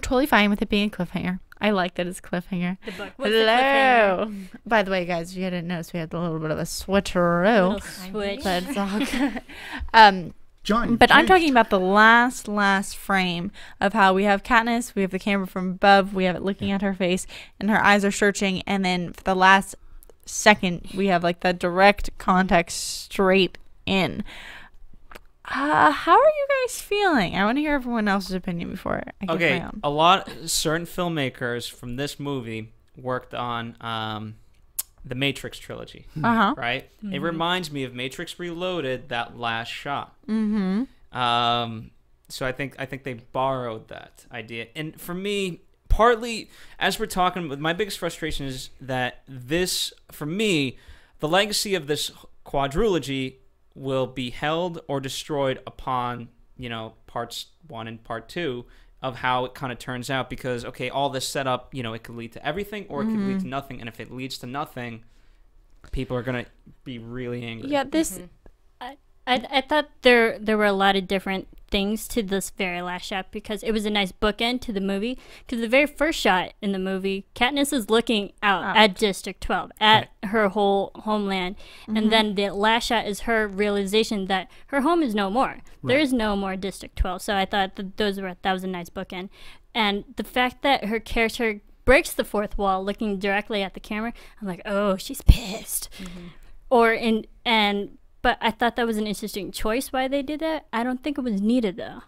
totally fine with it being a cliffhanger. I like that it's a cliffhanger. The book was the cliffhanger. By the way, guys, if you didn't notice, we had a little bit of a switcheroo. Switch. But it's all good. John, but I'm talking about the last frame of how we have Katniss, we have the camera from above, we have it looking at her face, and her eyes are searching, and then for the last second, we have like the direct context straight in. How are you guys feeling? I want to hear everyone else's opinion before I give my own. Certain filmmakers from this movie worked on the Matrix trilogy, right? Mm-hmm. It reminds me of Matrix Reloaded, that last shot. Mm-hmm. So I think they borrowed that idea. And for me, partly, as we're talking, my biggest frustration is that this, for me, the legacy of this quadrilogy will be held or destroyed upon, parts 1 and part 2 of how it kind of turns out, because, okay, all this setup, it could lead to everything or it could lead to nothing. And if it leads to nothing, people are going to be really angry. Yeah, this... I thought there were a lot of different things to this very last shot because it was a nice bookend to the movie. Because the very first shot in the movie, Katniss is looking out at District 12, at her whole homeland. Mm-hmm. And then the last shot is her realization that her home is no more. Right. There is no more District 12. So I thought that was a nice bookend. And the fact that her character breaks the fourth wall looking directly at the camera, I'm like, oh, she's pissed. Mm-hmm. But I thought that was an interesting choice why they did that. I don't think it was needed, though.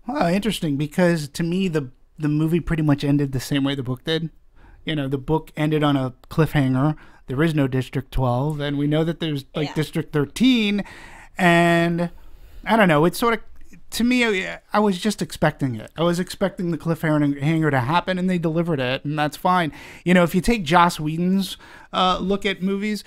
Well, interesting, because to me, the movie pretty much ended the same way the book did. The book ended on a cliffhanger. There is no District 12, and we know that there's, District 13. And, I don't know, it's sort of, to me, I was just expecting it. I was expecting the cliffhanger to happen, and they delivered it, and that's fine. If you take Joss Whedon's look at movies,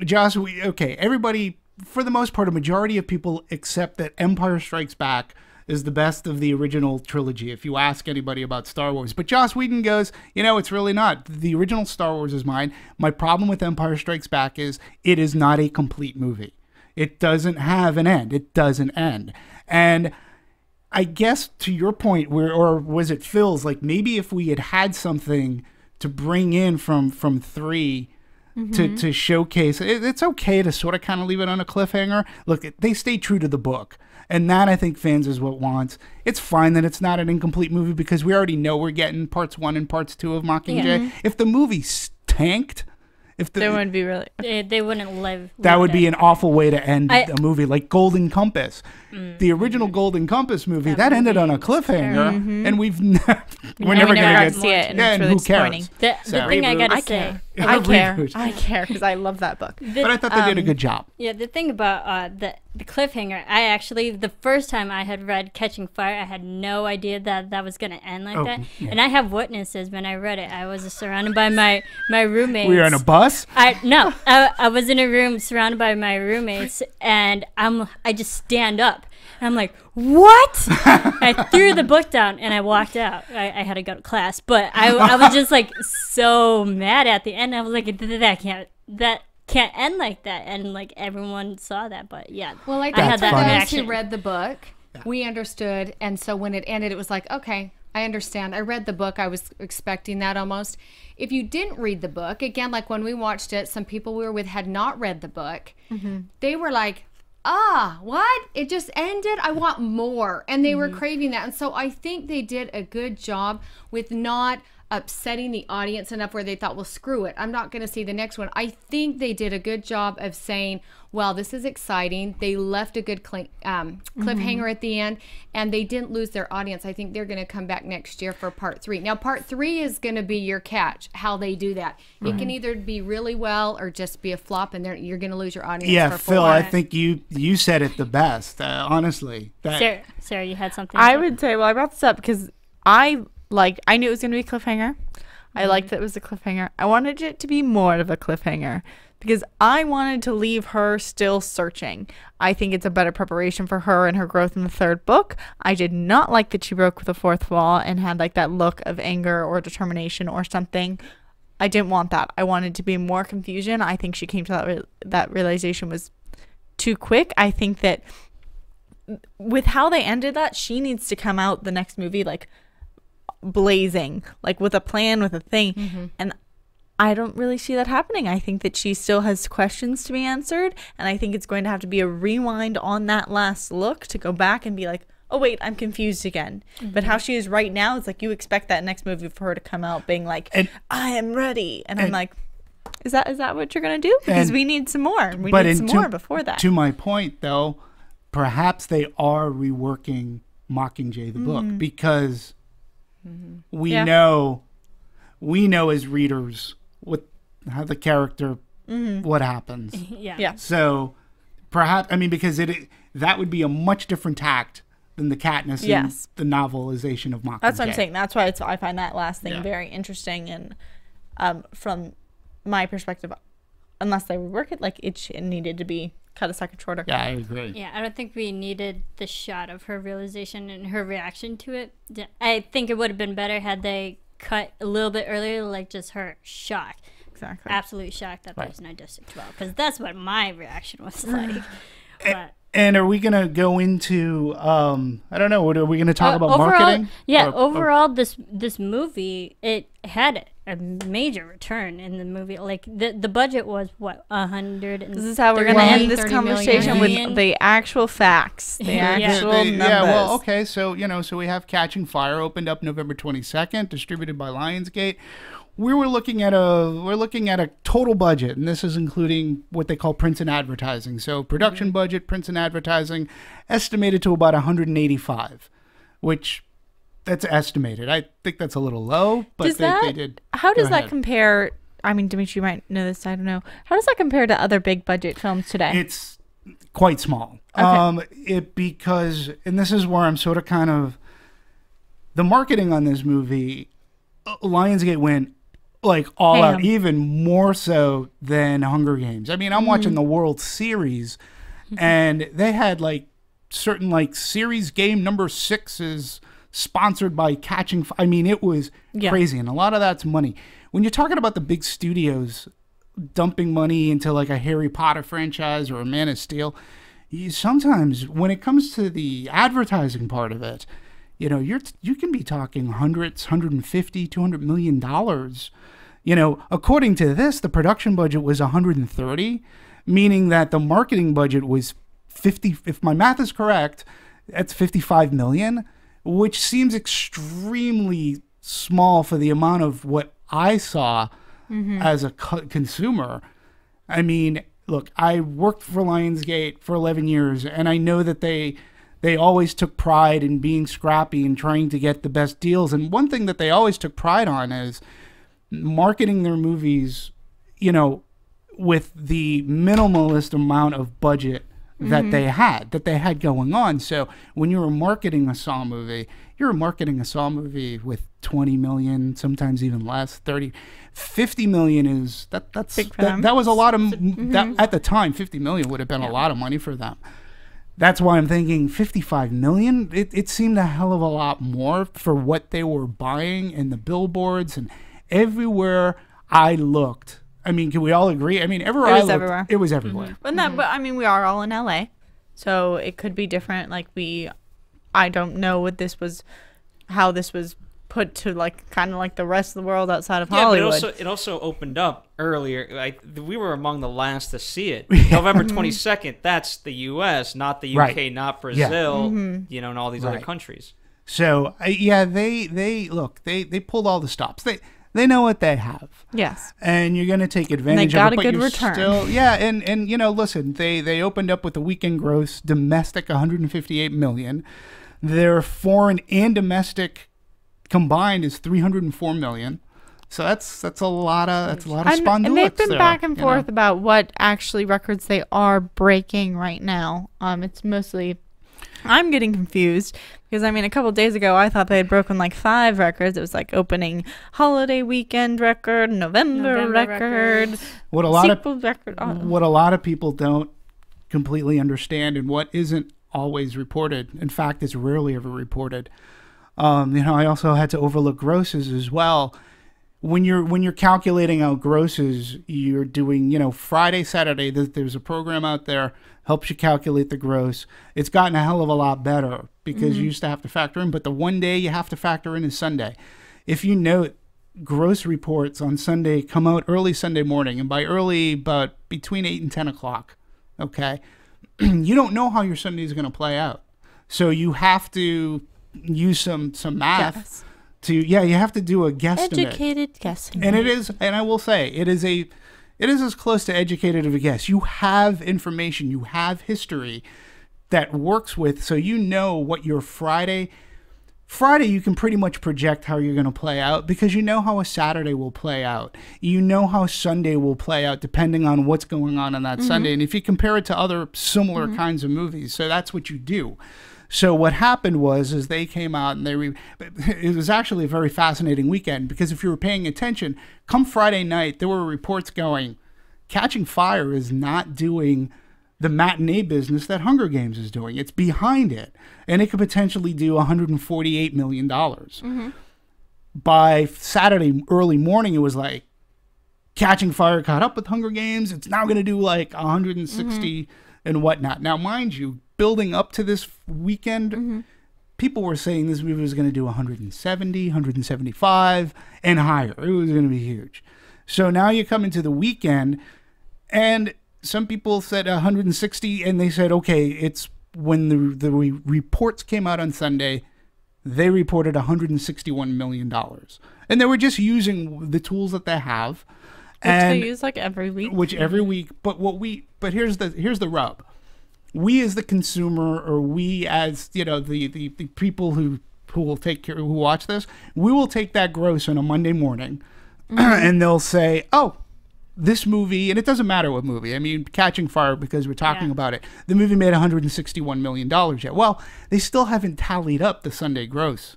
everybody... For the most part, a majority of people accept that Empire Strikes Back is the best of the original trilogy, if you ask anybody about Star Wars. But Joss Whedon goes, it's really not. The original Star Wars is mine. My problem with Empire Strikes Back is it is not a complete movie. It doesn't have an end. It doesn't end. And I guess to your point, or was it Phil's, like maybe if we had something to bring in from 3... Mm-hmm. to showcase it's okay to sort of kind of leave it on a cliffhanger. Look, they stay true to the book, and that I think fans is what wants. It's fine that it's not an incomplete movie because we already know we're getting parts 1 and parts 2 of Mockingjay. If the movie tanked, they wouldn't be really they wouldn't live. That would be an awful way to end a movie like Golden Compass. The original Golden Compass movie that ended on a cliffhanger, and we're never going to see it. And it's really who cares? The thing I gotta say, I care because I love that book. But I thought they did a good job. Yeah, the thing about the cliffhanger, I actually, the first time I had read Catching Fire, I had no idea that was going to end like that. Yeah. And I have witnesses when I read it. I was surrounded by my roommates. Were you on a bus? No, I was in a room surrounded by my roommates, and I just stand up. And I'm like, what? I threw the book down and I walked out. I had to go to class, but I was just like so mad at the end. I was like, that can't end like that. And like everyone saw that, but yeah. Well, I had that reaction. Those who read the book, we understood, and so when it ended, it was like, okay, I understand. I read the book. I was expecting that almost. If you didn't read the book, again, like when we watched it, some people we were with had not read the book. They were like, what? It just ended? I want more. And they were craving that. And so I think they did a good job with not upsetting the audience enough where they thought, well, screw it, I'm not going to see the next one. I think they did a good job of saying, well, this is exciting. They left a good cliffhanger at the end, and they didn't lose their audience. I think they're going to come back next year for part 3. Now, part 3 is going to be your catch, how they do that. It can either be really well or just be a flop, and you're going to lose your audience for 4. Phil, I think you said it the best, honestly. Sarah, you had something? I would say, well, I brought this up because I knew it was going to be a cliffhanger. I liked that it was a cliffhanger. I wanted it to be more of a cliffhanger because I wanted to leave her still searching. I think it's a better preparation for her and her growth in the 3rd book. I did not like that she broke the 4th wall and had like that look of anger or determination or something. I didn't want that. I wanted to be more confusion. I think she came to that realization was too quick. I think that with how they ended that, she needs to come out the next movie like blazing, like with a plan, with a thing. And I don't really see that happening. I think that she still has questions to be answered, and I think it's going to have to be a rewind on that last look to go back and be like, oh wait, I'm confused again. But how she is right now, it's like you expect that next movie for her to come out being like, I am ready, and I'm like, is that what you're gonna do? Because we need some more. We need some more before that. To my point though, perhaps they are reworking Mockingjay the book because we know as readers how the character what happens. So perhaps because that would be a much different tact than the Katniss and the novelization of Mockingjay. That's what I'm saying. That's why I find that last thing very interesting, and from my perspective, unless they rework it, like it needed to be cut a second shorter. Yeah, I agree. Yeah, I don't think we needed the shot of her realization and her reaction to it. I think it would have been better had they cut a little bit earlier, like just her shock. Exactly. Absolute shock that there's no District 12, because that's what my reaction was like. And are we going to go into, I don't know, are we going to talk about overall, marketing? Yeah, overall, this movie, it had a major return in the movie. Like, the budget was, what, 100? This is how we're going to end this conversation with the actual facts, the actual numbers. Yeah, well, okay, so, so we have Catching Fire, opened up November 22nd, distributed by Lionsgate. We're looking at a total budget, and this is including what they call prints and advertising. So production budget, prints and advertising, estimated to about 185, which that's estimated. I think that's a little low, but they did. How does that compare? I mean, Demetri, you might know this. I don't know. How does that compare to other big budget films today? It's quite small. Okay. Because this is where I'm sort of kind of the marketing on this movie. Lionsgate went like all out, even more so than Hunger Games. I mean, I'm watching the World Series, and they had like certain like series game number 6 is sponsored by Catching. I mean, it was crazy, and a lot of that's money. When you're talking about the big studios dumping money into like a Harry Potter franchise or a Man of Steel, sometimes when it comes to the advertising part of it, you can be talking hundreds, 150, $200 million. According to this, the production budget was 130, meaning that the marketing budget was 50. If my math is correct, that's 55 million, which seems extremely small for the amount of what I saw as a consumer. I mean, look, I worked for Lionsgate for 11 years, and I know that they always took pride in being scrappy and trying to get the best deals. And one thing that they always took pride on is marketing their movies you know, with the minimalist amount of budget that they had going on. So when you were marketing a Saw movie, you were marketing a Saw movie with 20 million, sometimes even less, 30, 50 million is that was a lot of that at the time. 50 million would have been a lot of money for them. That's why I'm thinking 55 million. It seemed a hell of a lot more for what they were buying and the billboards and everywhere I looked. I mean, can we all agree? I mean, everywhere I looked, everywhere. It was everywhere. But I mean, we are all in LA, so it could be different. Like I don't know how this was put to like kind of like the rest of the world outside of Hollywood. But it also opened up earlier. We were among the last to see it. November 22nd. That's the U.S., not the UK, not Brazil. You know, and all these other countries. So they pulled all the stops. They know what they have. Yes. And you're going to take advantage of it. They got a good return. And you know, listen, they opened up with a weekend gross domestic 158 million. Their foreign and domestic combined is 304 million. So that's a lot of spondylus. And they've been back and forth about what actually records they are breaking right now. It's mostly I'm getting confused because I mean a couple of days ago I thought they had broken like 5 records. It was like opening holiday weekend record, November record, what a lot of people don't completely understand and what isn't always reported. In fact, it's rarely ever reported. You know, I also had to overlook grosses as well. When you're calculating out grosses, you're doing, you know, Friday, Saturday, there's a program out there helps you calculate the gross. It's gotten a hell of a lot better because you used to have to factor in, but the one day you have to factor in is Sunday. If you note, gross reports on Sunday come out early Sunday morning, and by early, but between 8 and 10 o'clock, okay? You don't know how your Sunday is going to play out. So you have to use some math. Yes. You have to do a guesstimate. Educated guessing. And it is, and I will say, it is as close to educated of a guess. You have information, you have history that works with, so you know what your Friday you can pretty much project how you're going to play out because you know how a Saturday will play out. You know how Sunday will play out depending on what's going on that Sunday. And if you compare it to other similar kinds of movies, so that's what you do. So what happened is they came out and it was actually a very fascinating weekend because if you were paying attention, come Friday night, there were reports going, Catching Fire is not doing the matinee business that Hunger Games is doing. It's behind it. And it could potentially do $148 million. By Saturday early morning, it was like Catching Fire caught up with Hunger Games. It's now going to do like 160 and whatnot. Now, mind you, building up to this weekend, people were saying this movie was going to do 170, 175, and higher. It was going to be huge. So now you come into the weekend, and some people said 160, and they said, okay, it's when the reports came out on Sunday, they reported $161 million. And they were just using the tools that they have. Which they use like every week. But here's the rub. We as the consumer, or we as, you know, the people who will take care, who watch this, we will take that gross on a Monday morning and they'll say, oh, this movie, and it doesn't matter what movie. I mean, Catching Fire, because we're talking about it, the movie made $161 million yet. Well, they still haven't tallied up the Sunday gross.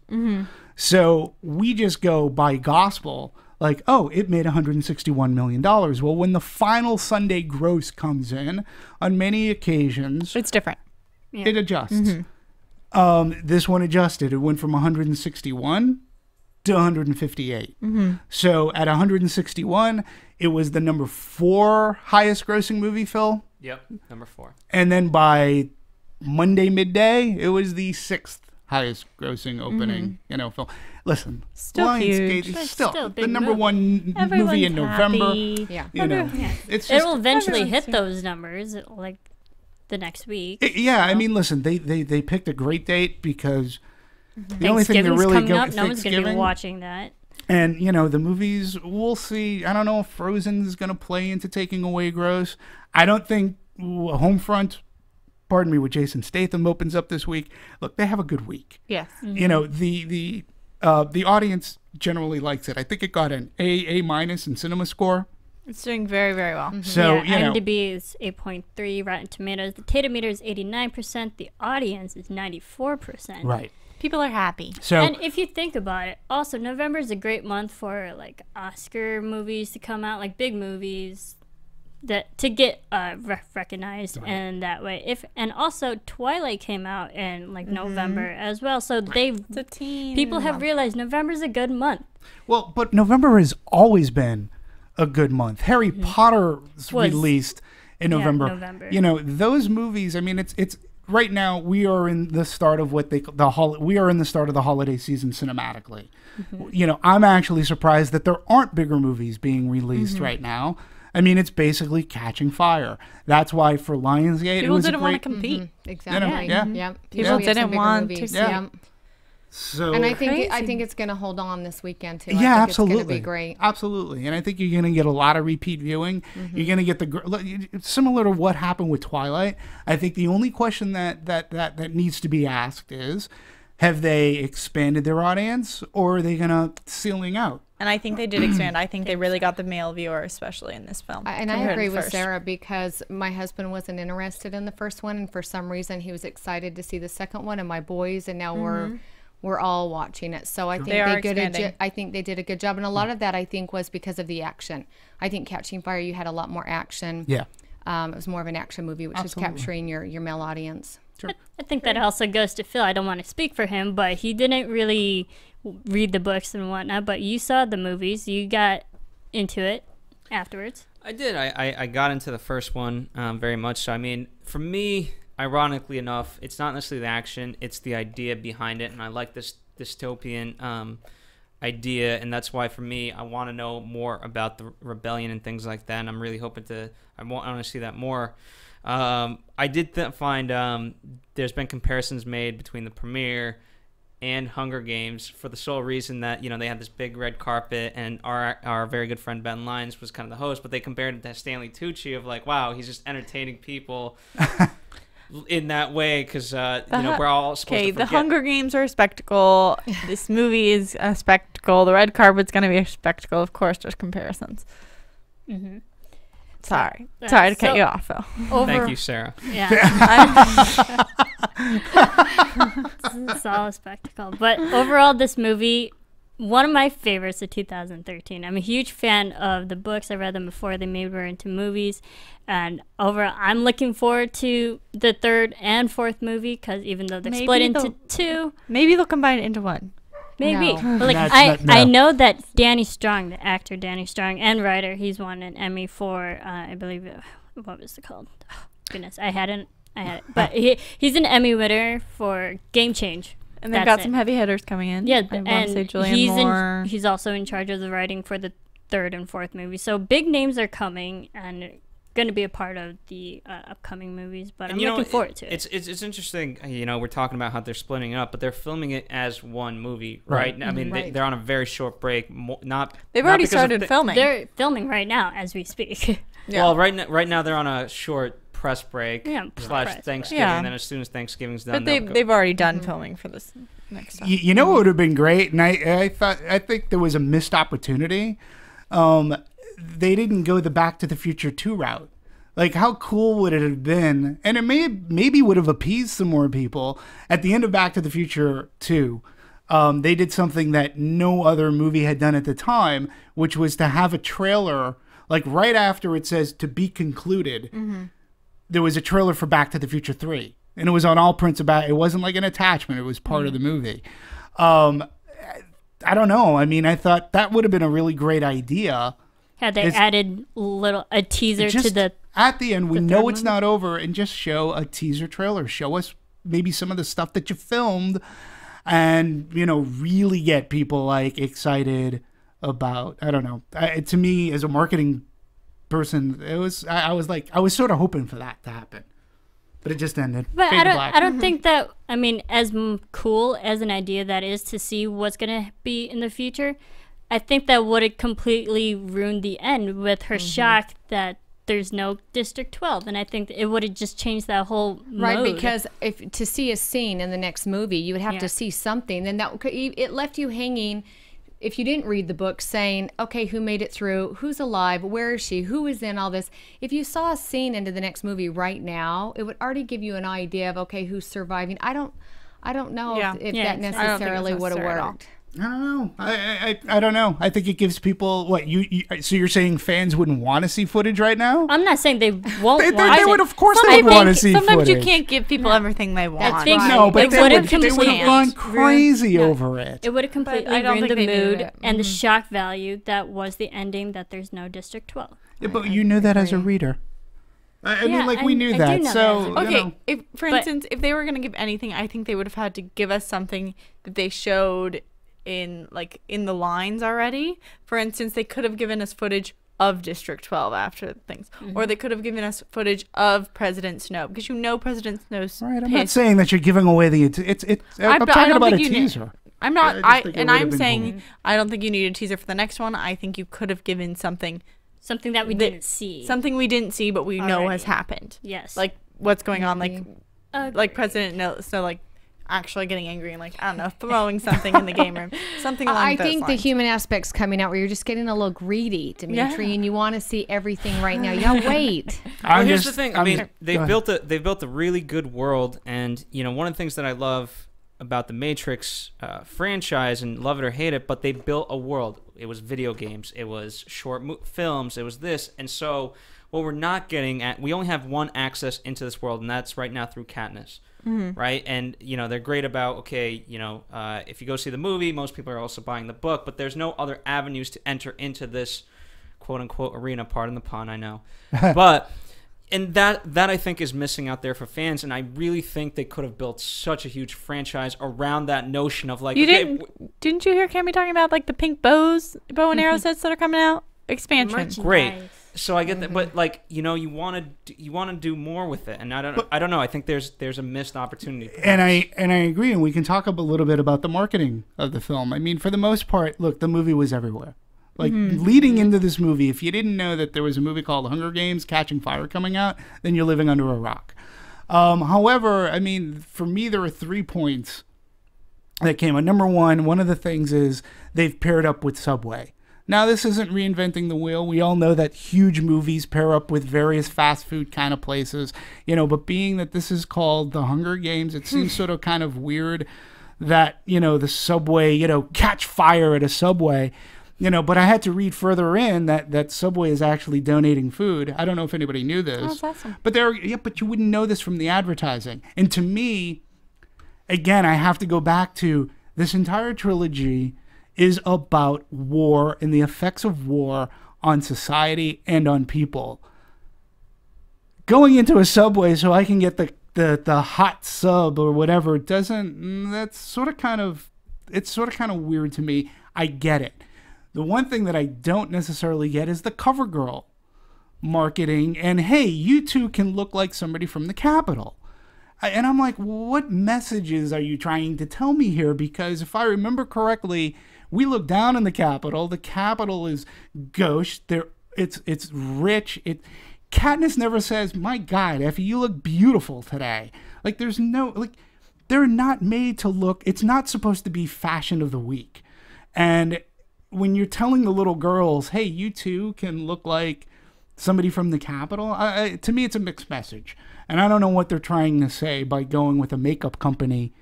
So we just go by gospel, like, oh, it made $161 million. Well, when the final Sunday gross comes in, on many occasions, it's different. It adjusts. This one adjusted. It went from 161 to 158. So at 161, it was the number 4 highest grossing movie, Phil. Yep, number 4. And then by Monday midday, it was the 6th highest grossing opening, you know, film. Listen, still huge. Lionsgate is still the number 1 movie in November. Yeah. You know, it's just, it will eventually hit those numbers like the next week. I mean, listen, they picked a great date because the only thing they're really coming up. No one's going to be watching that. And, you know, the movies, we'll see. I don't know if Frozen is going to play into taking away gross. I don't think Homefront, with Jason Statham opens up this week. Look, they have a good week. Yes. You know, the audience generally likes it. I think it got an A- in Cinema Score. It's doing very, very well. So, IMDb is 8.3, Rotten Tomatoes. The Tato meter is 89%. The audience is 94%. Right. People are happy. So, and if you think about it, also November is a great month for like Oscar movies to come out, like big movies that to get recognized in that way. And also Twilight came out in like November as well, so people have realized November's a good month. Well, but November has always been a good month. Harry Potter's released in November. Those movies. I mean, it's right now we are in the start of what we are in the start of the holiday season cinematically. I'm actually surprised that there aren't bigger movies being released right now. I mean, it's basically catching fire. That's why for Lionsgate, people didn't want to compete. Exactly. People didn't want to. So, and I think it's going to hold on this weekend too. Yeah, I think absolutely. It's going to be great. Absolutely, and I think you're going to get a lot of repeat viewing. You're going to get similar to what happened with Twilight. I think the only question that needs to be asked is, have they expanded their audience, or are they going to ceiling out? And I think they did expand. I think they really got the male viewer, especially in this film. And I agree with Sarah, because my husband wasn't interested in the first one, and for some reason he was excited to see the second one, and my boys, and now we're all watching it. So I think I think they did a good job, and a lot of that I think was because of the action. I think Catching Fire, you had a lot more action. Yeah, it was more of an action movie, which is capturing your male audience. Sure. I think that also goes to Phil. I don't want to speak for him, but he didn't really read the books and whatnot. But you saw the movies. You got into it afterwards. I did. I got into the first one very much so. I mean, for me, ironically enough, it's not necessarily the action. It's the idea behind it. And I like this dystopian idea. And that's why, for me, I want to know more about the rebellion and things like that. And I'm really hoping I want to see that more. I did find there's been comparisons made between the premiere and Hunger Games for the sole reason that they had this big red carpet, and our very good friend Ben Lyons was kind of the host, but they compared it to Stanley Tucci of like, wow, he's just entertaining people in that way, because we're all supposed to forget. The Hunger Games are a spectacle. This movie is a spectacle. The red carpet's going to be a spectacle. Of course, there's comparisons. Sorry to cut you off, Phil. Thank you, Sarah. Yeah. It's all a spectacle. But overall, this movie, one of my favorites of 2013. I'm a huge fan of the books. I read them before they maybe were into movies. And overall, I'm looking forward to the third and fourth movie, because even though they're split into two. Maybe they'll combine it into one. Maybe. No. But I know that Danny Strong, the actor Danny Strong and writer, he's won an Emmy for, I believe, what was it called? Oh, goodness, I had it. But he's an Emmy winner for Game Change. And they've got some heavy hitters coming in. Yeah, and he's also in charge of the writing for the third and fourth movie. So big names are coming and going to be a part of the upcoming movies, but I'm looking forward to it. It's interesting, we're talking about how they're splitting it up, but they're filming it as one movie, right? I mean, they're on a very short break. They've already started filming. They're filming right now as we speak. Yeah. Well, right now they're on a short press break / Thanksgiving, and then as soon as Thanksgiving's done, but they've already done filming for this next time. You know what would have been great, and I think there was a missed opportunity. They didn't go the Back to the Future 2 route. Like, how cool would it have been? And it maybe would have appeased some more people. At the end of Back to the Future 2, they did something that no other movie had done at the time, which was to have a trailer, like right after it says to be concluded. There was a trailer for Back to the Future 3. And it was on all prints about, it wasn't like an attachment. It was part of the movie. I don't know. I mean, I thought that would have been a really great idea. Had they added a teaser to the... At the end, we know it's not over, and just show a teaser trailer. Show us maybe some of the stuff that you filmed, and, really get people, like, excited about, I don't know. To me, as a marketing person, I was sort of hoping for that to happen. But it just ended. But I don't think that, I mean, as cool as an idea that is to see what's going to be in the future, I think that would have completely ruined the end with her shock that there's no District 12, and I think it would have just changed that whole mode. Right, because if to see a scene in the next movie, you would have to see something, then it left you hanging. if you didn't read the book, saying, okay, who made it through? Who's alive? Where is she? Who is in all this? If you saw a scene into the next movie right now, it would already give you an idea of, okay, who's surviving. I don't know if that necessarily would have worked. I don't know. I don't know. I think it gives people what you so you're saying fans wouldn't want to see footage right now? I'm not saying they won't. They would, of course, they would want to see sometimes footage. You can't give people everything they want. I think no, but they would have gone crazy over it. It would have completely ruined the mood and the shock value that was the ending. That there's no District 12. Yeah, but you knew that as a reader. I mean, like, we knew that. So, okay, for instance, if they were going to give anything, I think they would have had to give us something that they showed in the lines already. For instance, they could have given us footage of District 12 after things, or they could have given us footage of President Snow, because President Snow's right. I'm not saying that you're giving away the I'm talking about a teaser. I'm not. I'm saying I don't think you need a teaser for the next one. I think you could have given something that we didn't see, something we didn't see, but we know has happened. Yes, like what's going on, like President Snow, actually getting angry and I don't know, throwing something in the game room, something along I those think lines. the human aspect's coming out where you're just getting a little greedy, Demetri, and you want to see everything right now. Yeah, wait. Well, here's the thing. I mean, they've built a really good world, and one of the things that I love about the Matrix franchise, and love it or hate it, but they built a world. It was video games, it was short films, it was this, and so what we're not getting at, we only have one access into this world, and that's right now through Katniss. Right, and they're great about if you go see the movie, most people are also buying the book, but there's no other avenues to enter into this quote unquote arena. Pardon the pun, I know, but and that I think is missing out there for fans, and I really think they could have built such a huge franchise around that notion of didn't you hear Cami talking about the pink bow and arrow sets that are coming out? Expansion, great. So I get that, but you want to do more with it, and I don't know. I think there's a missed opportunity. And I agree, and we can talk a little bit about the marketing of the film. I mean, for the most part, look, the movie was everywhere. Leading into this movie, if you didn't know that there was a movie called Hunger Games: Catching Fire coming out, then you're living under a rock. However, I mean, for me, there are 3 points that came out. Number one of the things is they've paired up with Subway. Now, this isn't reinventing the wheel. We all know that huge movies pair up with various fast food kind of places, but being that this is called The Hunger Games, it seems sort of kind of weird that, the Subway, catch fire at a Subway, but I had to read further in that Subway is actually donating food. I don't know if anybody knew this. Oh, that's awesome. But but you wouldn't know this from the advertising. And to me, again, I have to go back to this entire trilogy is about war and the effects of war on society and on people. Going into a Subway so I can get the hot sub or whatever it's sort of kind of weird to me. I get it. The one thing that I don't necessarily get is the cover girl marketing, and hey, you two can look like somebody from the Capitol. And I'm like, what messages are you trying to tell me here? Because if I remember correctly, we look down on the Capitol. The Capitol is gauche. It's rich. Katniss never says, "My God, Effie, you look beautiful today." There's no they're not made to look. It's not supposed to be fashion of the week. And when you're telling the little girls, "Hey, you two can look like somebody from the Capitol," to me, it's a mixed message. And I don't know what they're trying to say by going with a makeup company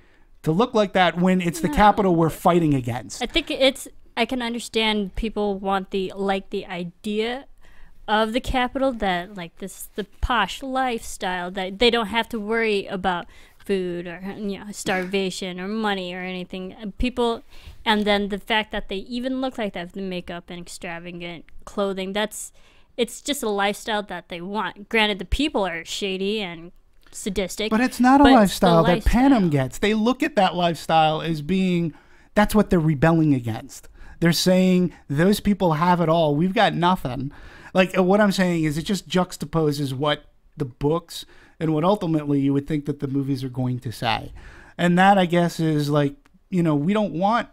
to look like that when it's the Capitol we're fighting against. I think I can understand people want the idea of the Capitol, that the posh lifestyle, that they don't have to worry about food or starvation or money or anything. People, and then the fact that they even look like that with the makeup and extravagant clothing, it's just a lifestyle that they want. Granted, the people are shady and sadistic, but it's not a lifestyle that Panem gets. They look at that lifestyle as being, that's what they're rebelling against. They're saying those people have it all. We've got nothing. What I'm saying is it just juxtaposes what the books and what ultimately you would think that the movies are going to say. And that, I guess, is we don't want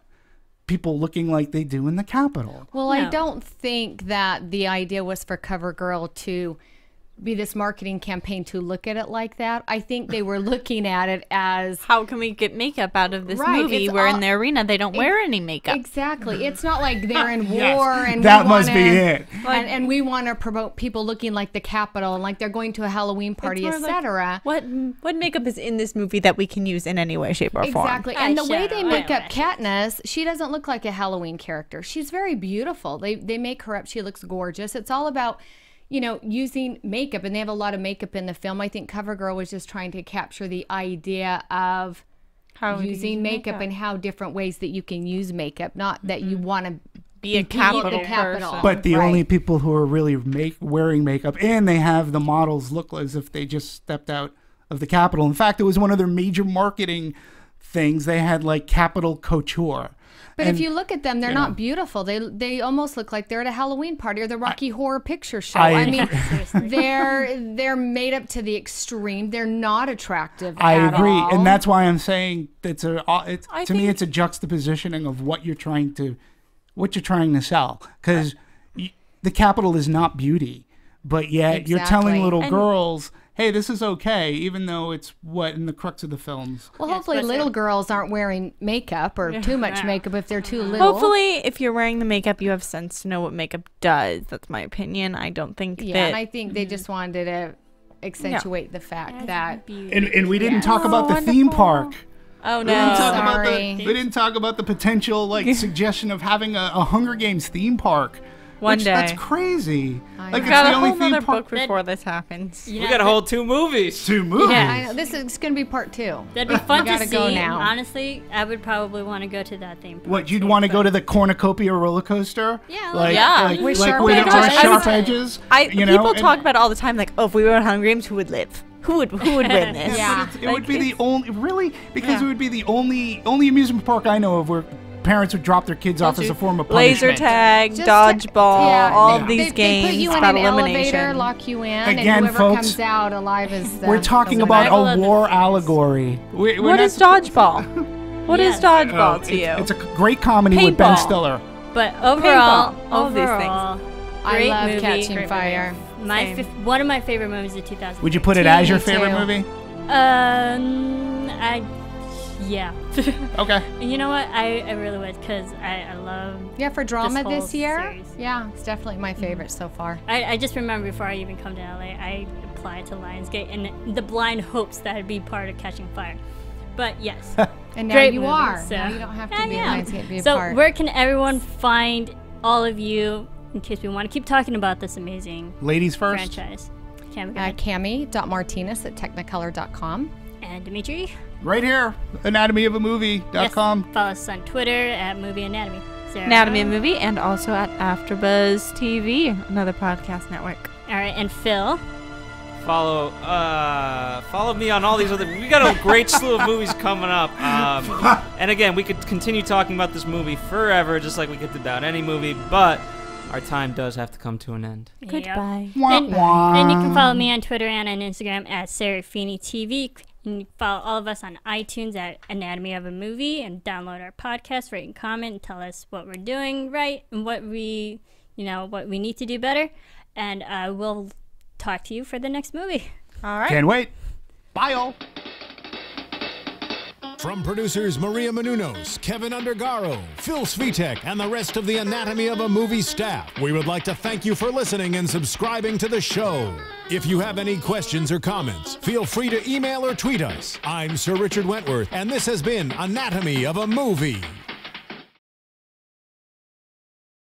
people looking like they do in the Capitol. Well, no. I don't think that the idea was for CoverGirl to be this marketing campaign to look at it like that. I think they were looking at it as, how can we get makeup out of this movie where in the arena they don't wear any makeup? Exactly. It's not like they're in war and that must be it. And we want to promote people looking like the Capitol and like they're going to a Halloween party, etc. Like, what makeup is in this movie that we can use in any way, shape, or form? Exactly. And the way they make up Katniss, she doesn't look like a Halloween character. She's very beautiful. They make her up. She looks gorgeous. It's all about, you know, using makeup, and they have a lot of makeup in the film. I think CoverGirl was just trying to capture the idea of how using makeup and how different ways that you can use makeup, not that you want to be a capital. But the only people who are really wearing makeup, and they have the models look as if they just stepped out of the Capitol. In fact, it was one of their major marketing things. They had like Capitol Couture. But if you look at them, they're not beautiful. They almost look like they're at a Halloween party or the Rocky Horror Picture Show. I mean, they're made up to the extreme. They're not attractive. I agree, and that's why I'm saying it's to me it's a juxtapositioning of what you're trying to sell, because the Capitol is not beauty, but yet you're telling little girls, hey, this is okay, even though it's in the crux of the films. Well, hopefully little girls aren't wearing makeup or too much makeup if they're too little. Hopefully, if you're wearing the makeup, you have sense to know what makeup does. That's my opinion. I don't think that... and I think they just wanted to accentuate the fact that... And we didn't talk about the theme park. Oh, no. We didn't talk about the potential suggestion of having a Hunger Games theme park. One day. That's crazy. Like, it's got a whole other book before this happens. We got a whole 2 movies. 2 movies. Yeah, I know. This is going to be part 2. That'd be fun to see. Go now. Honestly, I would probably want to go to that theme park. What, you'd want to go to the Cornucopia roller coaster? Yeah. With sharp edges. People talk about it all the time, like, oh, if we were on Hunger Games, who would live? Who would win this? It would be the only, because it would be the only amusement park I know of where parents would drop their kids off as a form of punishment. Laser tag, dodgeball, all these games. They put you in an elevator, lock you in, and whoever folks, comes out alive is the... We're talking about a war allegory. What is dodgeball? What is dodgeball to you? It's a great comedy with Ben Stiller. But overall, all these things. I love Catching Fire. One of my favorite movies of 2000. Would you put it as your favorite movie? Yeah. Okay. And you know what? I really would, because I love... Yeah, for drama this year? Series. Yeah, it's definitely my favorite so far. I just remember before I even come to LA, I applied to Lionsgate in the blind hopes that I'd be part of Catching Fire. But yes. And now you are. So. Now you don't have to be Lionsgate to be a part. So where can everyone find all of you, in case we want to keep talking about this amazing ladies first franchise? Cami.martinez@technicolor.com. And Demetri? Right here, anatomyofammovie.com. Yes, follow us on Twitter at Movie Anatomy. Sarah? Anatomy of Movie, and also at AfterBuzz TV, another podcast network. All right, and Phil? Follow me on all these other... We got a great slew of movies coming up. And again, we could continue talking about this movie forever, just like we could about any movie, but our time does have to come to an end. Goodbye. And you can follow me on Twitter and on Instagram at Serafini TV. And you follow all of us on iTunes at Anatomy of a Movie, and download our podcast, rate and comment, and tell us what we're doing right and what we need to do better. And we'll talk to you for the next movie. All right. Can't wait. Bye, all. From producers Maria Menounos, Kevin Undergaro, Phil Svitek, and the rest of the Anatomy of a Movie staff, we would like to thank you for listening and subscribing to the show. If you have any questions or comments, feel free to email or tweet us. I'm Sir Richard Wentworth, and this has been Anatomy of a Movie.